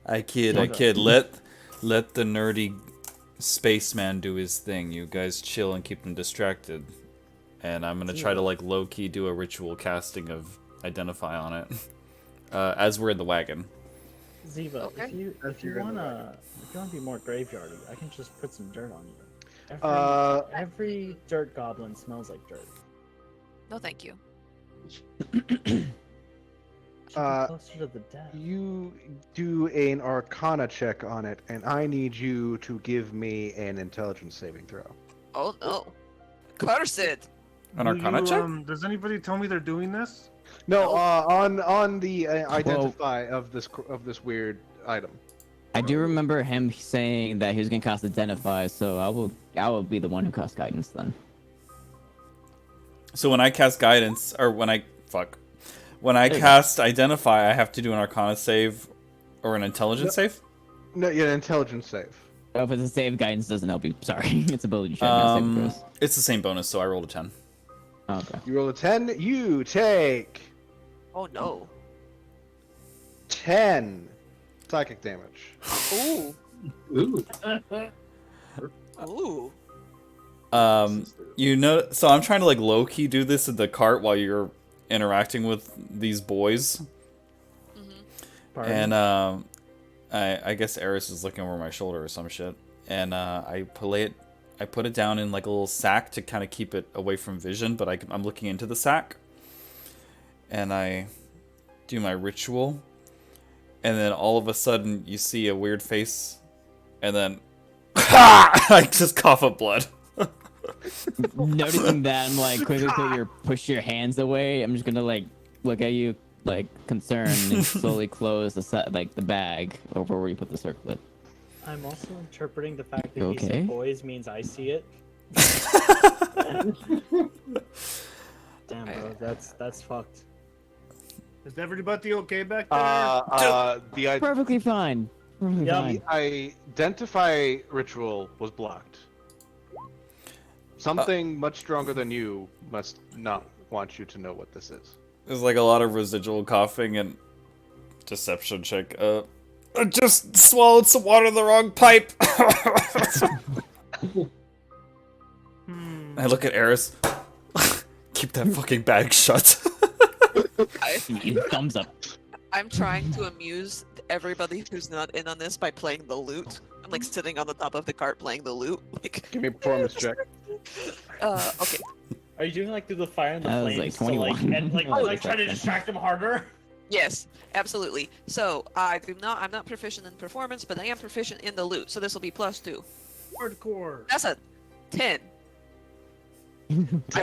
I kid. Let the nerdy spaceman do his thing. You guys chill and keep him distracted. And I'm gonna try to like low-key do a ritual casting of Identify on it. As we're in the wagon. Ziva, Okay. if you wanna be more graveyardy, I can just put some dirt on you. Every dirt goblin smells like dirt. No, thank you. Should be closer to the death. You do an Arcana check on it, and I need you to give me an Intelligence saving throw. Oh no. Curse it! An Arcana check? Does anybody tell me they're doing this? No, on the Identify of this weird item. I do remember him saying that he was gonna cast Identify, so I will be the one who casts Guidance then. So when I cast Guidance, or when I cast Identify, I have to do an Arcana save or an Intelligence save? No, yeah, an Intelligence save. Oh, if it's a save, Guidance doesn't help you. Sorry, it's ability check. Not saving throws. It's the same bonus, so I rolled a 10. Oh, okay. You roll a 10, you take Oh no. 10 psychic damage. Ooh. Ooh. Ooh. You know, so I'm trying to like low-key do this in the cart while you're interacting with these boys. And I guess Eris is looking over my shoulder or some shit. And I put it down in like a little sack to kind of keep it away from vision, but I'm looking into the sack. And I do my ritual. And then all of a sudden you see a weird face. And then I just cough up blood. Noticing that, I'm like, quickly push your hands away. I'm just gonna like look at you like concerned and slowly close the bag over where you put the circlet. I'm also interpreting the fact that he Okay. said boys means I see it. Damn, bro, that's fucked. Is everybody okay back there? The Perfectly fine. Perfectly fine. Identify ritual was blocked. Something much stronger than you must not want you to know what this is. There's like a lot of residual coughing and deception check. I just swallowed some water in the wrong pipe. I look at Eris. Keep that fucking bag shut. Thumbs up. I'm trying to amuse everybody who's not in on this by playing the lute. I'm like sitting on the top of the cart playing the lute. Like, Give me a performance check. okay. Are you doing like through the fire and the That was, flames like, to, like, 21. and like, Oh, try to distract him harder? Yes, absolutely. So I'm not proficient in performance, but I am proficient in the lute, so this will be +2. Hardcore. That's a 10. I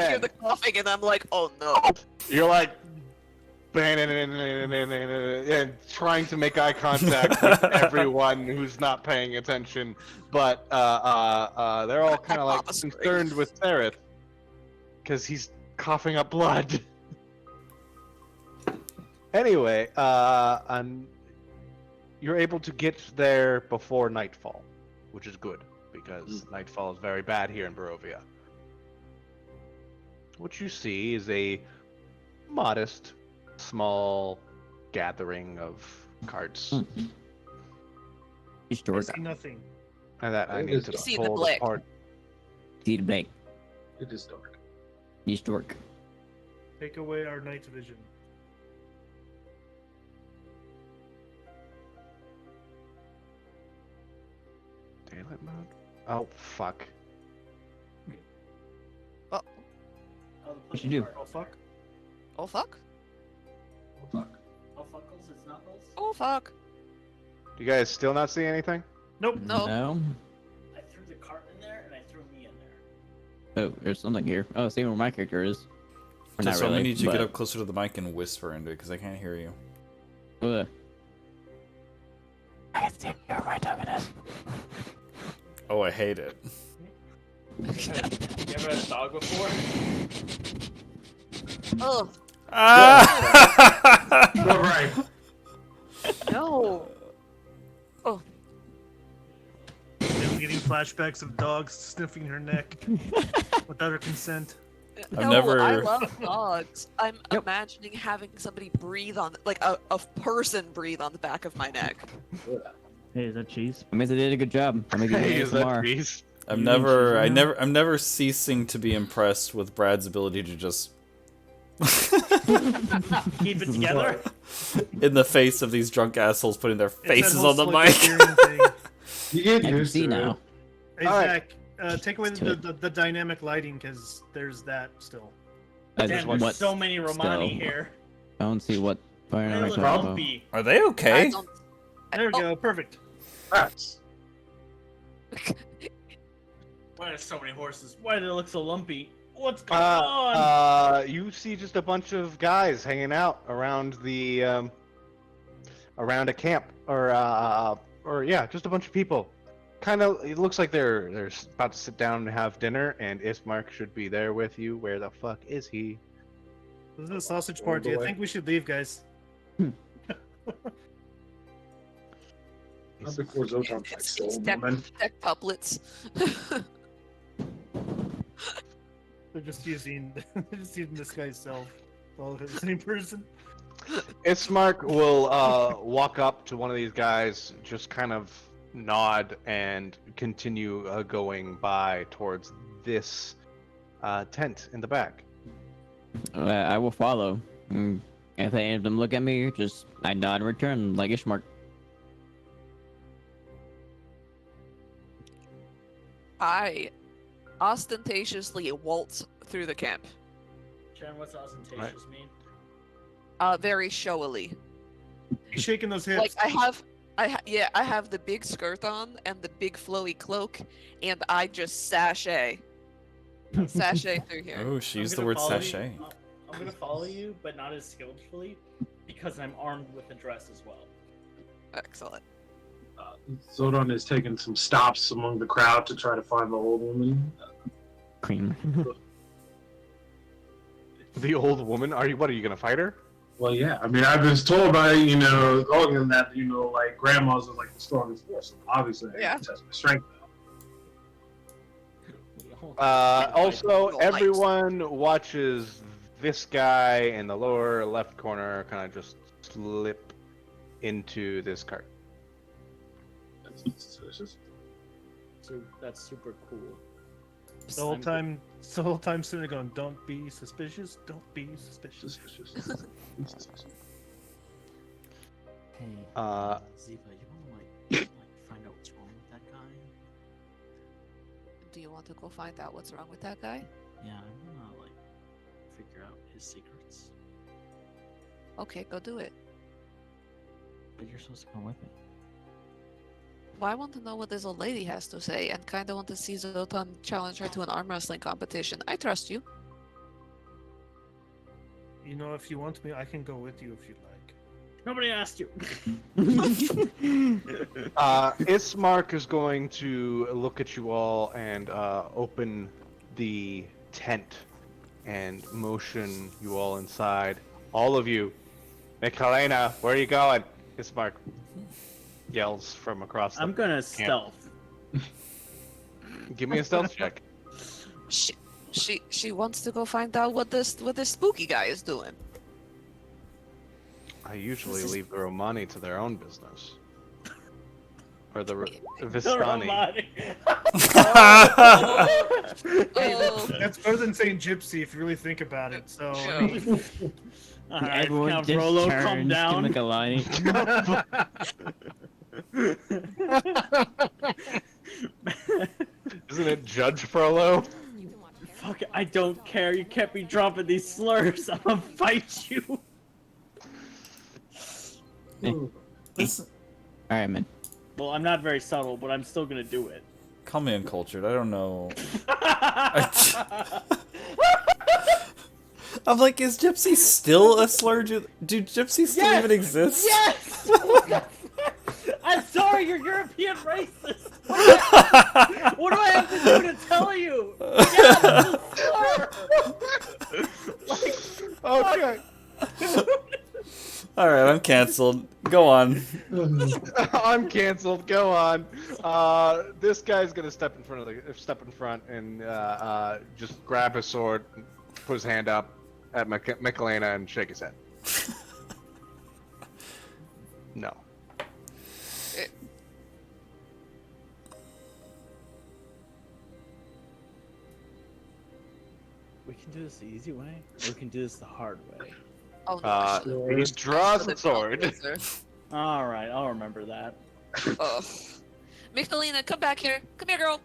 hear the coughing and I'm like, oh no. You're like, and trying to make eye contact with everyone who's not paying attention, but they're all kind of like concerned with Sereth because he's coughing up blood. Anyway, you're able to get there before nightfall, which is good because nightfall is very bad here in Barovia. What you see is a modest, small gathering of carts. I see nothing. And that I need to You see the pull blick. apart. See the blank. It is dark. East work. Take away our night vision. Daylight mode? Oh, fuck. What you do? Oh fuck. Oh fuck? Oh fuck. Oh Fuckles, it's Knuckles. Oh fuck. Do you guys still not see anything? Nope. No. No. I threw the cart in there, and I threw me in there. Oh, there's something here. Oh, see where my character is. Or not So I'm really, gonna need you to get but- up closer to the mic and whisper into it because I can't hear you. Ugh. I can see your protagonist. Oh, I hate it. You ever had a dog before? Oh Ah! All right. no. I'm getting flashbacks of dogs sniffing her neck without her consent. I've No, never- I love dogs. I'm imagining having somebody breathe on, like a person breathe on the back of my neck. Hey, is that cheese? I mean, they did a good job. I'm making Hey, is that ASMR. trees? I'm You never, mean she's I'm never ceasing to be impressed with Brad's ability to just Keep it together. in the face of these drunk assholes putting their It's that faces whole on the slick mic. steering thing. You get I can used see to now. it. Hey, All right. Zach, take away Let's do the dynamic lighting because there's that still. Damn, there's What? so many Romani still? here. I don't see what fire They am I look talking about. lumpy. Are they I okay? don't. There we oh, go. Perfect. Rats. Why are there so many horses? Why do they look so lumpy? What's going on? You see just a bunch of guys hanging out around the around a camp, or yeah, just a bunch of people. Kind of, it looks like they're about to sit down and have dinner, and Ismark should be there with you. Where the fuck is he? This is a sausage party. I think we should leave, guys. Not before Zotan tries It's stolen deck, woman. deck couplets. They're just using this guy's self. All the same person. Ismark will walk up to one of these guys, just kind of nod, and continue going by towards this tent in the back. I will follow. If any of them look at me, just I nod in return, like Ishmark. I ostentatiously waltz through the camp. Sharon, what's ostentatious mean? Very showily. He's shaking those hips. Like I have the big skirt on and the big flowy cloak, and I just sashay through here. Oh, she I'm used the gonna word follow you- sachet. I'm gonna follow you, but not as skillfully, because I'm armed with a dress as well. Excellent. Zotan is taking some stops among the crowd to try to find the old woman. Cream. The old woman? What are you gonna fight her? Well, yeah. I mean, I've been told by, Logan that, like, grandmas are, like, the strongest force. So obviously, I Yeah. can test my strength now. Also, Lights. everyone watches this guy in the lower left corner kind of just slip into this cart. That's suspicious. So that's super cool. The whole time sitting there going, "Don't be suspicious. Don't be suspicious." Suspicious. Hey, Uh, Ziva, you wanna find out what's wrong with that guy? Do you want to go find out what's wrong with that guy? Yeah, I wanna figure out his secrets. Okay, go do it. But you're supposed to come with me. Well, I want to know what this old lady has to say, and kind of want to see Zotan challenge her to an arm wrestling competition. I trust you. If you want me, I can go with you if you'd like. Nobody asked you. Ismark is going to look at you all and open the tent and motion you all inside. All of you. Michelena, where are you going? Ismark yells from across the I'm gonna stealth. Give me a stealth check. She wants to go find out what this spooky guy is doing. I usually leave the Romani to their own business. Or the The Vistani. Romani. Oh, That's better than saying gypsy if you really think about it. So, I mean, All right, Everyone Count just Frollo, turns calm to down. Michelini. Isn't it Judge Frollo? Fuck it, I don't care. You can't be dropping these slurs. I'm gonna fight you. This, All right, man. Well, I'm not very subtle, but I'm still gonna do it. call me uncultured. I don't know. I'm like, is gypsy still a slur? Do gypsies still even exist? Yes! I'm sorry, you're European racist. What do I have to do to tell you? Yes, it's a slur. Okay. Alright, I'm canceled. Go on. I'm canceled. Go on. This guy's gonna step in front and just grab his sword, put his hand up at Michelena and shake his head. No. We can do this the easy way, or we can do this the hard way. Oh, no, He draws the sword. All right, I'll remember that. Michelina, come back here. Come here, girl.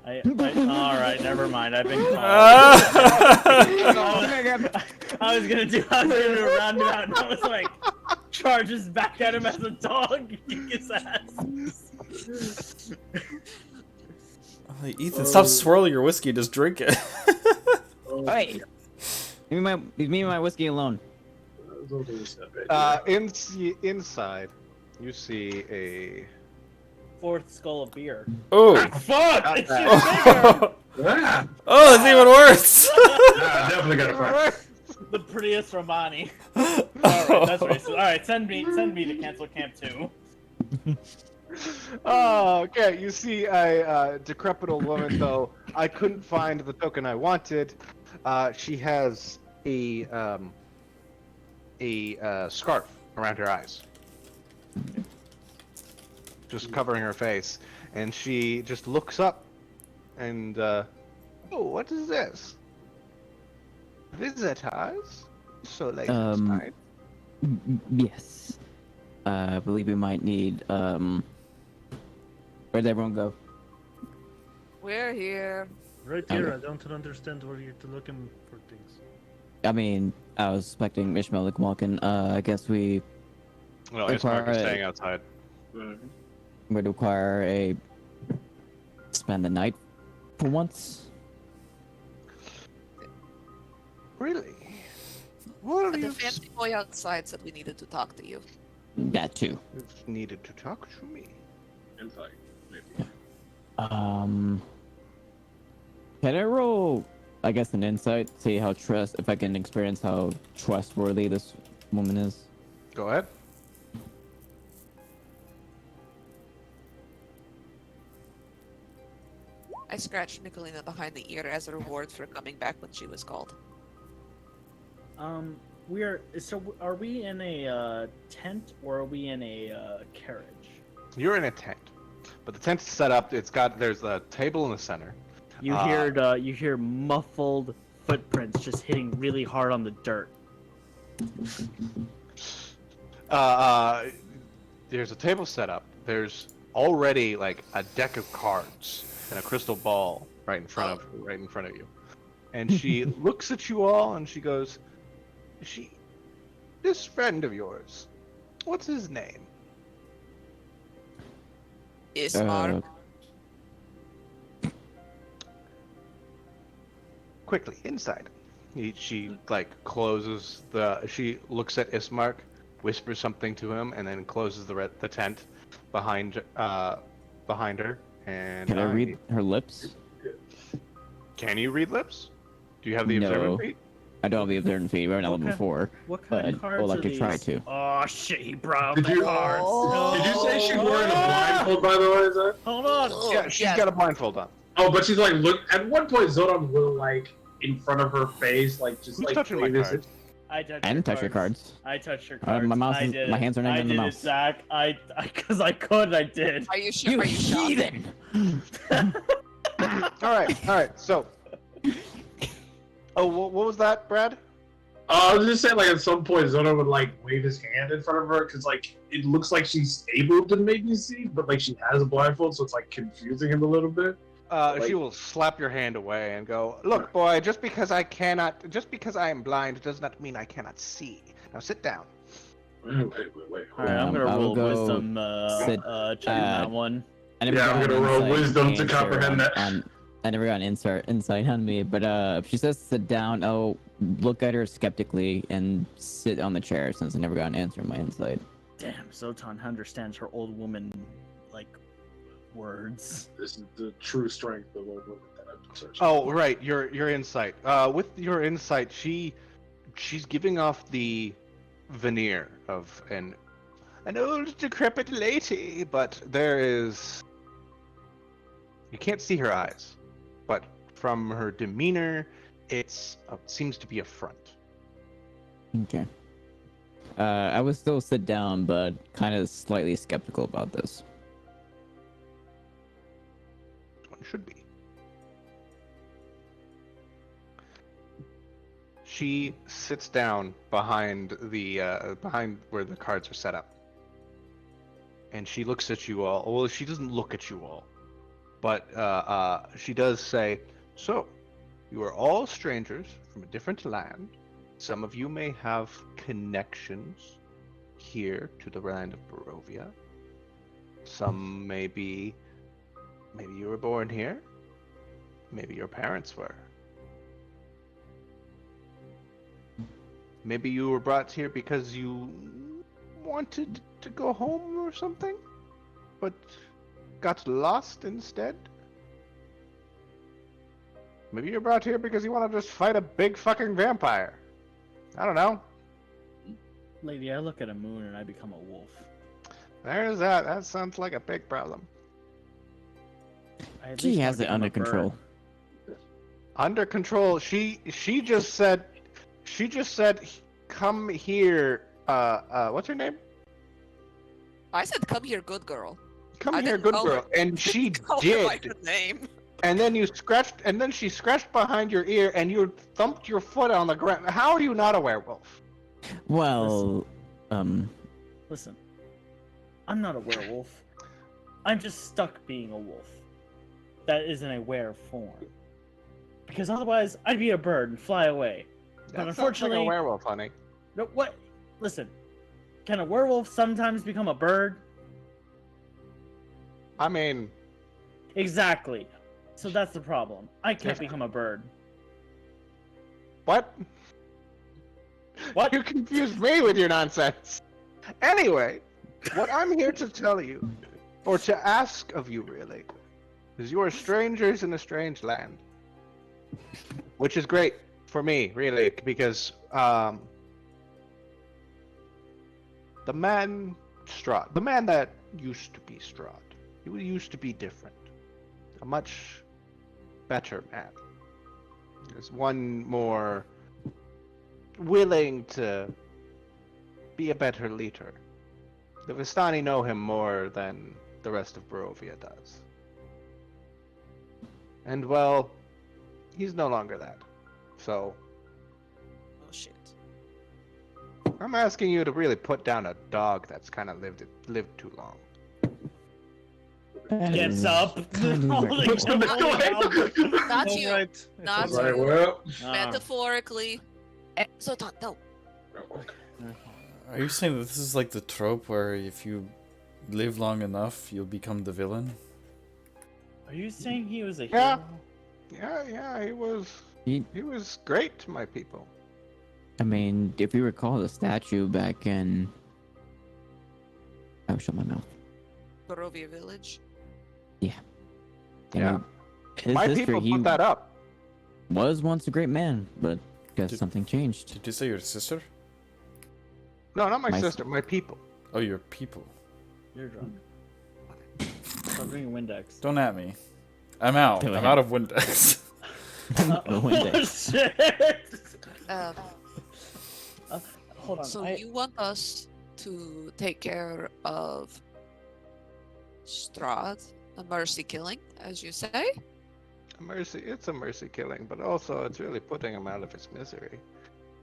All right, never mind. I've been called. I was gonna do a roundabout, and I was like, charges back at him as a dog, kick his ass. Hey, Ethan, stop swirling your whiskey. Just drink it. Hey, leave me and my whiskey alone. Inside, you see a Fourth skull of beer. Oh. Fuck! It's that. bigger! Oh, it's even worse. Definitely got a fight. The Prius Romani. Alright, that's racist. Alright, send me to cancel camp 2. Oh, okay. You see a decrepit old woman, though. I couldn't find the token I wanted. She has a scarf around her eyes, just covering her face, and she just looks up and, oh, what is this? Visitors? So late at night. Yes. I believe we might need, where'd everyone go? We're here. Right here, I don't understand where you're looking for things. I mean, I was expecting Ishmael to come walk in. I guess we No, it's Mark is staying outside. would require spend the night for once. Really? What are The you fancy boy outside said we needed to talk to you. That too. needed to talk to me? Inside, maybe. Can I roll, I guess, an insight? See how if I can experience how trustworthy this woman is. Go ahead. I scratched Michelina behind the ear as a reward for coming back when she was called. Are we in a tent or are we in a carriage? You're in a tent, but the tent's set up. There's a table in the center. You hear muffled footprints just hitting really hard on the dirt. There's a table set up. There's already like a deck of cards and a crystal ball right in front of you. And she looks at you all and she goes, this friend of yours, what's his name? Ismark. Quickly, inside. She looks at Ismark, whispers something to him, and then closes the tent behind her. And Can I read her lips? Can you read lips? Do you have the No. observant feat? I don't have the observant feat. We're not level 4. What kind of But cards I'd like are to these? try to. Oh shit, he brought Did the you- cards. Did you say she wore a blindfold, by the way? Is that? Hold on. Yeah, she's got a blindfold on. Oh, but she's like, look. At one point, Zodon will like in front of her face, like just Who's like. touching my wave his- cards? I didn't touch your cards. I touched your Uh, cards. my mouse I is- did my it. hands are not I even on the did mouse. it, Zach. Because I could, I did. Are you sure? Are you shocked? All right. So, what was that, Brad? I was just saying, like at some point, Zodon would like wave his hand in front of her because like it looks like she's able to maybe see, but like she has a blindfold, so it's like confusing him a little bit. She will slap your hand away and go, "Look, boy, just because I am blind does not mean I cannot see. Now sit down." Wait. All right, I'm gonna I will roll go wisdom sit check on that one. I never Yeah, got I'm an gonna roll insight wisdom to changer comprehend that. I never got an insight on me, but if she says sit down, I'll look at her skeptically and sit on the chair since I never got an answer in my insight. Damn, Zotan understands her old woman like words. This is the true strength of a woman that I've been searching. Oh, right, your insight. With your insight, she's giving off the veneer of an old decrepit lady, but there is. You can't see her eyes, but from her demeanor, it seems to be a front. Okay. I would still sit down, but kind of slightly skeptical about this. One should be. She sits down behind behind where the cards are set up, and she looks at you all. Well, she doesn't look at you all, but she does say, "So, you are all strangers from a different land. Some of you may have connections here to the land of Barovia. Some maybe you were born here. Maybe your parents were. Maybe you were brought here because you wanted to go home or something, but got lost instead. Maybe you're brought here because you want to just fight a big fucking vampire. I don't know. Lady, I look at a moon and I become a wolf. There's that. That sounds like a big problem. I at She least has wanna it under become a control. bird. Under control. She just said, come here. What's her name? I said, "Come here, good girl." Come I here, didn't good call girl. her- And she Call her by did. her name. And then she scratched behind your ear, and you thumped your foot on the ground. How are you not a werewolf? Well, Listen, I'm not a werewolf. I'm just stuck being a wolf. That isn't a were form. Because otherwise, I'd be a bird and fly away. That But sounds like a unfortunately, werewolf, honey. no, what? Listen, can a werewolf sometimes become a bird? I mean, Exactly. So that's the problem. I can't If- become a bird. what? What? You confused me with your nonsense. Anyway, what I'm here to tell you, or to ask of you really, is you are strangers in a strange land. Which is great for me, really, because the man Strahd, the man that used to be Strahd, he used to be different. A much better man. There's one more willing to be a better leader. The Vistani know him more than the rest of Barovia does. And well, he's no longer that. So, Oh shit. I'm asking you to really put down a dog that's kind of lived too long. Gets up. Holding Puts him holding away. up. Not you. Alright. Not It's Right, you. well. Metaphorically. Zotan, no. Are you saying that this is like the trope where if you live long enough, you'll become the villain? Are you saying he was a Yeah. hero? Yeah, he was He- great to my people. I mean, if you recall the statue back in... Oh, shut my mouth. Barovia Village. You Yeah. know, his My history, people he put that up. was once a great man, but guess Did- something changed. Did you say your sister? No, not my My- sister, my people. Oh, your people. You're drunk. Stop drinking Windex. Don't at me. I'm out. Go I'm ahead. out of Windex. The Windex. Oh, shit! Hold on. So you want us to take care of Strahd, a mercy killing, as you say? It's a mercy killing, but also it's really putting him out of his misery.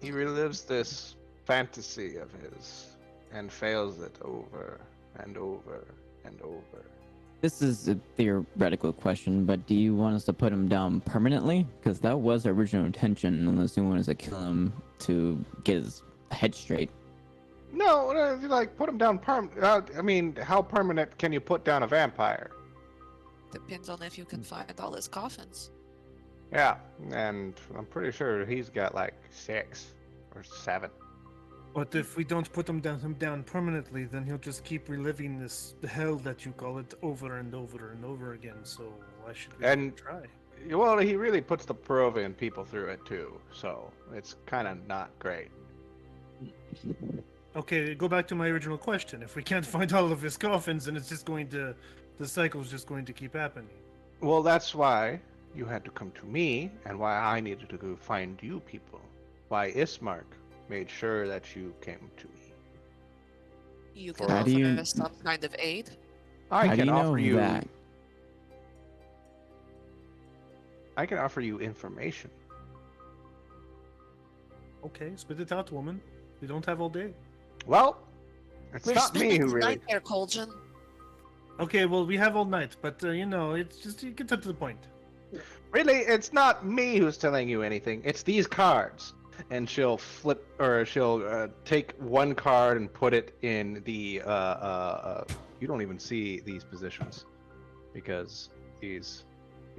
He relives this fantasy of his and fails it over and over and over. This is a theoretical question, but do you want us to put him down permanently? Because that was our original intention, unless you want us to kill him to get his head straight. No, like put him down I mean, how permanent can you put down a vampire? Depends on if you can find all his coffins. Yeah, and I'm pretty sure he's got like 6 or 7. But if we don't put him down permanently, then he'll just keep reliving the hell that you call it over and over and over again. So why should we And- try? Well, he really puts the Peruvian people through it too, so it's kind of not great. Okay, go back to my original question. If we can't find all of his coffins, then it's just going to, the cycle's just going to keep happening. Well, that's why you had to come to me, and why I needed to go find you people. Why Ismark made sure that you came to me. You can How do offer you- us some kind of aid. I How do can you know offer you. that? I can offer you information. Okay, spit it out, woman. We don't have all day. Well, it's We're not me spending who the really. night there, Coljan. Okay, well, we have all night, but, it's just, you get to the point. Really, it's not me who's telling you anything. It's these cards. And she'll flip, or she'll take one card and put it in the. You don't even see these positions, because these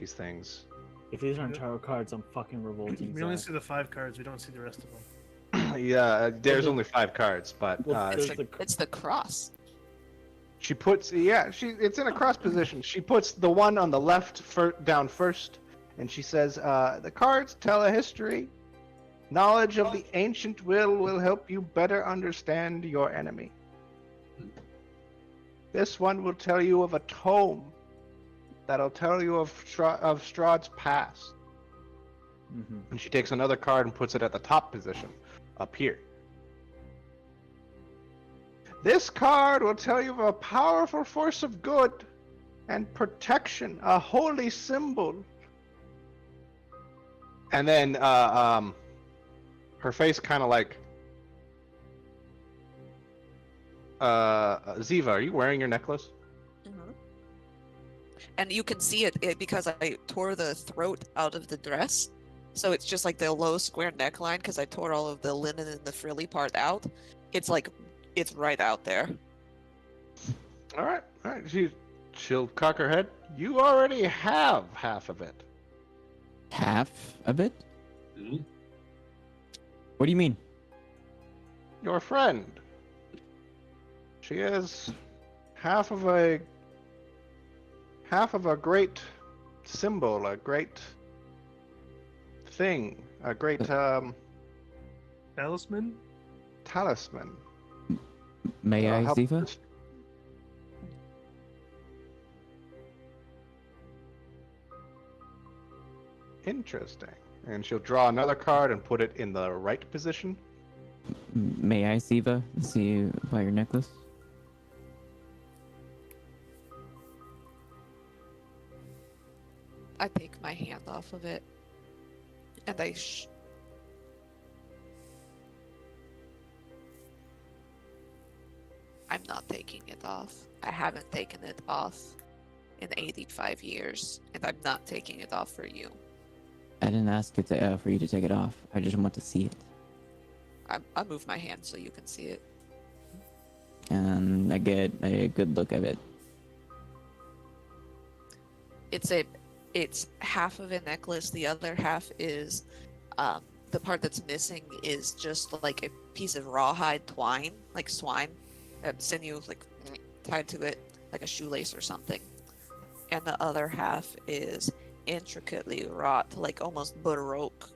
things. If these aren't tarot cards, I'm fucking revolting. We only Zach. see the 5 cards, we don't see the rest of them. Yeah, there's the- only 5 cards, but Well, It's, There's the, the- it's the cross. she puts. Yeah, it's in a cross position. She puts the one on the left down first, and she says, "The cards tell a history. Knowledge of the ancient will help you better understand your enemy. This one will tell you of a tome that'll tell you of Strahd's past." Mm-hmm. And she takes another card and puts it at the top position, up here. This card will tell you of a powerful force of good and protection, a holy symbol. And then, her face kind of like, Ziva, are you wearing your necklace? And you can see it because I tore the throat out of the dress. So it's just like the low square neckline because I tore all of the linen and the frilly part out. It's like, it's right out there. All right. She'll cock her head. You already have half of it. Half of it? Mhm. What do you mean? Your friend. She is half of a great symbol, a great thing, a great Talisman? talisman. May I, Help Ziva? us- Interesting. And she'll draw another card and put it in the right position. May I, Ziva, see you by your necklace? I take my hand off of it. And I'm not taking it off. I haven't taken it off in 85 years, and I'm not taking it off for you. I didn't ask you to, for you to take it off. I just want to see it. I move my hand so you can see it. And I get a good look of it. It's half of a necklace. The other half is the part that's missing is just like a piece of rawhide twine, like swine, sinew like tied to it, like a shoelace or something. And the other half is intricately wrought, like almost baroque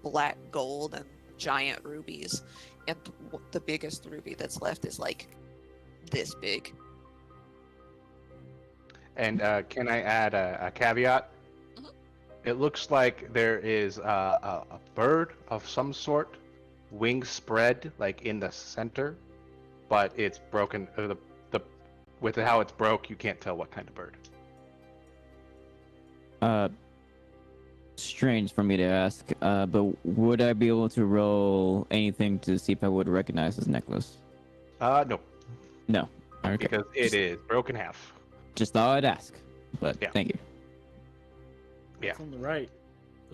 black gold and giant rubies. And the biggest ruby that's left is like this big. And can I add a caveat? Mhm. It looks like there is a bird of some sort, wings spread like in the center, but it's broken. With how it's broke, you can't tell what kind of bird. Strange for me to ask, but would I be able to roll anything to see if I would recognize this necklace? No, No. Okay. because it is broken half. Just thought I'd ask, but Yeah. thank you. Yeah. It's on the right.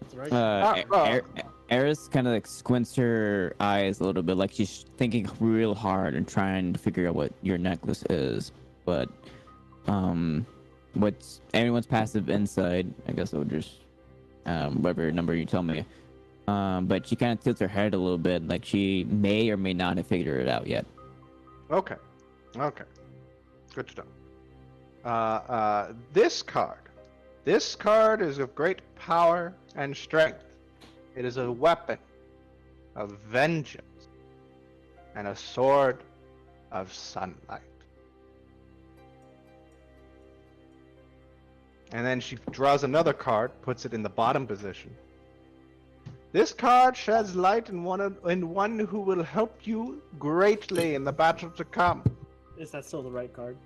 That's the right. Eris kind of like squints her eyes a little bit, like she's thinking real hard and trying to figure out what your necklace is. But, what's everyone's passive insight? I guess I'll just, whatever number you tell me. But she kind of tilts her head a little bit, like she may or may not have figured it out yet. Okay. Okay. Good to know. This card. This card is of great power and strength. It is a weapon of vengeance and a sword of sunlight. And then she draws another card, puts it in the bottom position. This card sheds light in one who will help you greatly in the battle to come. Is that still the right card?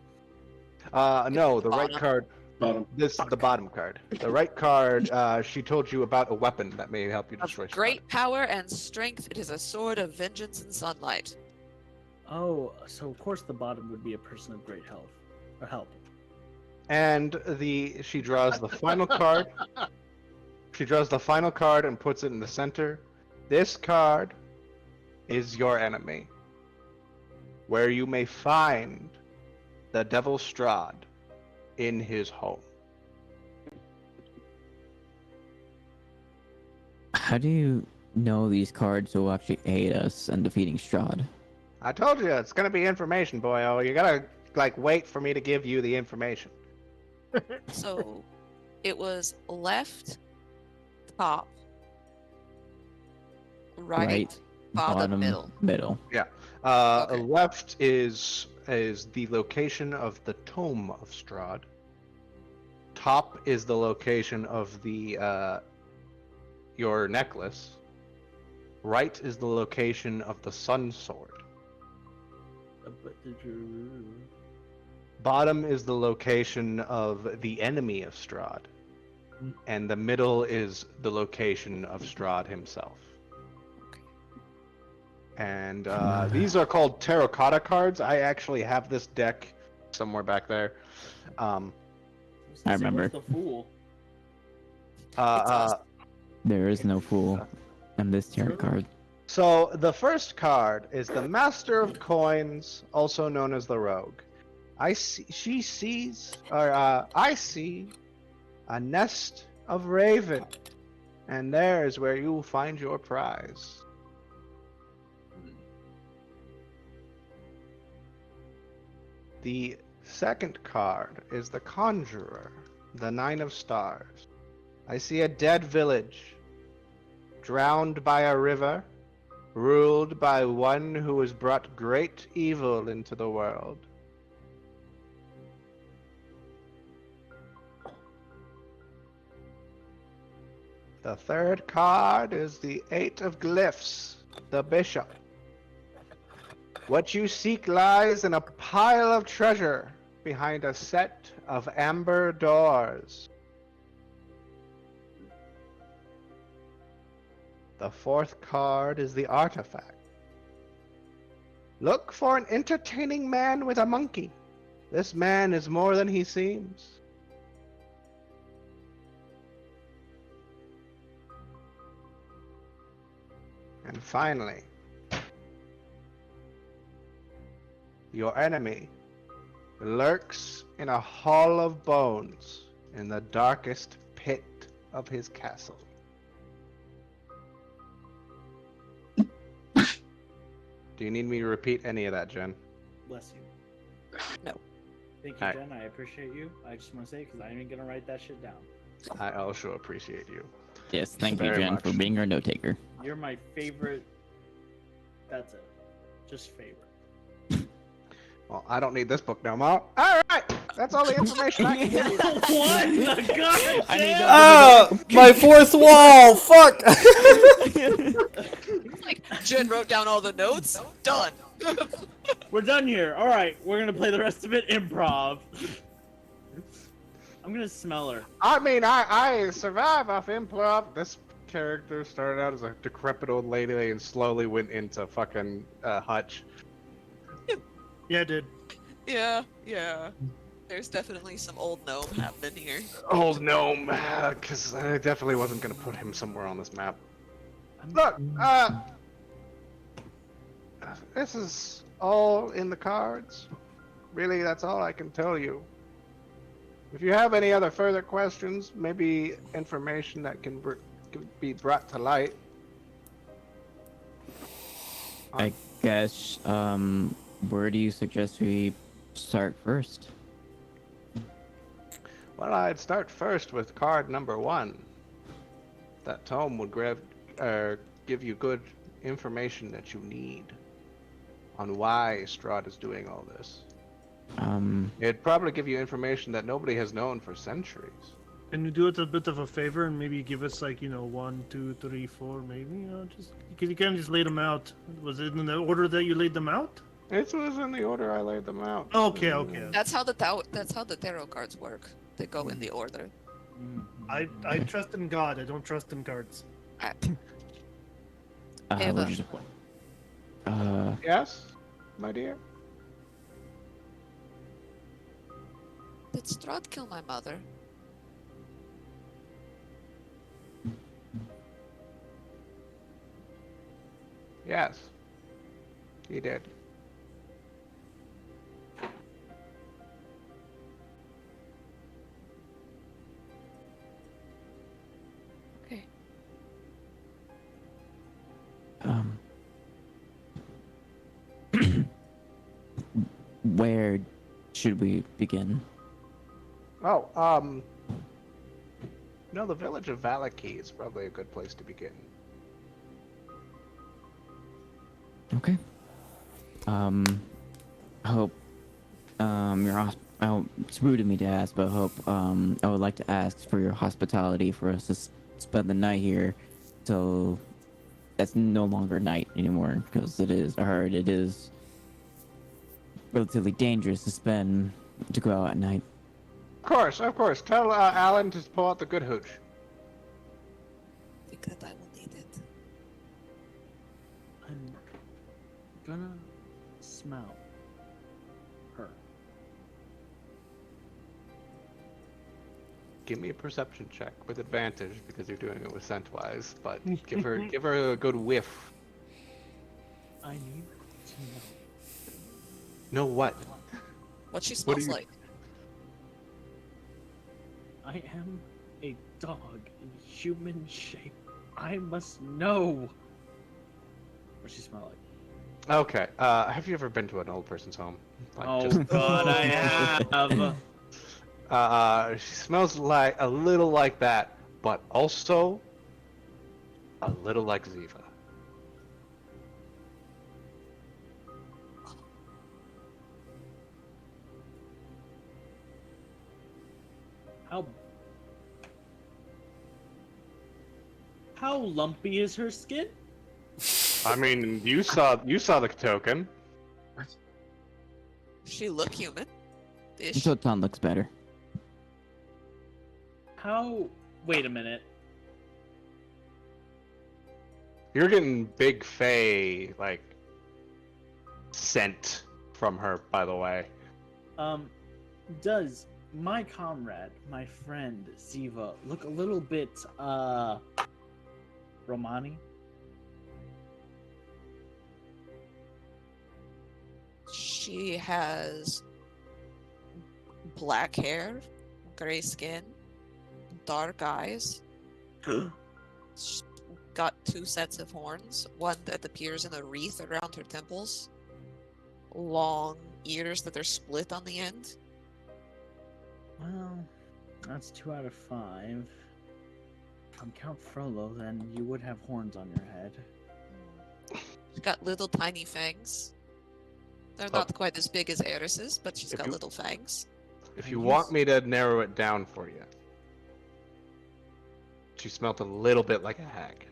No, the right Bottom. card. Bottom. This is the bottom card. The right card, she told you about a weapon that may help you Of destroy great power and strength, it is a sword of vengeance and sunlight. Oh, so of course the bottom would be a person of great health or help. And she draws the final card. She draws the final card and puts it in the center. This card is your enemy, where you may find the Devil Strahd in his home. How do you know these cards will actually aid us in defeating Strahd? I told you it's gonna be information, boyo. You gotta wait for me to give you the information. So it was left, top, right, bottom, middle. Yeah. Okay. Left is the location of the Tome of Strahd. Top is the location of the your necklace. Right is the location of the Sun Sword. Bottom is the location of the enemy of Strahd. And the middle is the location of Strahd himself. And these are called terracotta cards. I actually have this deck somewhere back there. I remember. What's the fool? There is no fool in this tarot card. So the first card is the Master of Coins, also known as the Rogue. I see a nest of raven, and there is where you will find your prize. The second card is the Conjurer, the Nine of Stars. I see a dead village, drowned by a river, ruled by one who has brought great evil into the world. The third card is the Eight of Glyphs, the Bishop. What you seek lies in a pile of treasure behind a set of amber doors. The fourth card is the Artifact. Look for an entertaining man with a monkey. This man is more than he seems. And finally, your enemy lurks in a hall of bones in the darkest pit of his castle. Do you need me to repeat any of that, Jen? Bless you. No. Thank you, Alright. Jen. I appreciate you. I just want to say because I ain't gonna write that shit down. I also appreciate you. Yes, thank you, Very Jen, much. for being our note taker. You're my favorite. That's it. Just favorite. Well, I don't need this book no more. Alright! That's all the information I can give you. What the god? Ah, my fourth wall. Fuck. It's like Jen wrote down all the notes. Done. We're done here. All right, we're gonna play the rest of it improv. I'm gonna smell her. I mean, I survive off improv. This character started out as a decrepit old lady and slowly went into fucking Hutch. Yeah, I did. Yeah. There's definitely some old gnome happening here. Old gnome, because I definitely wasn't going to put him somewhere on this map. Look, this is all in the cards. Really, that's all I can tell you. If you have any other further questions, maybe information that can be brought to light. I guess, where do you suggest we start first? Well, I'd start first with card number 1. That tome would give you good information that you need on why Strahd is doing all this. It'd probably give you information that nobody has known for centuries. Can you do it a bit of a favor and maybe give us like 1, 2, 3, 4, maybe just because you can't just lay them out. Was it in the order that you laid them out? It was in the order I laid them out. Okay. That's how the tarot cards work. They go in the order. I trust in God. I don't trust in cards. Ava. Yes, my dear? Did Strahd kill my mother? Yes, he did. Okay. Where should we begin? Oh, the village of Valaki is probably a good place to begin. Okay. I hope, it's rude of me to ask, but I hope, I would like to ask for your hospitality for us to spend the night here till that's no longer night anymore, because I heard it is relatively dangerous to go out at night. Of course. Tell Alan to pull out the good hooch. I think that I will need it. I'm gonna smell her. Give me a perception check with advantage because you're doing it with scentwise, but give her a good whiff. I need to Know what? What she smells you- like. I am a dog in human shape. I must know what she smells like. Okay. Have you ever been to an old person's home? God, I have. She smells like a little like that, but also a little like Ziva. How lumpy is her skin? I mean, you saw the token. She look human. Ish. Zotan looks better. Wait a minute. You're getting big Fey scent from her, by the way. Does my comrade, my friend Ziva, look a little bit Romani? She has black hair, gray skin, dark eyes. She's got 2 sets of horns, one that appears in a wreath around her temples, long ears that are split on the end. Well, that's 2 out of 5. From Count Frollo, then you would have horns on your head. She's got little tiny fangs. They're not quite as big as Eris's, but she's got little fangs. If you want me to narrow it down for you, she smelled a little bit like a hag.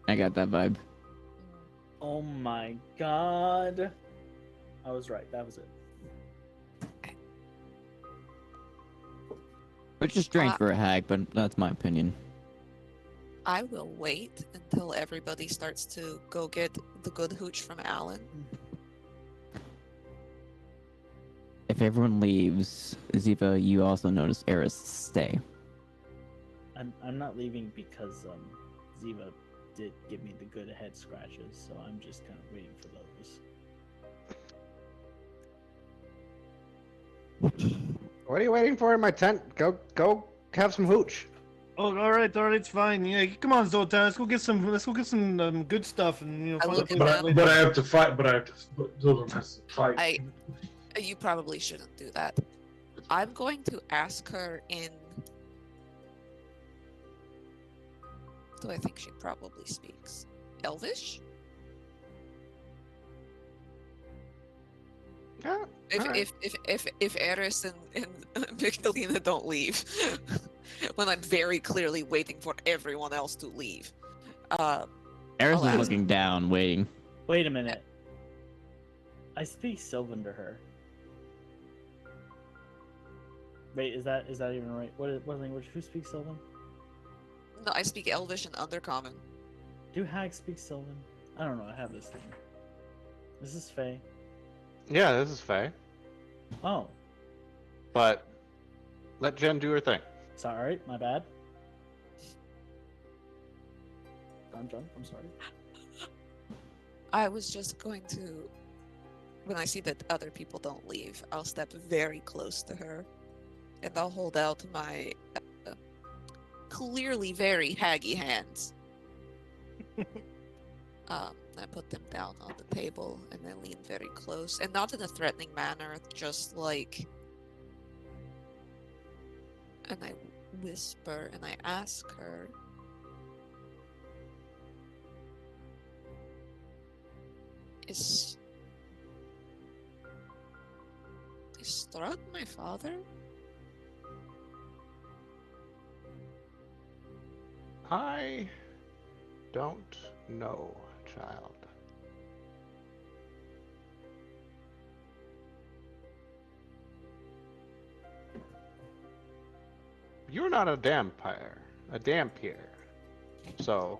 I got that vibe. Oh my god. I was right, that was it. Which is strange for a hag, but that's my opinion. I will wait until everybody starts to go get the good hooch from Alan. If everyone leaves, Ziva, you also notice Eris stay. I'm not leaving because Ziva did give me the good head scratches, so I'm just kind of waiting for those. What are you waiting for in my tent? Go have some hooch. Oh, all right, it's fine. Yeah, come on, Zoltan. Let's go get some good stuff, and I find a look place at to them. play. I have to fight. But Zoltan has to fight. You probably shouldn't do that. I'm going to ask her in. Do I think she probably speaks Elvish? Yeah. If Eris and Michelina don't leave, when I'm very clearly waiting for everyone else to leave. Eris I'll is ask- looking down, waiting. Wait a minute. I speak Sylvan to her. Wait, is that even right? What language? Who speaks Sylvan? No, I speak Elvish and Undercommon. Do hags speak Sylvan? I don't know. I have this thing. This is Fae. Yeah, this is Faye. Oh, But let Jen do her thing. sorry. My bad. I'm drunk. I'm sorry. I was just going to, when I see that other people don't leave, I'll step very close to her, and I'll hold out my clearly very haggy hands. I put them down on the table, and I lean very close, and not in a threatening manner, just like, and I whisper, and I ask her, Is Strahd my father? I don't know, child. You're not a dampier. So,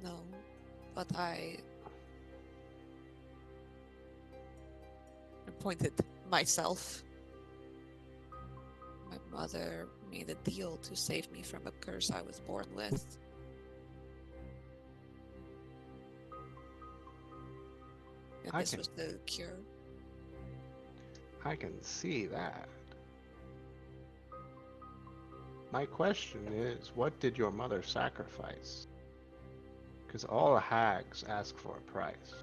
No, but I appointed myself. My mother made a deal to save me from a curse I was born with. And I this can- was the cure. I can see that. My question is, what did your mother sacrifice? Because all hags ask for a price.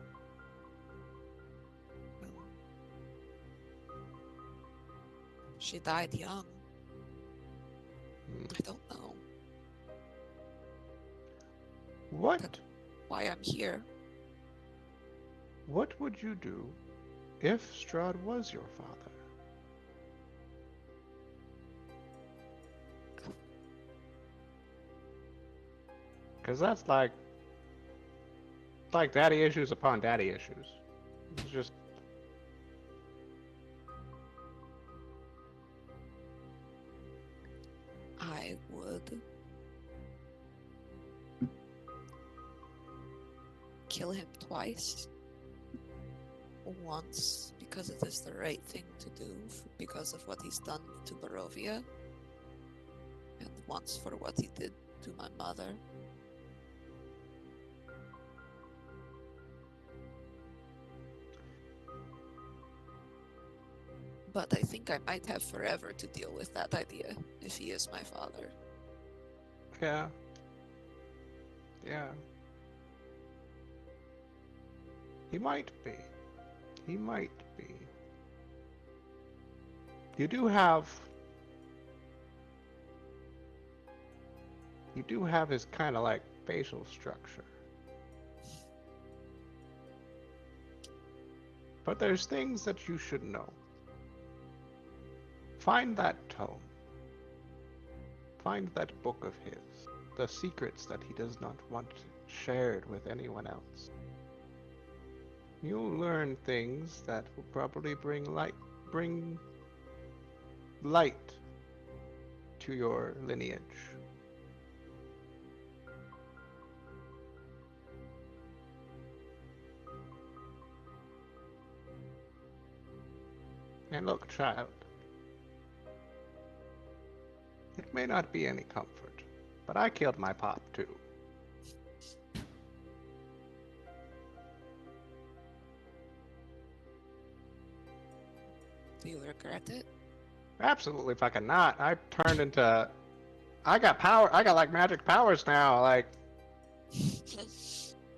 She died young. Hmm. I don't know What why I'm here. What would you do if Strahd was your father? Because that's like daddy issues upon daddy issues. It's just I would kill him twice. Once because it is the right thing to do because of what he's done to Barovia, and once for what he did to my mother. But I think I might have forever to deal with that idea if he is my father. yeah. Yeah. He might be. He might be. You do have his kind of like facial structure. But there's things that you should know. Find that tome. Find that book of his. The secrets that he does not want shared with anyone else. You'll learn things that will probably bring light to your lineage. And look, child. may not be any comfort, but I killed my pop too. Do you regret it? Absolutely fucking not. I turned into... I got power. I got like magic powers now. Like,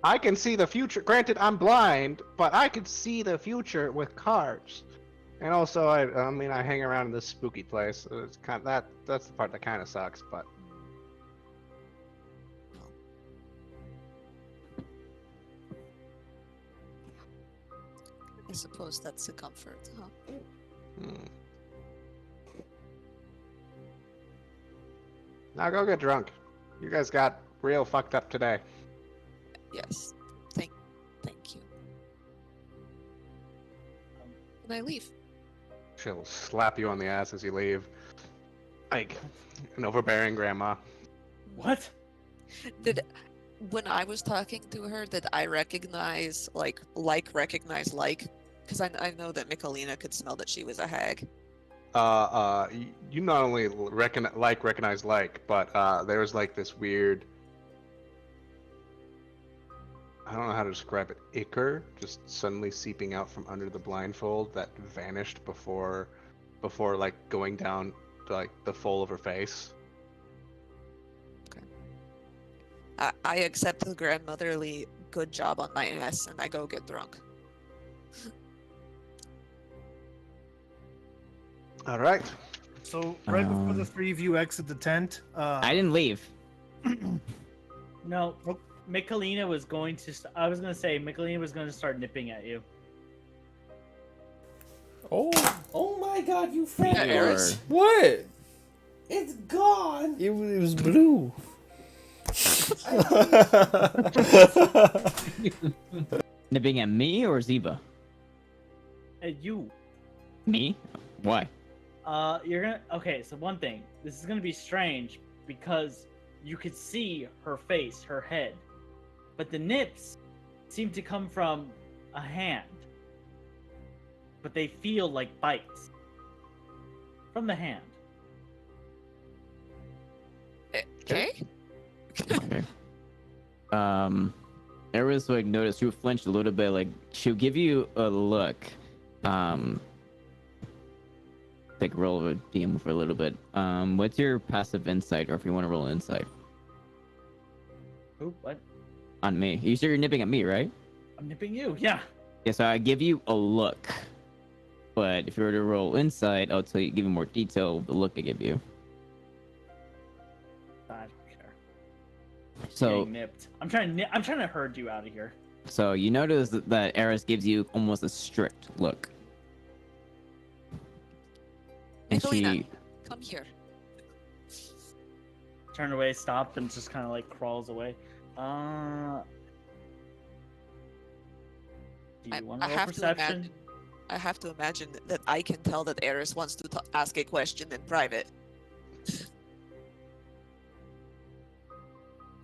I can see the future. Granted, I'm blind, but I can see the future with cards. And also, I mean, I hang around in this spooky place. So it's kind of, that's the part that kind of sucks. But I suppose that's a comfort, huh? Now go get drunk. You guys got real fucked up today. Yes. Thank you. Can I leave? She'll slap you on the ass as you leave. Like an overbearing grandma. What? When I was talking to her, did I recognize recognize like? Because I know that Michalina could smell that she was a hag. You not only recognize but there was like this weird, I don't know how to describe it, ichor just suddenly seeping out from under the blindfold that vanished before like going down to, like, the fold of her face. Okay. I accept the grandmotherly good job on my ass and I go get drunk. All right. So right before the three of you exit the tent, I didn't leave. No, Michalina was going to. I was going to say Michalina was going to start nipping at you. Oh my God, you fat Yeah, Eris. What? It's gone. It was blue. Nipping at me or Ziva? At you. Me? Why? You're gonna. Okay, so one thing. This is gonna be strange because you could see her face, her head, but the nips seem to come from a hand, but they feel like bites from the hand. Okay. Okay. Eris like noticed you flinch a little bit. Like she'll give you a look. Take a roll of a DM for a little bit. What's your passive insight, or if you want to roll insight? Ooh, what? On me. You sure you're nipping at me, right? I'm nipping you. Yeah. Yeah, so I give you a look. But if you were to roll insight, I'll tell you, give you more detail of the look I give you. I don't care. So Getting nipped. I'm trying to herd you out of here. So you notice that Eris gives you almost a strict look. And Michalina, come here. Turn away, stopped, and just kind of like crawls away. Do you want to roll perception? I have to imagine that I can tell that Eris wants to ask a question in private.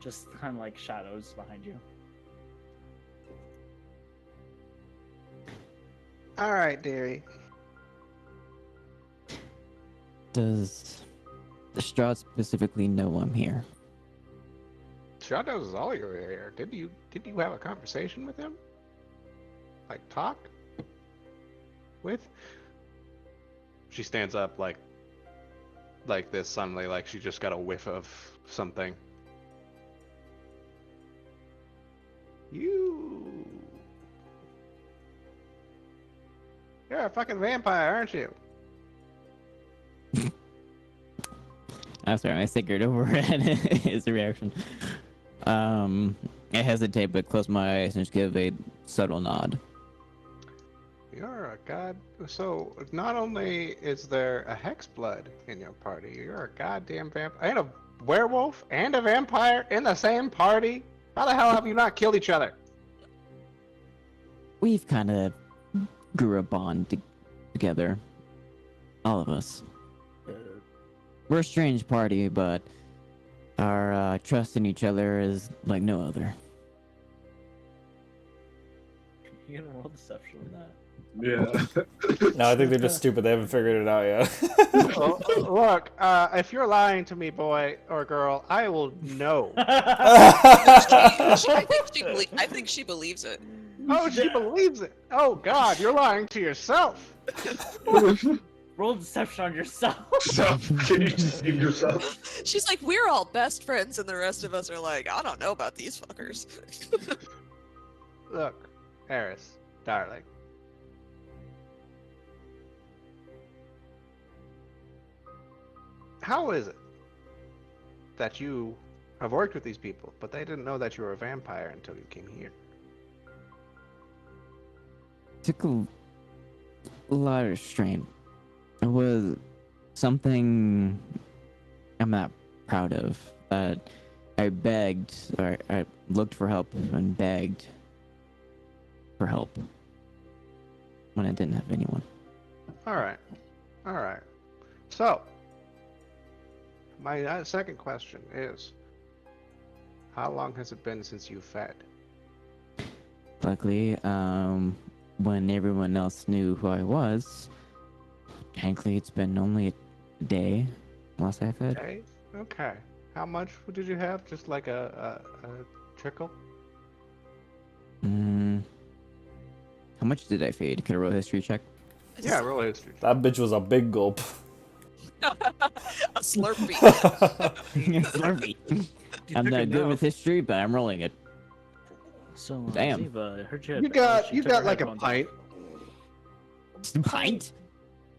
Just kind of like shadows behind you. All right, dearie. Does the Strahd specifically know I'm here? Strahd knows all you're here. Did you have a conversation with him? Like talk with? She stands up like this suddenly, like she just got a whiff of something. You're a fucking vampire, aren't you? I'm sorry, I stickered over at his reaction. I hesitate, but close my eyes and just give a subtle nod. You're a god. So not only is there a hexblood in your party, you're a goddamn vampire and a werewolf and a vampire in the same party. How the hell have you not killed each other? We've kind of grew a bond together, all of us. We're a strange party, but our trust in each other is like no other. You gonna roll deception with that? Yeah. No, I think they're just stupid. They haven't figured it out yet. Well, look, if you're lying to me, boy or girl, I will know. I think she believes it. Oh, she believes it. Oh God, you're lying to yourself. Roll deception on yourself. So, can you deceive yourself? She's like, we're all best friends, and the rest of us are like, I don't know about these fuckers. Look, Eris, darling. How is it that you have worked with these people, but they didn't know that you were a vampire until you came here? Took a lot of strain. It was something I'm not proud of. I begged, or I looked for help and begged for help when I didn't have anyone. All right. So, my second question is, how long has it been since you fed? Luckily, when everyone else knew who I was, technically it's been only a day last I fed. Okay. How much did you have? Just like a trickle? How much did I feed? Can I roll a history check? Yeah, roll a history. That bitch was a big gulp. A Slurpee. Slurpee. I'm not good with history, but I'm rolling it. So, Damn. Ziva, I heard You got like a pint. A pint?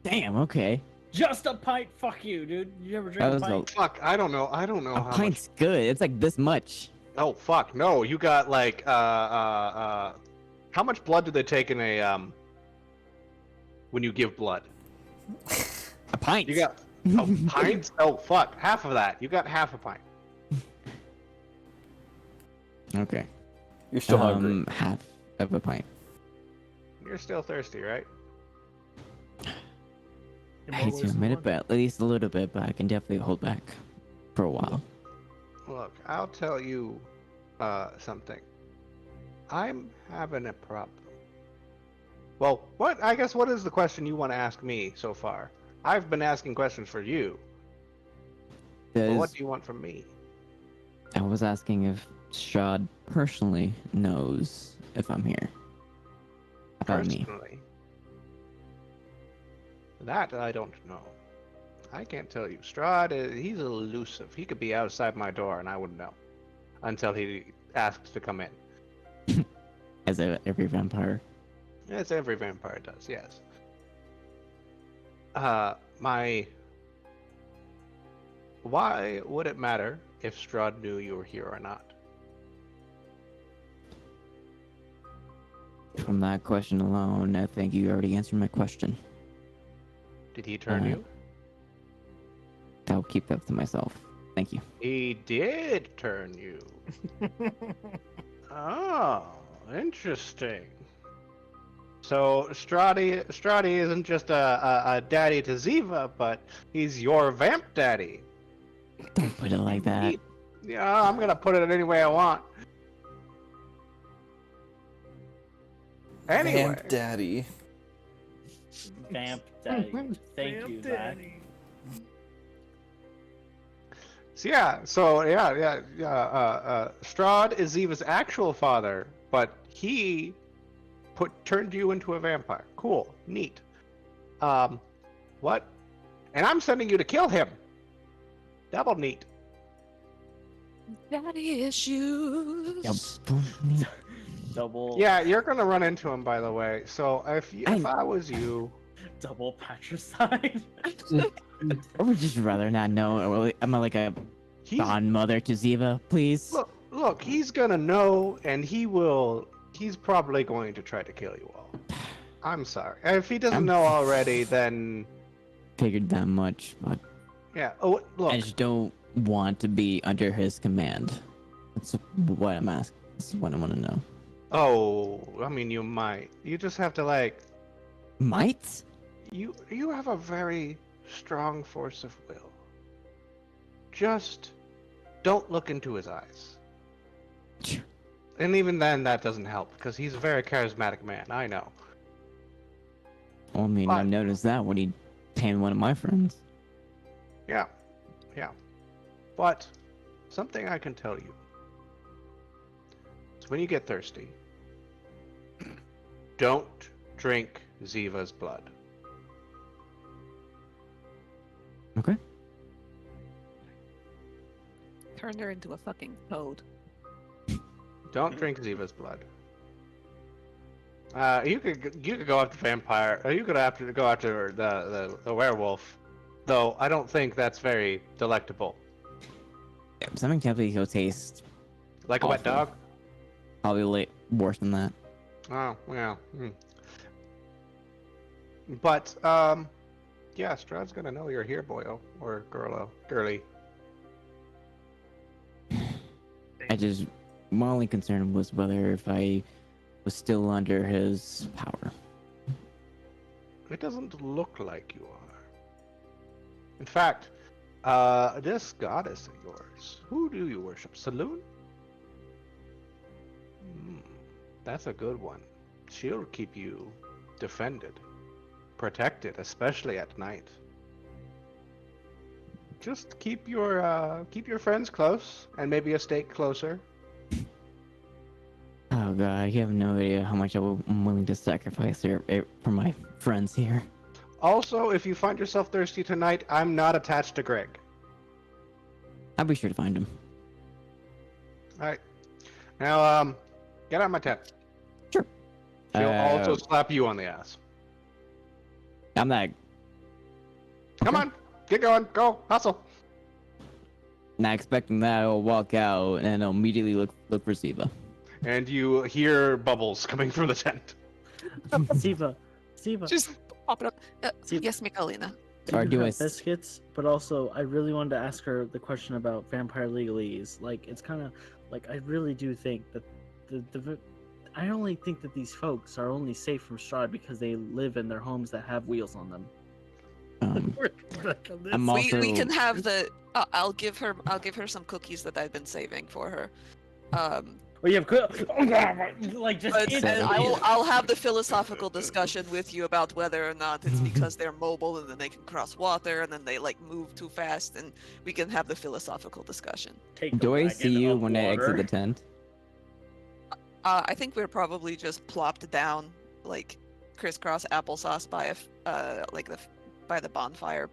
Damn, okay. Just a pint? Fuck you, dude. You never That drink a was pint? Fuck, I don't know A how much. pint's good. It's like this much. Oh fuck, no, you got like how much blood do they take in a when you give blood? A pint. You got pints? Oh fuck, half of that. You got half a pint. Okay. You're still hungry. Half of a pint. You're still thirsty, right? I hate to admit it, but at least a little bit, but I can definitely hold back for a while. Look, I'll tell you something. I'm having a problem. Well, what is the question you want to ask me so far? I've been asking questions for you. But what do you want from me? I was asking if Strahd personally knows if I'm here. About me. Personally? That I don't know. I can't tell you. Strahd, he's elusive. He could be outside my door and I wouldn't know. Until he asks to come in. As every vampire. As every vampire does, yes. Why would it matter if Strahd knew you were here or not? From that question alone, I think you already answered my question. Did he turn you? I'll keep that to myself. Thank you. He did turn you. Oh, interesting. So Strahd isn't just a daddy to Ziva, but he's your vamp daddy. Don't put it like that. Yeah, I'm gonna put it any way I want. Anyway. Vamp daddy. Vamp daddy. Thank you, Zach. So Strahd is Ziva's actual father, but he turned you into a vampire. Cool, neat. What? And I'm sending you to kill him. Double neat. Daddy issues. Double. Yeah, you're gonna run into him, by the way. So if I was you, double patricide. I would just rather not know. I'm like a godmother to Ziva, please. Look, he's gonna know, and he's probably going to try to kill you all. I'm sorry. If he doesn't know already, then figured that much, but yeah. Oh, look. I just don't want to be under his command. That's what I'm asking. That's what I want to know. Oh, I mean, you might. You just have to Might? You have a very strong force of will. Just don't look into his eyes. And even then, that doesn't help, because he's a very charismatic man, I know. Well, I mean, I But- noticed that when he tamed one of my friends. Yeah, yeah. But something I can tell you is when you get thirsty, don't drink Ziva's blood. Okay. Turned her into a fucking toad. Don't drink Ziva's blood. You could go after vampire. Or you could have to go after the werewolf, though I don't think that's very delectable. Yeah, something typically he'll taste Like a wet awful. dog. Probably worse than that. Oh yeah. But yeah, Strahd's gonna know you're here, boyo or girly. I just my only concern was whether if I was still under his power. It doesn't look like you are. In fact, this goddess of yours, who do you worship? Saloon? That's a good one. She'll keep you defended, protected, especially at night. Just keep your friends close, and maybe a stake closer. Oh god, you have no idea how much I'm willing to sacrifice here for my friends here. Also, if you find yourself thirsty tonight, I'm not attached to Greg. I'll be sure to find him. Alright. Now, get out of my tent. Sure. She'll also slap you on the ass. I'm not Come on, get going, go, hustle. not expecting that. I'll walk out and I'll immediately look for Ziva. And you hear bubbles coming from the tent. Siva. Just pop it up. See- Yes, Michalina. Or do I have biscuits? But also, I really wanted to ask her the question about vampire legalese. Like, it's kind of like I really do think that I only think that these folks are only safe from Strahd because they live in their homes that have wheels on them. I'm also We can have the. I'll give her some cookies that I've been saving for her. Well, you have like just But, eat and it. I'll have the philosophical discussion with you about whether or not it's because they're mobile and then they can cross water and then they like move too fast, and we can have the philosophical discussion. Take do a I wagon see you of when I exit water. the tent? I think we're probably just plopped down like crisscross applesauce by by the bonfire.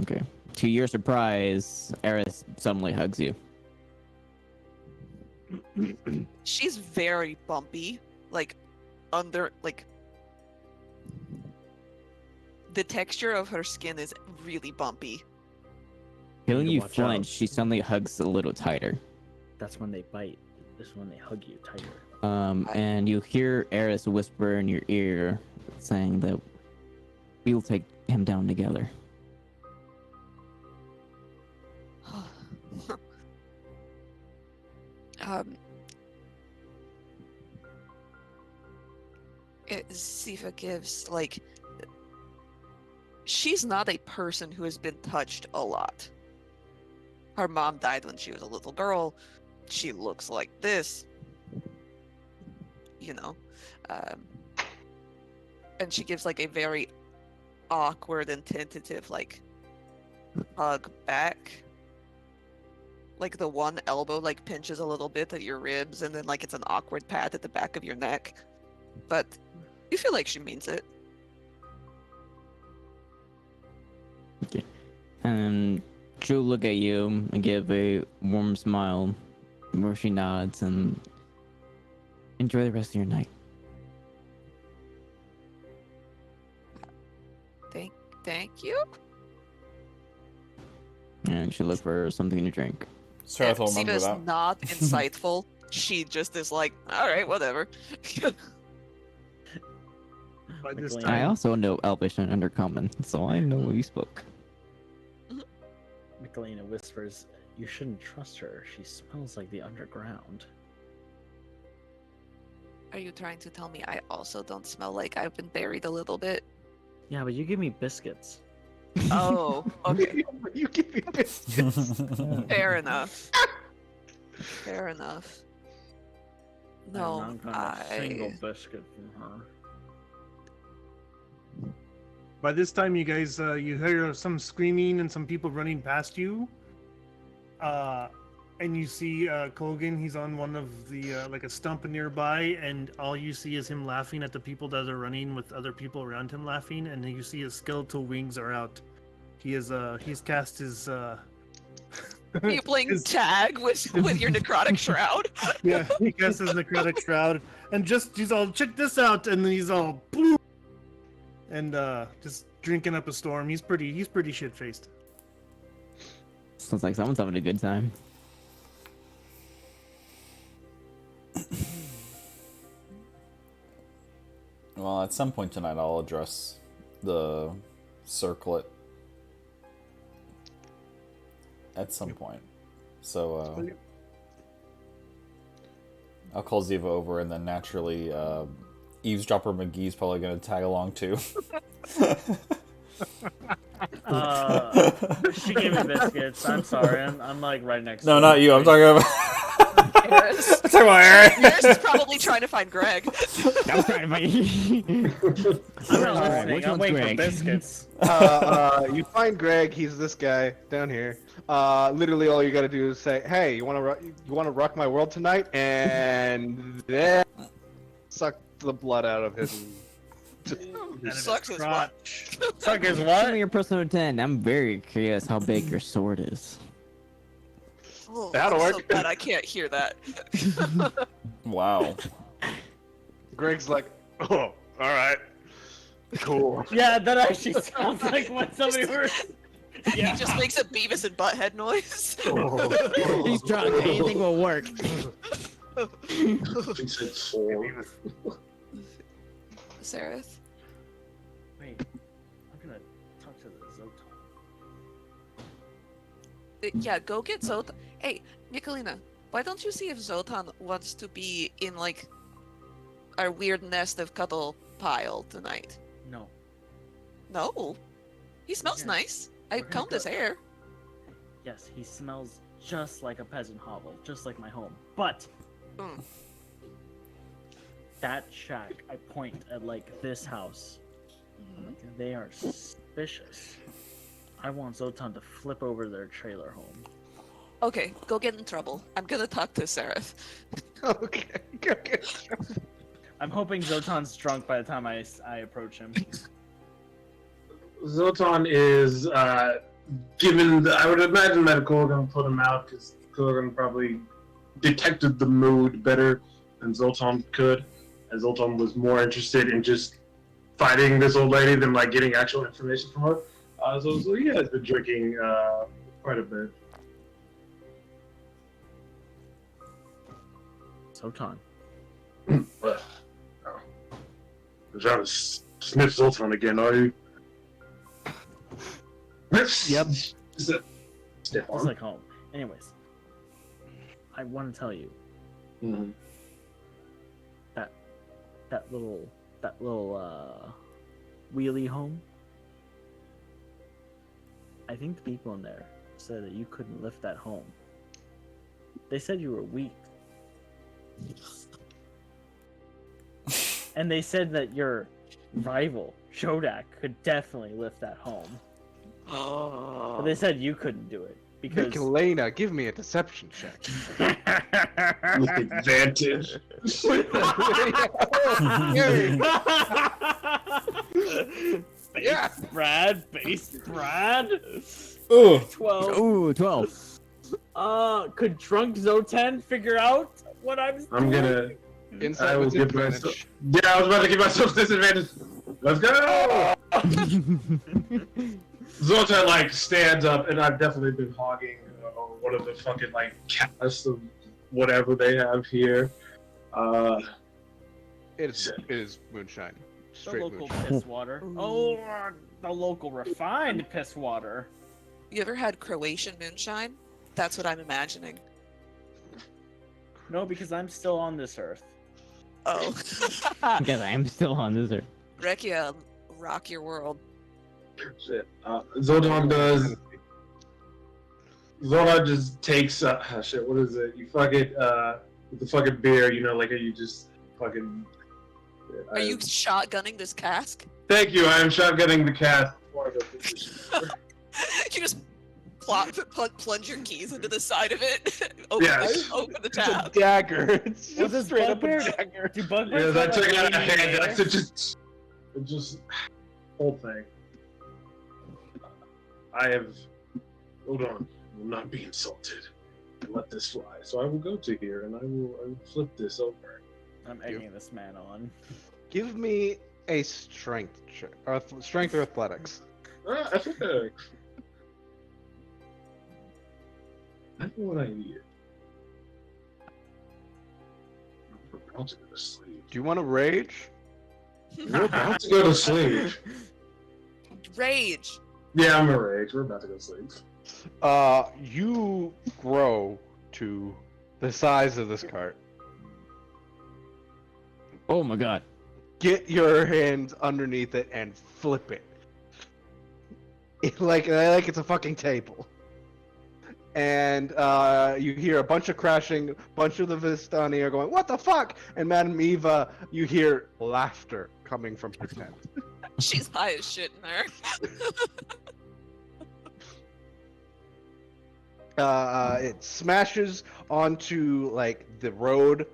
Okay. To your surprise, Eris suddenly hugs you. She's very bumpy, like the texture of her skin is really bumpy. Feeling to you watch out. flinch, she suddenly hugs a little tighter. That's when they bite. This is when they hug you tighter. And you hear Eris whisper in your ear, saying that we'll take him down together. Sifa gives like she's not a person who has been touched a lot. Her mom died when she was a little girl. She looks like this, you know, and she gives like a very awkward and tentative like hug back. Like the one elbow like pinches a little bit at your ribs, and then like it's an awkward pat at the back of your neck. But you feel like she means it. Okay. And she'll look at you and give a warm smile where she nods and enjoy the rest of your night. Thank you. And she'll look for something to drink. Strath will remember Siva's that. not insightful. She just is like, all right, whatever. By this Michelina. I time, also know Elvish and Undercommon, so I know what you spoke. Michelina whispers, "You shouldn't trust her. She smells like the underground." Are you trying to tell me I also don't smell like I've been buried a little bit? Yeah, but you give me biscuits. Oh, okay. You give me biscuits. Fair enough. Fair enough. No, I'm not gonna have a single biscuit from her. By this time, you guys, you hear some screaming and some people running past you. And you see Kogan. He's on one of the like a stump nearby, and all you see is him laughing at the people that are running with other people around him laughing. And you see his skeletal wings are out. He's cast his. Are you playing tag with your necrotic shroud? Yeah, he casts his necrotic shroud, and he's all, check this out, and then he's all blue, and just drinking up a storm. He's pretty shit faced. Sounds like someone's having a good time. Well, at some point tonight, I'll address the circlet. At some point. So, I'll call Ziva over, and then naturally, Eavesdropper McGee's probably going to tag along too. She gave me biscuits. I'm sorry. I'm like right next. No, to not you. I'm talking about. Eris. I'm talking about Eris. Eris is probably trying to find Greg. I'm trying to find I'm not listening. which I'm one's waiting Greg? for biscuits. You find Greg. He's this guy down here. Literally, all you gotta do is say, "Hey, you wanna rock my world tonight?" And then suck the blood out of his. Sucks his crotch. Suck his Show me what? your personal 10. I'm very curious how big your sword is. Oh, That'll so work. bad I can't hear that. Wow. Greg's like, "Oh, all right, cool." Yeah, that actually sounds like what somebody were. He just makes a Beavis and Butthead noise. He's drunk. Anything will work. He said 4. Seraph. Wait, I'm gonna talk to the Zotan. Yeah, go get Zotan. Hey, Nicolina, why don't you see if Zotan wants to be in, like, our weird nest of cuddle pile tonight? No. No. He smells Yeah. nice. I We're gonna combed his go- hair. Yes, he smells just like a peasant hovel, just like my home. But Mm. that shack, I point at like this house. I'm like, they are suspicious. I want Zotan to flip over their trailer home. Okay, go get in trouble. I'm gonna talk to Seraph. Okay, okay. I'm hoping Zotan's drunk by the time I approach him. Zotan is given. I would imagine that Gorgon put him out because Gorgon probably detected the mood better than Zoltan could, and Zoltan was more interested in just fighting this old lady than like getting actual information from her. So he has been drinking quite a bit. Zotan. But, you're trying to sniff Zoltan again, are you? Yep. Stiff It's arm. like home. Anyways, I want to tell you Mhm. that little wheelie home. I think the people in there said that you couldn't lift that home. They said you were weak. And they said that your rival, Shodak, could definitely lift that home. But they said you couldn't do it because Nicolina, give me a deception check. With advantage. Yeah. Brad. Ooh. 12. Ooh, 12. Could drunk Zotan figure out what I'm I'm gonna. Inside I will with give advantage. myself. Yeah, I was about to give myself disadvantage. Let's go! Zoltan like stands up, and I've definitely been hogging one of the fucking like casts of whatever they have here. It is moonshine. the Straight local moonshine. piss water. Oh, the local refined piss water. You ever had Croatian moonshine? That's what I'm imagining. No, because I'm still on this earth. Oh. Because I am still on this earth. Rekia, rock your world. Shit. Zoltan does. Zoltan just takes shit. What is it? You fuck it with the fucking beer. You know, like you just fucking Are you shotgunning this cask? Thank you. I am shotgunning the cask before I go through this. You just plunge your keys into the side of it. Yes. Open the It's a tab. dagger. It's Well, just this straight up a bugbear- dagger. Do bugbears Yeah, I have, took like, it out of flaming hand. arrows? It just whole thing. I have. Hold on. I'm not being insulted. Let this fly. So I will go to here and I will flip this over. I'm egging this man on. Give me a strength check. Strength or athletics. Athletics. I know what I need. We're about to go to sleep. Do you want to rage? We're about to go to sleep. Rage. Yeah, I'm a rage. We're about to go to sleep. You grow to the size of this cart. Oh my god. Get your hands underneath it and flip it. Like it's a fucking table. And you hear a bunch of crashing, bunch of the Vistani are going, "What the fuck?" And Madame Eva, you hear laughter coming from her tent. She's high as shit in there. It smashes onto like the road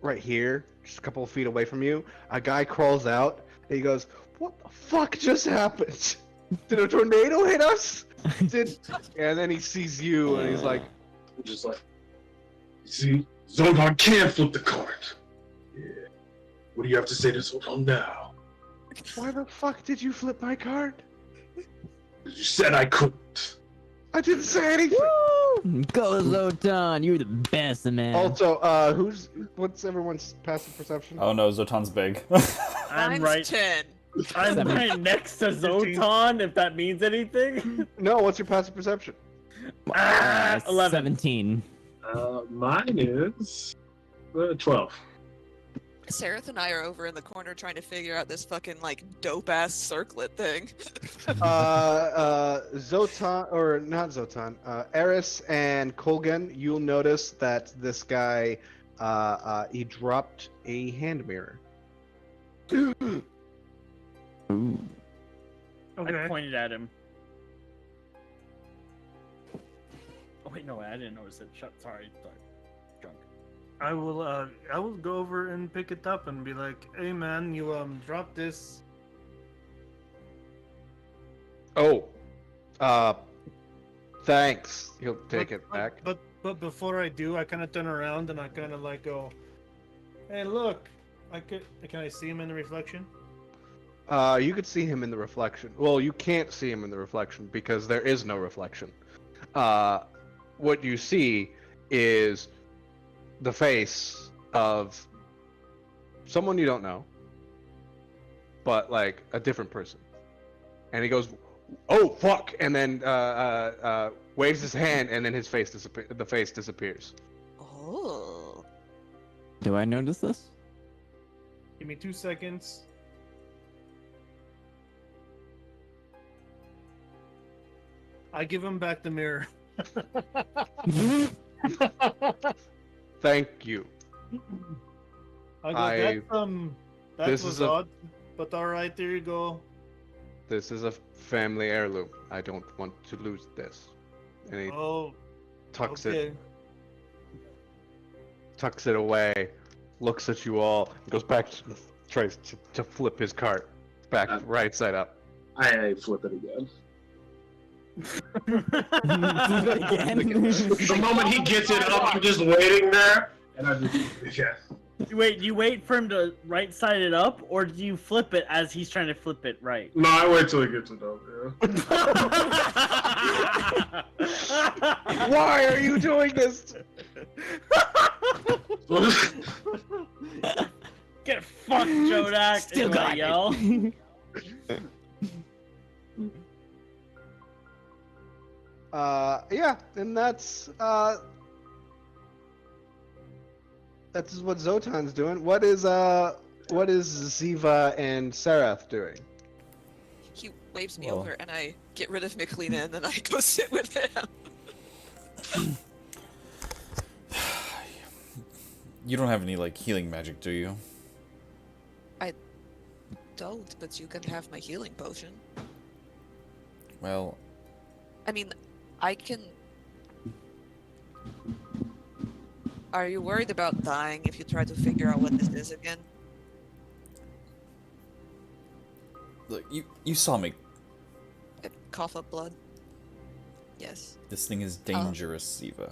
right here, just a couple of feet away from you. A guy crawls out and he goes, "What the fuck just happened? Did a tornado hit us?" And then he sees you and he's like, Just like, you see, Zoltan can flip the cart. Yeah. What do you have to say to Zoltan now? "Why the fuck did you flip my cart? You said I couldn't. I didn't say anything." Woo! Go Zotan, you're the best, man. Also, what's everyone's passive perception? Oh no, Zotan's big. I'm Mine's right. 10. I'm right next to Zotan. If that means anything. No, what's your passive perception? 11. 17. Mine is 12. Sareth and I are over in the corner trying to figure out this fucking like dope ass circlet thing. Zotan, or not Zotan, Eris and Colgan, you'll notice that this guy, he dropped a hand mirror. Ooh. Okay. I pointed at him. Oh wait, no, I didn't notice it. Sorry. Drunk. I will go over and pick it up and be like, "Hey man, you dropped this." Oh, thanks. He'll take it back. But before I do, I kind of turn around and I kind of like go, "Hey, look! Can I see him in the reflection?" You could see him in the reflection. Well, you can't see him in the reflection because there is no reflection. What you see is the face of someone you don't know, but like a different person. And he goes, "Oh fuck!" and then waves his hand, and then his face the face disappears. Oh. Do I notice this? Give me 2 seconds. I give him back the mirror. Thank you. I go, that this was is a- odd, but all right, there you go. This is a family heirloom. I don't want to lose this. And he Oh, tucks okay. it away, looks at you all, and goes back, tries to flip his cart back right side up. I flip it again. The moment he gets it up, I'm just waiting there, and I just yeah. Wait, you wait for him to right side it up, or do you flip it as he's trying to flip it right? No, I wait till he gets it up. Yeah. Why are you doing this? Get fucked, Jodak! Still is what I got it. yell. Yeah, and that's what Zotan's doing. What is Ziva and Serath doing? He waves me Well. over and I get rid of Miklina and then I go sit with him. You don't have any like healing magic, do you? I don't, but you can have my healing potion. Well, I mean, I can... Are you worried about dying if you try to figure out what this is again? look, you saw me. Cough up blood. Yes. This thing is dangerous, Ziva.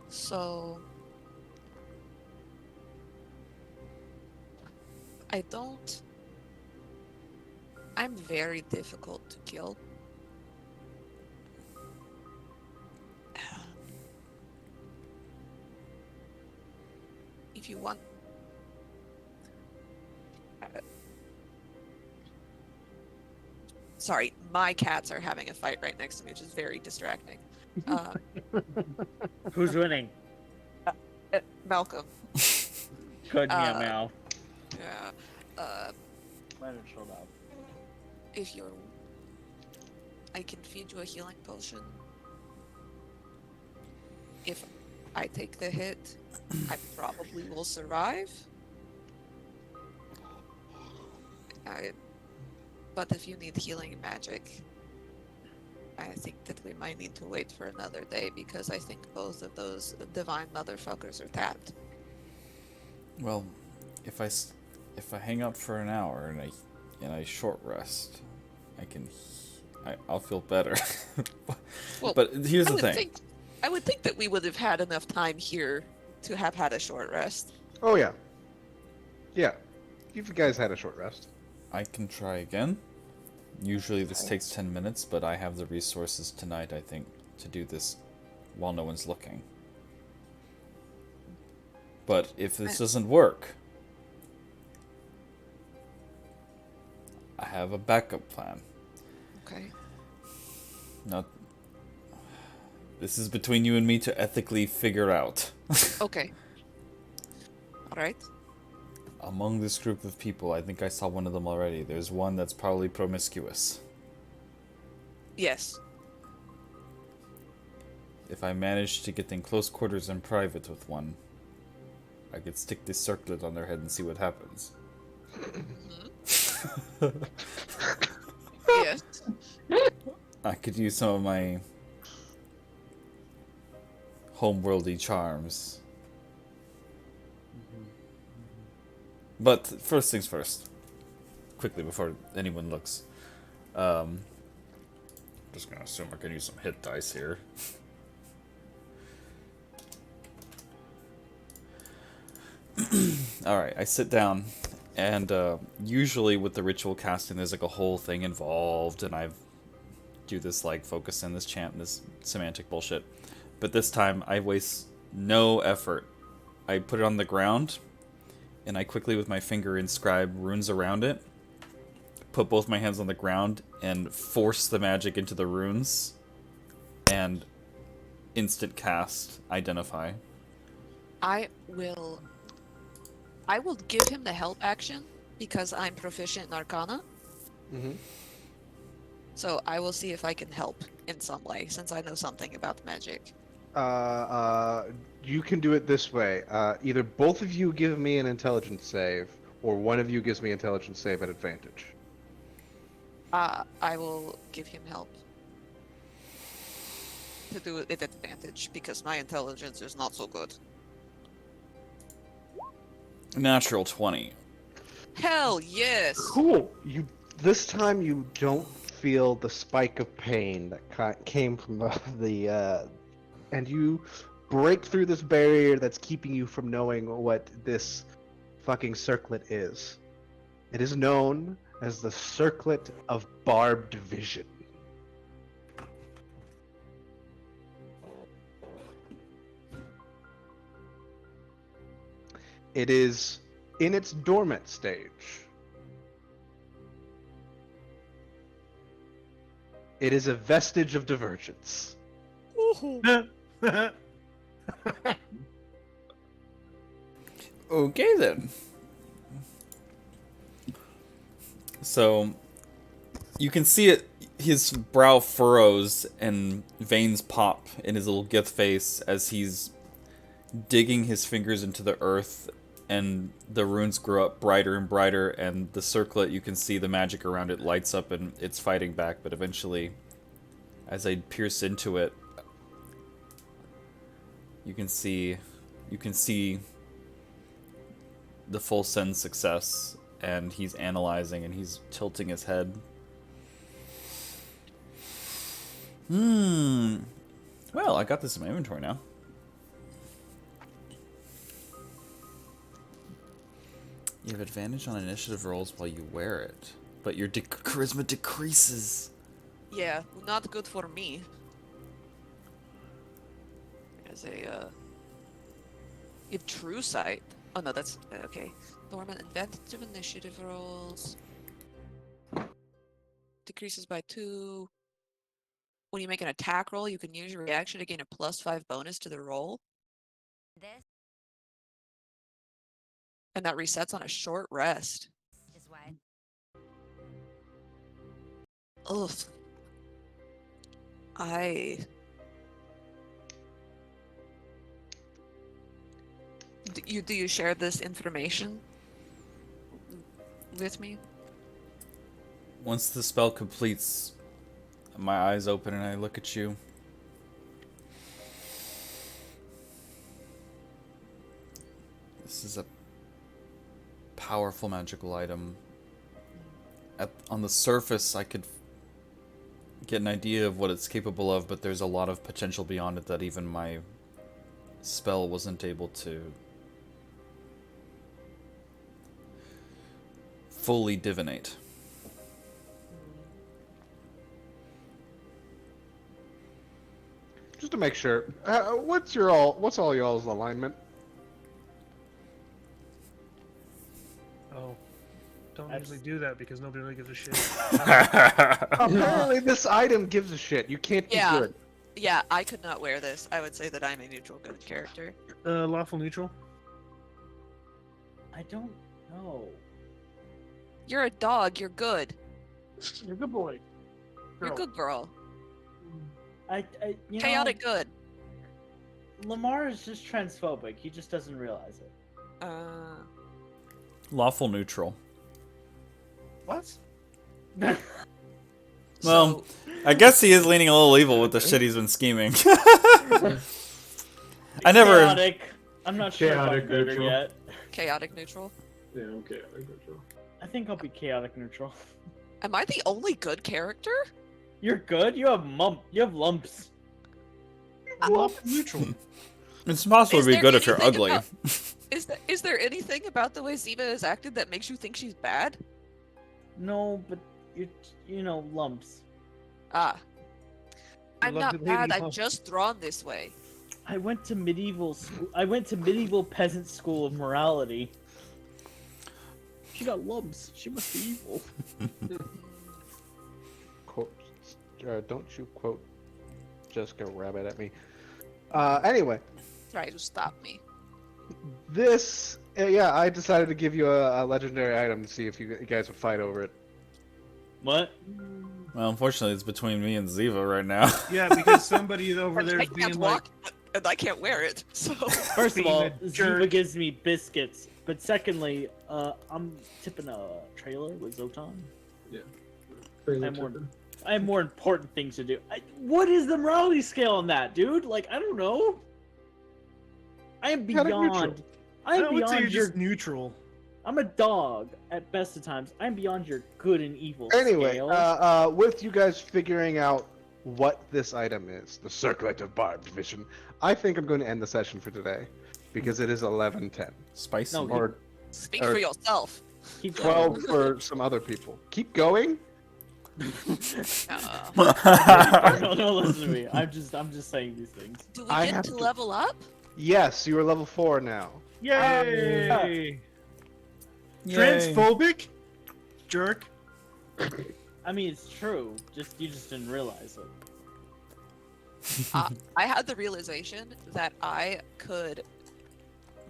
So... I don't... I'm very difficult to kill. If you want... Sorry, my cats are having a fight right next to me, which is very distracting. Who's winning? Malcolm. Good meow meow. Yeah. Let her chill out. If you're... I can feed you a healing potion. If I take the hit, I probably will survive. But if you need healing magic, I think that we might need to wait for another day because I think both of those divine motherfuckers are tapped. Well, if I hang out for an hour and I short rest, I'll feel better. Well, but here's the thing. I would think that we would have had enough time here to have had a short rest. Oh yeah. Yeah. You guys had a short rest. I can try again. Usually this takes 10 minutes, but I have the resources tonight, I think, to do this while no one's looking. But if this doesn't work, I have a backup plan. Okay. Now, this is between you and me to ethically figure out. Okay. Alright. Among this group of people, I think I saw one of them already. There's one that's probably promiscuous. Yes. If I manage to get in close quarters in private with one, I could stick this circlet on their head and see what happens. Yes. I could use some of my homeworldy charms. But first things first. Quickly, before anyone looks. Just gonna assume I can use some hit dice here. Alright, I sit down, and usually with the ritual casting there's like a whole thing involved, and I do this like focus in this chant and this semantic bullshit. But this time I waste no effort. I put it on the ground, and I quickly with my finger inscribe runes around it, put both my hands on the ground, and force the magic into the runes, and instant cast Identify. I will give him the help action because I'm proficient in Arcana. Mm-hmm. So I will see if I can help in some way since I know something about magic. You can do it this way. Either both of you give me an intelligence save, or one of you gives me intelligence save at advantage. I will give him help to do it at advantage because my intelligence is not so good. Natural 20. Hell yes! Cool. This time you don't feel the spike of pain that came from the and you break through this barrier that's keeping you from knowing what this fucking circlet is. It is known as the Circlet of Barbed Vision. It is in its dormant stage. It is a vestige of divergence. Okay then. So you can see it, his brow furrows and veins pop in his little gith face as he's digging his fingers into the earth and the runes grow up brighter and brighter, and the circlet, you can see the magic around it lights up and it's fighting back, but eventually, as I pierce into it, you can see the full send success, and he's analyzing and he's tilting his head. Well, I got this in my inventory now. You have advantage on initiative rolls while you wear it, but your charisma decreases. Yeah, not good for me. As a, you have true sight. Oh no, that's, okay. Dormant advantage of initiative rolls. Decreases by 2. When you make an attack roll, you can use your reaction to gain a +5 bonus to the roll. This And that resets on a short rest. is why. Ugh. Do you share this information with me? Once the spell completes, my eyes open and I look at you. This is a powerful magical item. On the surface, I could get an idea of what it's capable of, but there's a lot of potential beyond it that even my spell wasn't able to fully divinate. Just to make sure, what's all y'all's alignment? Oh, don't usually do that because nobody really gives a shit. Apparently, this item gives a shit. You can't be Yeah. good. Yeah, I could not wear this. I would say that I'm a neutral good character. Lawful neutral. I don't know. You're a dog. You're good. You're a good boy. You're a good girl. You Chaotic good. Lamar is just transphobic. He just doesn't realize it. Lawful neutral. What? Well, I guess he is leaning a little evil with the shit he's been scheming. I never. Chaotic. I'm not sure Chaotic if I'm good neutral. yet. Chaotic neutral. Yeah, I'm chaotic neutral. I think I'll be chaotic neutral. Am I the only good character? You're good. You have lumps. Lawful neutral. It's possible Is to be there good if you're anything ugly. about- Is there anything about the way Ziva has acted that makes you think she's bad? No, but you know lumps. Ah. I'm Lovely not bad. lady I'm lump. just drawn this way. I went to medieval school. I went to medieval peasant school of morality. She got lumps. She must be evil. Quote, don't you quote Jessica Rabbit at me. Anyway, Try to stop me. this, yeah, I decided to give you a legendary item to see if you guys would fight over it. What? Well, unfortunately, it's between me and Ziva right now. Yeah, because somebody over there I is can't being like, walk, and I can't wear it. So First of Being all, a Ziva jerk. gives me biscuits. But secondly, I'm tipping a trailer with Zotan. I have more important things to do. What is the morality scale on that, dude? Like, I don't know. I am Chaotic neutral. beyond. I I'm would say you're beyond your. just neutral. I'm a dog at best of times. I'm beyond your good and evil Anyway, scale. with you guys figuring out what this item is, the Circlet of Barbed Vision, I think I'm going to end the session for today because it is 11:10 Spicy. No, or speak for yourself. Keep 12 for some other people. Keep going. No, listen to me. I'm just saying these things. Do we I get have to to- level up? Yes, you are level 4 now. Yay! Yay. Transphobic? Jerk. I mean, it's true. You just didn't realize it. I had the realization that I could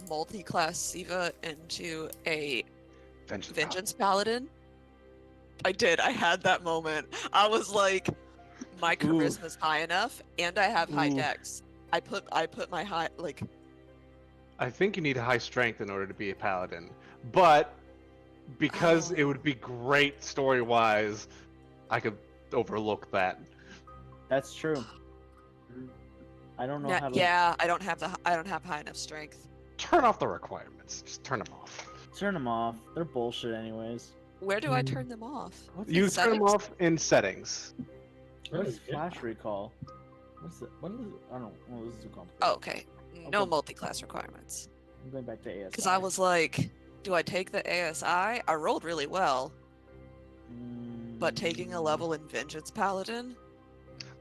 multi-class Siva into a Vengeance Paladin. I did. I had that moment. I was like, my charisma's high enough, and I have high Ooh. dex. I put my high, like, I think you need high strength in order to be a paladin, but because it would be great story-wise, I could overlook that. That's true. I don't know how to Yeah, I don't have high enough strength. Turn off the requirements. Just turn them off. turn them off. They're bullshit, anyways. Where do I turn them off? What's You in turn them settings? off in settings. What is flash recall? What's it? What is it? I don't know. Oh, this is too complicated. Oh, okay. No multi-class requirements. I'm going back to ASI. Because I was like, do I take the ASI? I rolled really well. But taking a level in Vengeance Paladin?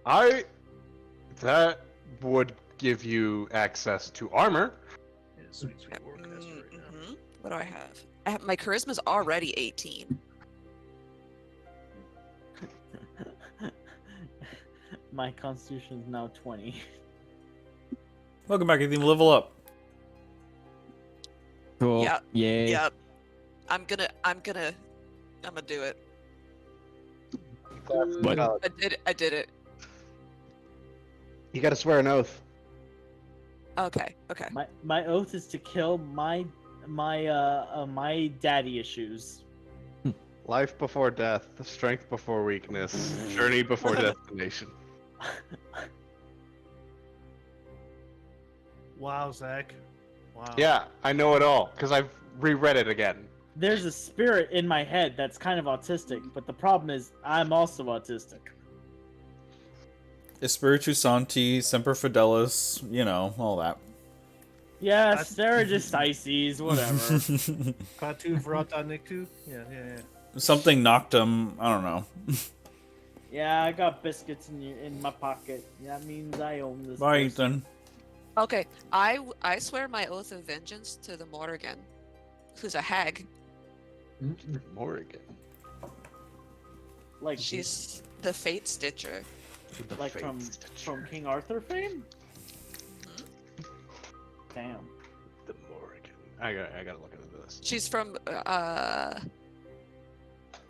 That would give you access to armor. What do I have? My charisma's already 18. My constitution is now 20. Welcome back, Athene. Level up. Cool. Yep. Yay. Yep. I'm gonna do it. What? I did it. You gotta swear an oath. Okay. My oath is to kill my daddy issues. Life before death, strength before weakness, journey before destination. Wow, Zach. Wow. Yeah, I know it all because I've reread it again. There's a spirit in my head that's kind of autistic, but the problem is I'm also autistic. Espiritu Santi, Semper Fidelis, you know, all that. Yeah, Stereogestices, whatever. Patu Vrata Nictu? Yeah. Something Noctum, I don't know. Yeah, I got biscuits in my pocket. That means I own this. Bye, person. Ethan. Okay. I swear my oath of vengeance to the Morrigan, who's a hag. Morrigan. Like She's the Fate Stitcher. like from King Arthur fame. Damn. The Morrigan. I gotta look into this. She's from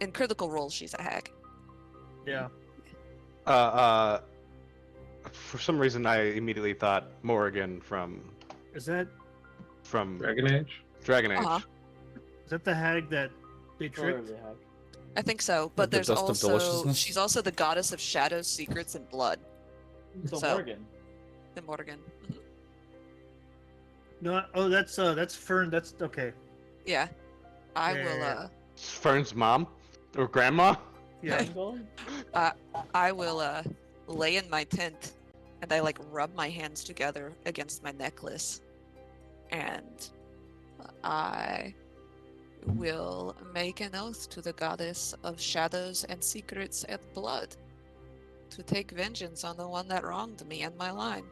in Critical Role. She's a hag. Yeah. For some reason, I immediately thought Morrigan from Is that Dragon Age? Dragon Age. Uh-huh. is that the hag that they tricked? I think so, but The there's dust of also deliciousness? she's also the goddess of shadows, secrets, and blood. So So- Morgan. The Morrigan. Mhm. No. Oh, that's Fern. That's okay. Yeah. I Yeah, will. yeah, Fern's mom or grandma. Yeah. I will lay in my tent and I like rub my hands together against my necklace and I will make an oath to the goddess of shadows and secrets and blood to take vengeance on the one that wronged me and my line.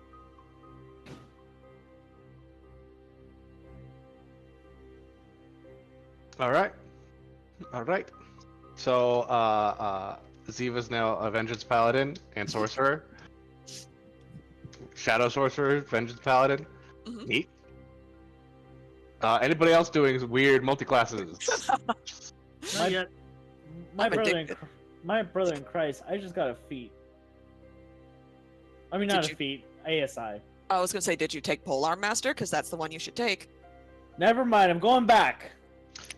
All right. So, Ziva's now a Vengeance Paladin and Sorcerer. Shadow Sorcerer, Vengeance Paladin. Mhm. Neat. Anybody else doing weird multi-classes? Not yet. My I'm brother, addicted. my brother in Christ. I just got a feat. I mean, not Did a you- feat. ASI. I was gonna say, did you take Polearm Master? Because that's the one you should take. Never mind. I'm going back.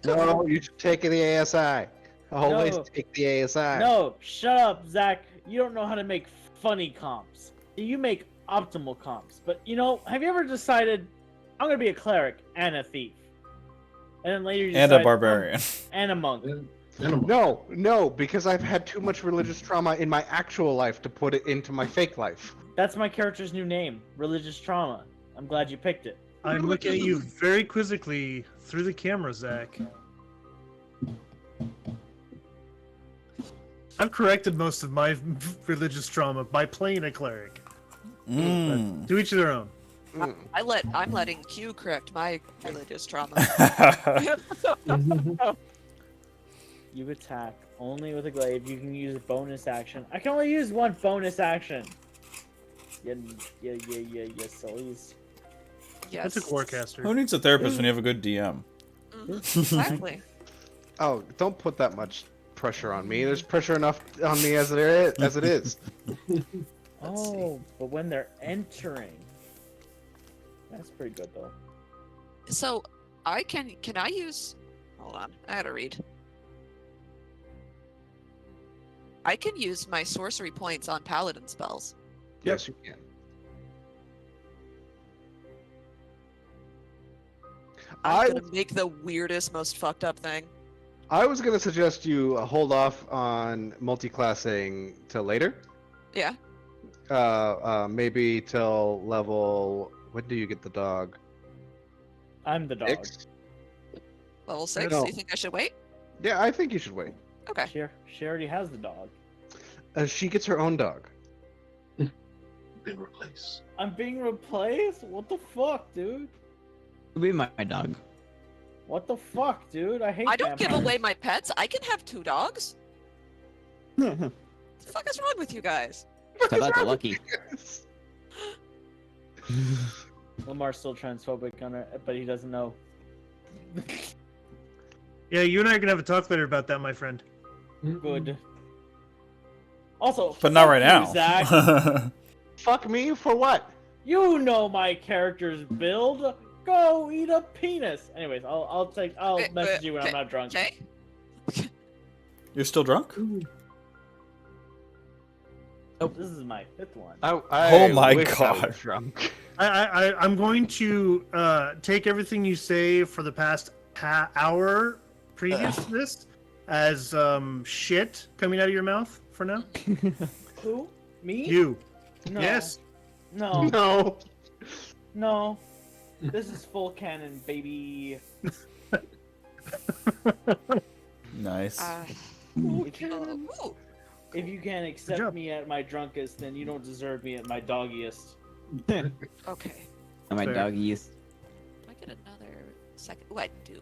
No, you should take the ASI. Always No. take the ASI. No, shut up, Zach. You don't know how to make funny comps. You make optimal comps. But you know, have you ever decided I'm gonna be a cleric and a thief, and then later you And a decide, barbarian. and a monk? No, because I've had too much religious trauma in my actual life to put it into my fake life. That's my character's new name, religious trauma. I'm glad you picked it. I'm looking at you very quizzically through the camera, Zach. I've corrected most of my religious trauma by playing a cleric. Mm. To each their own. I'm letting Q correct my religious trauma. You attack only with a glaive. You can use a bonus action. I can only use one bonus action. Yeah, sillies. Yes. That's a Warcaster. Who needs a therapist when you have a good DM? Exactly. Oh, don't put that much pressure on me. There's pressure enough on me as it is. Oh, but when they're entering, that's pretty good though. So can I use? Hold on, I gotta read. I can use my sorcery points on paladin spells. Yes, you can. I'm gonna make the weirdest, most fucked up thing. I was gonna suggest you hold off on multi-classing till later. Yeah. Maybe till level. When do you get the dog? I'm the dog. 6? Level 6? No. You think I should wait? Yeah, I think you should wait. Okay. She already has the dog. She gets her own dog. Been replaced. I'm being replaced? What the fuck, dude? Be my dog. What the fuck, dude? I hate I don't give vampires. away my pets. I can have 2 dogs. What the fuck is wrong with you guys? How about the lucky? Lamar's still transphobic on it, but he doesn't know. Yeah, you and I are gonna have a talk later about that, my friend. Good. Also, But not fuck right you, now. Zach. Fuck me for what? You know my character's build. Go eat a penis. Anyways, I'll message you when I'm not drunk. Okay. You're still drunk? Nope, this is my 5th one. Oh my wish I God. was drunk. I'm going to take everything you say for the past hour previous to this as shit coming out of your mouth for now. Who? Me? You. No. Yes. No. No. No. This is full canon, baby. Nice. If you can't accept me at my drunkest, then you don't deserve me at my doggiest. Okay. And my Fair. doggies. Do I get another second? Oh, I do.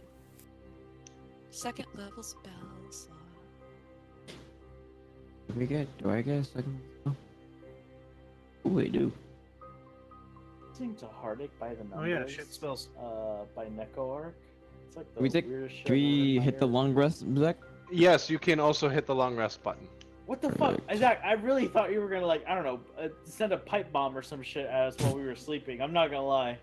Second level spell slot. Do I get a second? Oh, we do. Listening to Hardic by the Numbers. Oh yeah, shit spells. By Neko Arc. It's like the Can we take? weirdest shit Can we I've hit ever the heard. long rest, Zach? Yes, you can also hit the long rest button. What the fuck, Zach? I really thought you were gonna I don't know, send a pipe bomb or some shit at us while we were sleeping. I'm not gonna lie.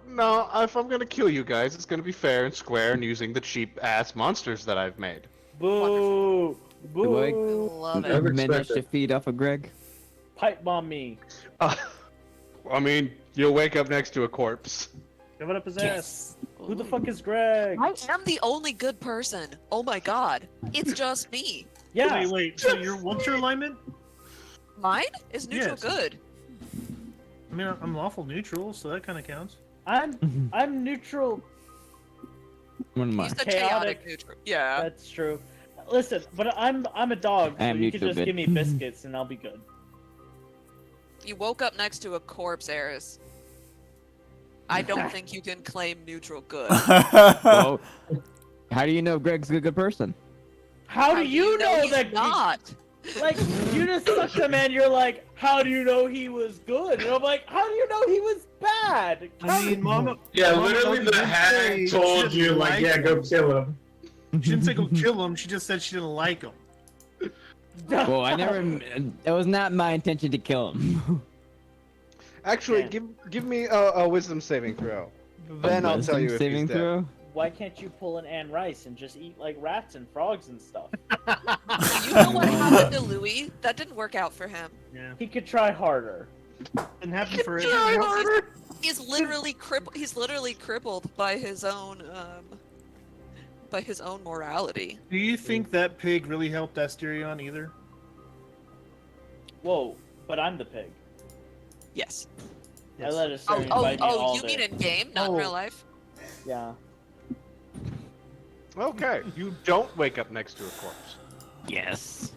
No, if I'm gonna kill you guys, it's gonna be fair and square and using the cheap ass monsters that I've made. Boo! Do I Love Never it. manage to expected. feed off of Greg? Pipe bomb me. I mean, you'll wake up next to a corpse. Give it up his ass. Who the fuck is Greg? I am the only good person. Oh my god. It's just me. Yeah. Wait. So what's your alignment? Mine is neutral Yes. good. I mean, I'm lawful neutral, so that kind of counts. I'm neutral. What am I? He's the Chaotic. chaotic neutral. Yeah. That's true. Listen, but I'm a dog, so I am you can neutral just good. give me biscuits and I'll be good. You woke up next to a corpse, Eris. I don't think you can claim neutral good. Well, how do you know Greg's a good person? How do you know he's that? not? Like, you just sucked him and you're like, how do you know he was good? And I'm like, how do you know he was bad? I mean, Mama. Yeah, Mama literally didn't the say hag she told didn't you, like, yeah, go kill him. She didn't say go kill him. She just said she didn't like him. Well, I never. It was not my intention to kill him. Actually, give me a wisdom saving throw. Then I'll tell you if saving he's dead. throw. Why can't you pull an Anne Rice and just eat like rats and frogs and stuff? You know what happened to Louis? That didn't work out for him. Yeah. He could try harder. Didn't happen for it. He's literally crippled. He's literally crippled by his own morality. Do you think that pig really helped Asterion either? Whoa, but I'm the pig. Yes. I let Asterion bite me all You day. mean in game, not in real life? Yeah. Okay, you don't wake up next to a corpse, Yes.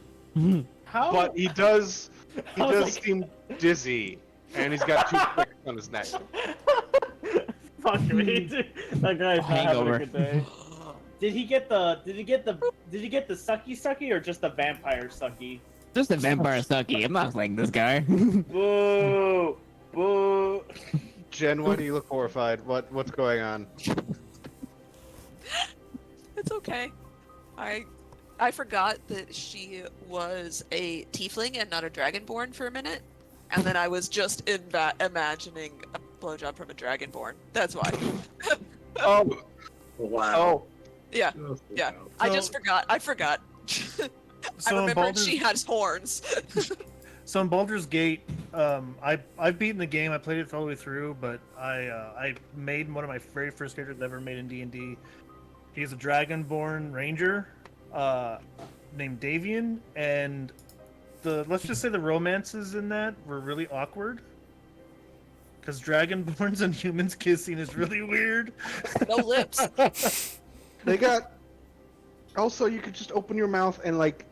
How? but he does. He I was does like- seem dizzy, and he's got 2 pricks on his neck. Fuck me. Dude. That guy's not Hangover. having a good day. Did he get the sucky or just the vampire sucky? Just a vampire sucky. I'm not like this guy. Boo! Boo! Jen, why do you look horrified? What's going on? It's okay. I forgot that she was a tiefling and not a dragonborn for a minute, and then I was just imagining blowjob from a dragonborn. That's why. Oh, Wow. Yeah, yeah. I just forgot. I forgot. I So in remembered Baldur's, she has horns. so in Baldur's Gate, I've beaten the game. I played it all the way through, but I made one of my very first characters ever made in D&D. He's a dragonborn ranger, named Davian, and let's just say the romances in that were really awkward. Because dragonborns and humans kissing is really weird. No lips. they got. Also, you could just open your mouth and like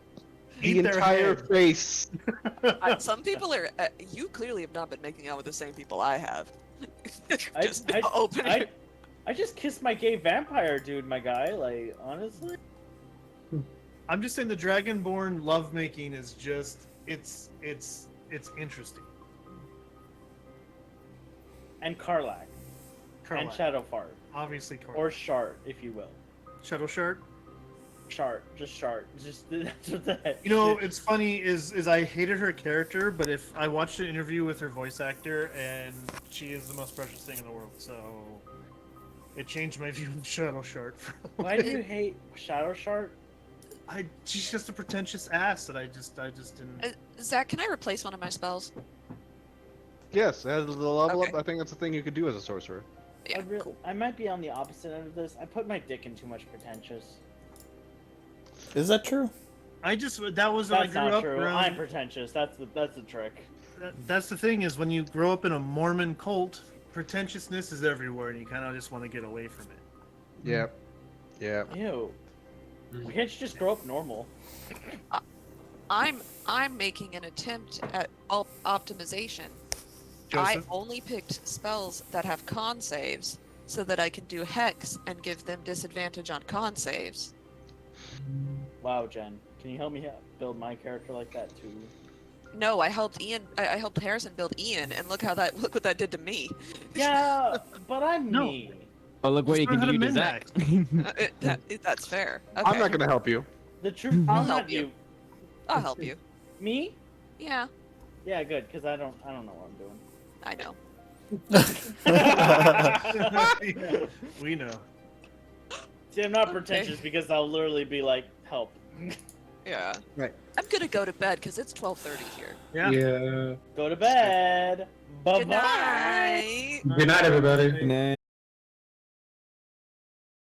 the Eat their entire head. face. Some people are. You clearly have not been making out with the same people I have. Just I, open I, it. I just kissed my gay vampire dude, my guy. Like, honestly. I'm just saying the dragonborn lovemaking is just it's interesting. And Karlach. And Karlach. Shadowfart. Obviously, Karlach. Or Shart, if you will. Shadow Shard. Shart. Just Shart. Just that's what that. You know, it's funny is I hated her character, but if I watched an interview with her voice actor, and she is the most precious thing in the world, so it changed my view of Shadow Shard. Why do you hate Shadow Shart? She's just a pretentious ass that I just didn't. Zach, can I replace one of my spells? Yes, as the level Okay. up, I think that's a thing you could do as a sorcerer. Yeah, cool. I might be on the opposite end of this. I put my dick in too much pretentious. Is that true? That was when I That's grew not up true. around. I'm pretentious. That's the trick. That's the thing is when you grow up in a Mormon cult, pretentiousness is everywhere, and you kind of just want to get away from it. Yeah. Yeah. Ew. Why can't you just grow up normal? I'm making an attempt at optimization. Joseph? I only picked spells that have con saves so that I can do hex and give them disadvantage on con saves. Wow, Jen. Can you help me build my character like that too? No, I helped Ian. I helped Harrison build Ian, and look what that did to me. Yeah, but I'm No. me. Oh, look what Just you learn can how to do to Zach. That's fair. Okay. I'm not gonna help you. The truth. I'll I'm help not you. I'll help you. Me? Yeah, Yeah, good, because I don't know what I'm doing. I know. We know. See, I'm not Okay. pretentious because I'll literally be like, help. Yeah. Right. I'm gonna go to bed because it's 12:30 here. Yeah. Yeah. Go to bed. Bye Good bye. night. Good night, everybody. Nah.